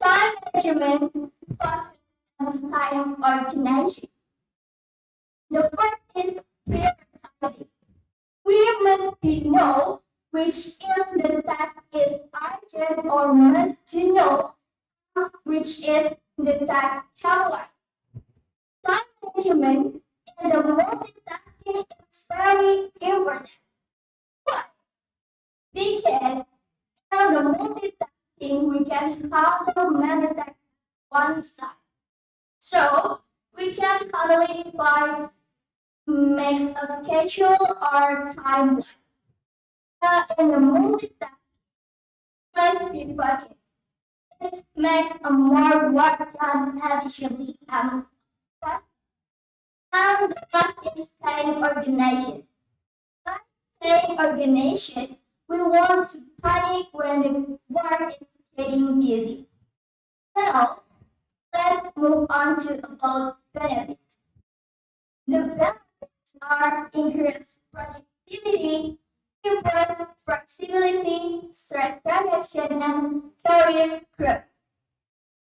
time management, focus, and time organization. The first is prioritizing. We must be know which is the task is urgent or must to know which is the task can wait. Time management in the multitasking is very important. Why? Because in the multitasking we can handle many tasks one side. So we can handle it by makes a schedule or timeline. In the multitasking, must be focused. It makes a more work done efficiently and fast. And the last is staying organized. By staying organized, we want to panic when the work is getting busy. Now, let's move on to about benefits. The benefits are increased productivity, improved flexibility, stress reduction, and career growth.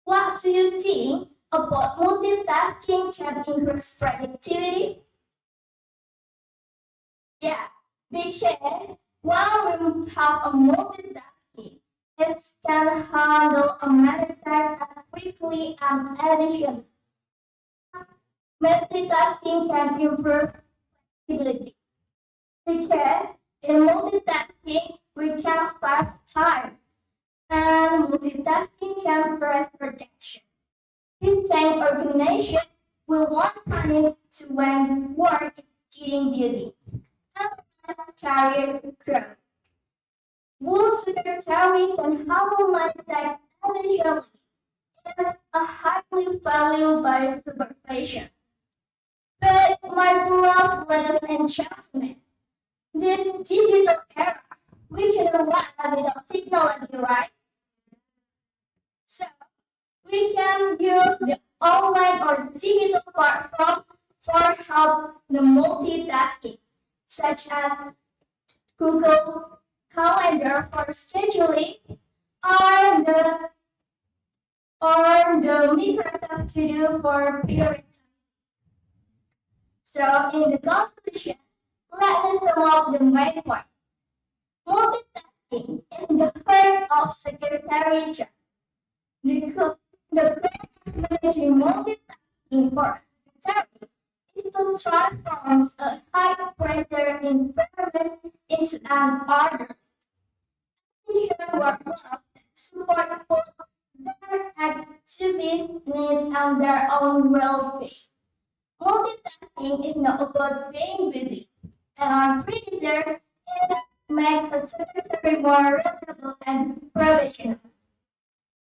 What do you think about multitasking can increase productivity? Yeah, because when we have a multitasking, it can handle a many tasks quickly and efficiently. Multitasking can improve flexibility because in multitasking we can save time and multitasking can stress reduction. This time organization will want panic to when work is getting busy and just career growth. Would secretary can handle multitasking efficiently is a highly valued by supervision. But my beloved ladies and gentlemen, this digital era, we cannot live without technology, right? So we can use the online or digital platform for help the multitasking, such as Google Calendar for scheduling or the Microsoft To Do for prioritizing. So in the conclusion, let me sum up the main point. Multitasking is the heart of secretary job. The goal of managing multitasking for a secretary is to transform a high-pressure environment into an orderly, efficient workflow that supports both their activities needs and their own well-being. Multitasking Multitasking is not about being busy, and I'm pretty sure it makes a secretary more relatable and professional.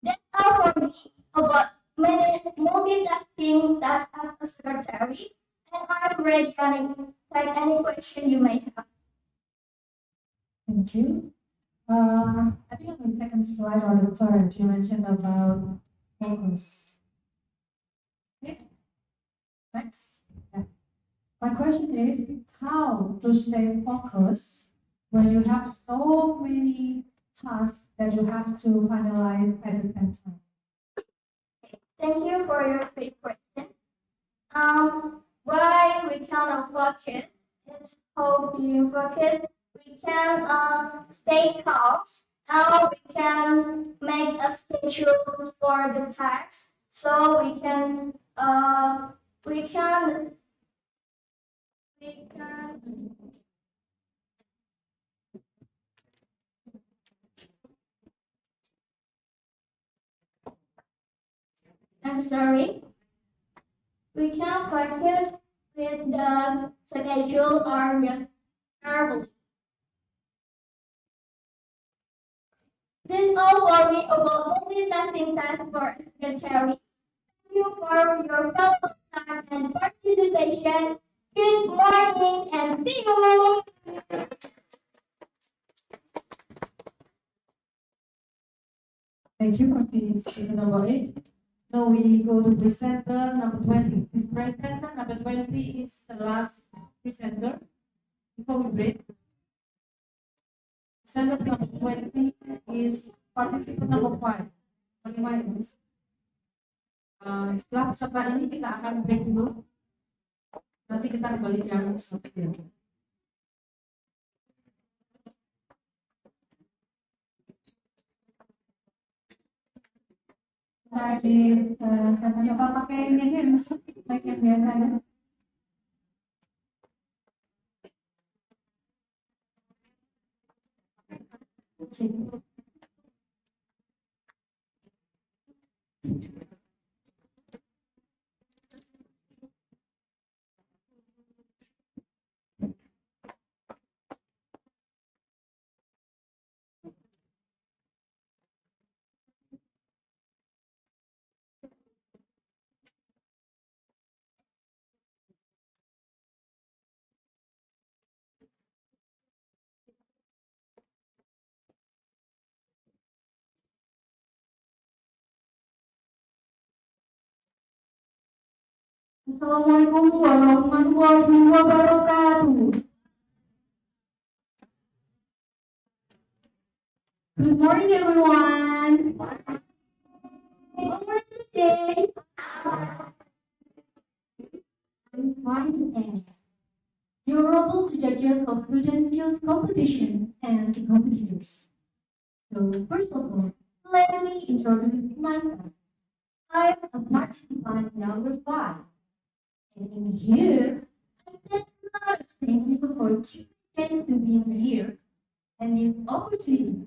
That's all for me about multitasking tasks as a secretary, and I'm ready to take any question you may have.
Thank you. I think on the second slide or the third, you mentioned about focus. Okay, next. Yeah. My question is how to stay focused when you have so many tasks that you have to finalize at the same time.
Thank you for your great question. Why we cannot focus? It's how being focused. We can stay calm. How we can make a schedule for the tasks, so we can we can I'm sorry. We can focus with the schedule or the verbally. This is all for me about multitasking tasks for secretary. Thank you for your valuable time and participation. Good morning and see you.
Thank you for this number 8. Now we go to presenter number 20. This presenter number 20 is the last presenter before we break. Presenter number 20 is participant number 5. Bagaimana Mas? Setelah peserta ini kita akan break dulu. Nanti kita kembali ke yang selanjutnya. Tadi siapa pakai ini aja ya Mas? Baik yang biasanya. Assalamualaikum warahmatullahi wabarakatuh. Good morning, everyone. How are you today? I'm fine today. You're able to judge of student skills competition and the competitors. So first of all, let me introduce myself. I'm a participant number 5. And in here, I said a lot of thank you for giving chance to be here and this opportunity.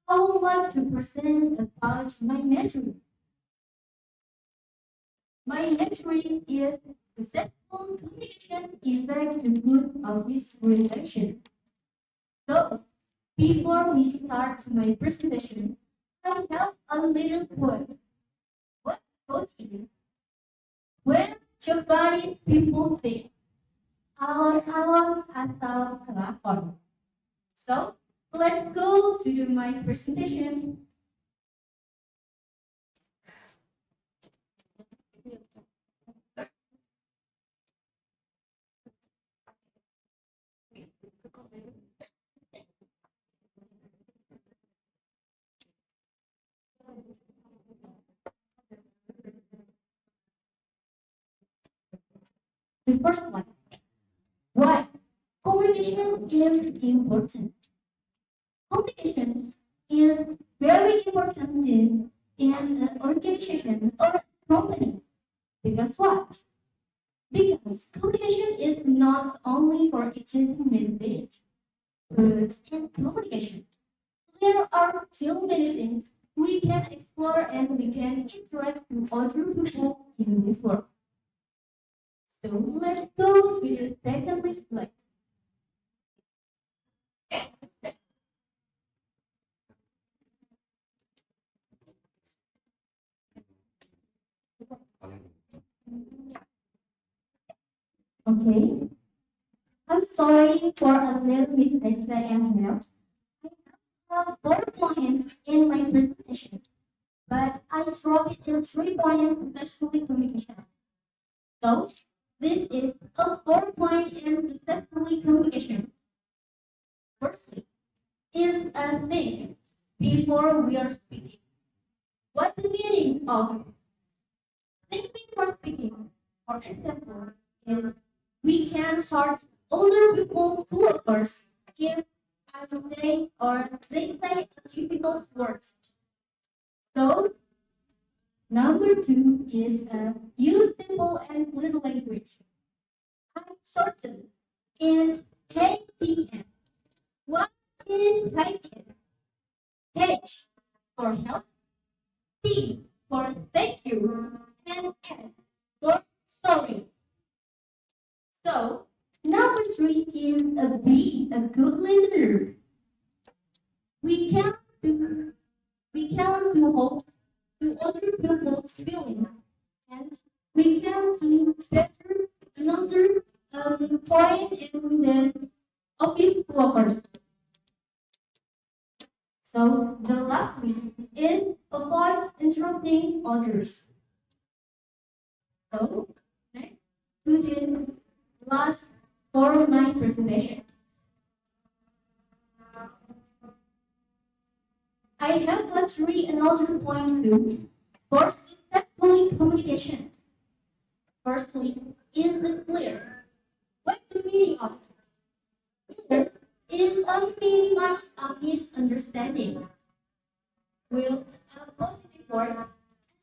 I would like to present about my Materi. My Materi is successful communication effect to good office relation. So, before we start my presentation, I have a little quote. What quote is? When Japanese people say, alon-alon asal kelakon. So, let's go to my presentation. The first one, why communication is important. Communication is very important in an organization or company. Because what? Because communication is not only for exchanging message, but in communication, there are still many things we can explore and we can interact with other people in this world.
So let's go to the second display. Okay. I'm sorry for a little mistake that I have. I have 4 points in my presentation, but I dropped it in 3 points successfully communication. So this is a 4 point in successfully communication. Firstly, is a think before we are speaking. What the meaning of think before speaking? For example, is we can hurt older people coworkers if they say a difficult word. So number 2 is use simple and clear language. I shortened and KTS. What is KTS? H for help, T for thank you, and S for sorry. So number 3 is be a good listener. We can do hope to other people's feelings, and we can do better another point in the office workers. So the last thing is avoid interrupting others. So next to the last for my presentation. I have another point too for successful communication. Firstly, is it clear? What's the meaning of clear? Is a minimize a misunderstanding with a positive word,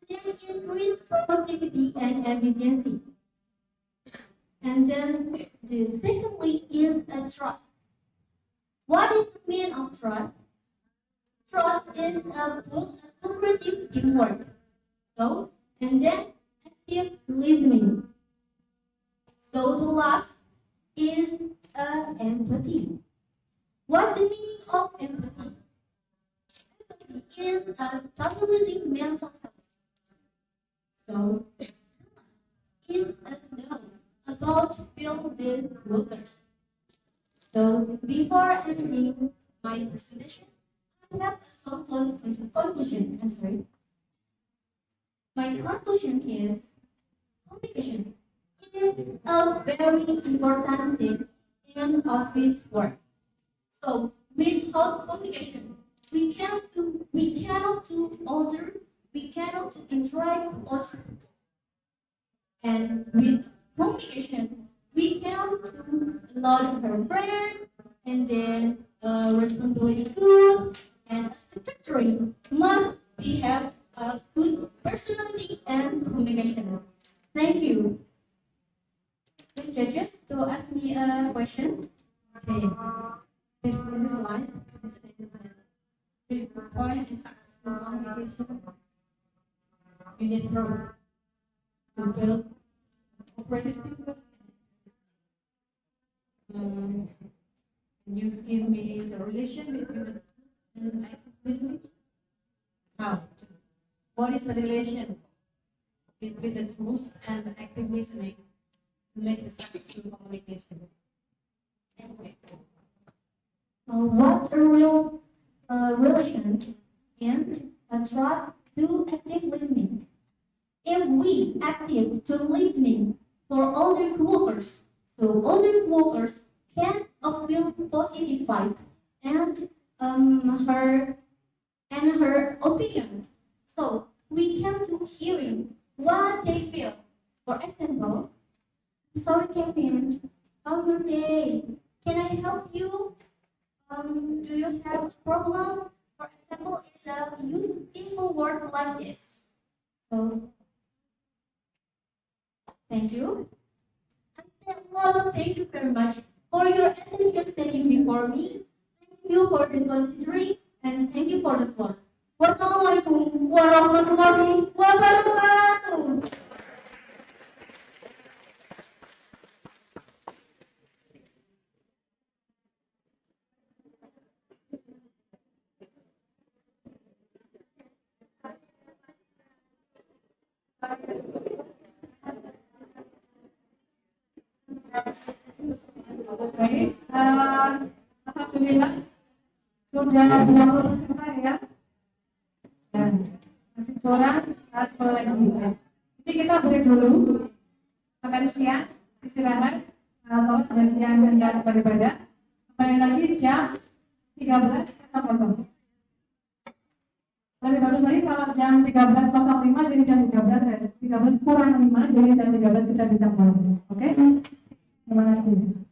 then increase productivity and efficiency. And then the secondly is a trust. What is the meaning of trust? Trust is a cooperative teamwork. So, and then active listening. So the last is empathy. What the meaning of empathy? Empathy is a stabilizing mental health. So is a know about building workers. So before ending my presentation, I have some conclusion. I'm sorry. My conclusion is communication is a very important thing in office work. So without communication, we cannot interact with other people. And with communication, we can do a lot of our friends, and then responsibility good, and a secretary must have a good personality and communication. Thank you. Please judges to ask me a question.
Okay. In this slide, you say that 3 point in successful communication. You need to build cooperative teamwork. Can you give me the relation between the and active listening? How? What is the relation between the truth and the active listening to make a successful communication? Okay.
What a real relation and attract to active listening. If we active to listening for other coworkers, so other coworkers can feel positive vibe and her opinion. So we can to hearing what they feel. For example, sorry Kevin, how's your day? Can I help you? Do you have a problem? For example, it's a use simple word like this. So, thank you. Thank you very much for your attention standing before me. Thank you for the considering and thank you for the floor. Wassalamualaikum warahmatullahi wabarakatuh.
Baik, alhamdulillah sudah 20 peserta ya. Dan masih kurang 1 lagi. Jadi kita break dulu, makan siang, istirahat, sholat dan yang beribadah. Kembali lagi jam 13.00. Lebih bagus lagi kalau jam 13.05 jadi jam 13 kurang 5 jadi jam 13 kita bisa mulai. Oke? Terima kasih.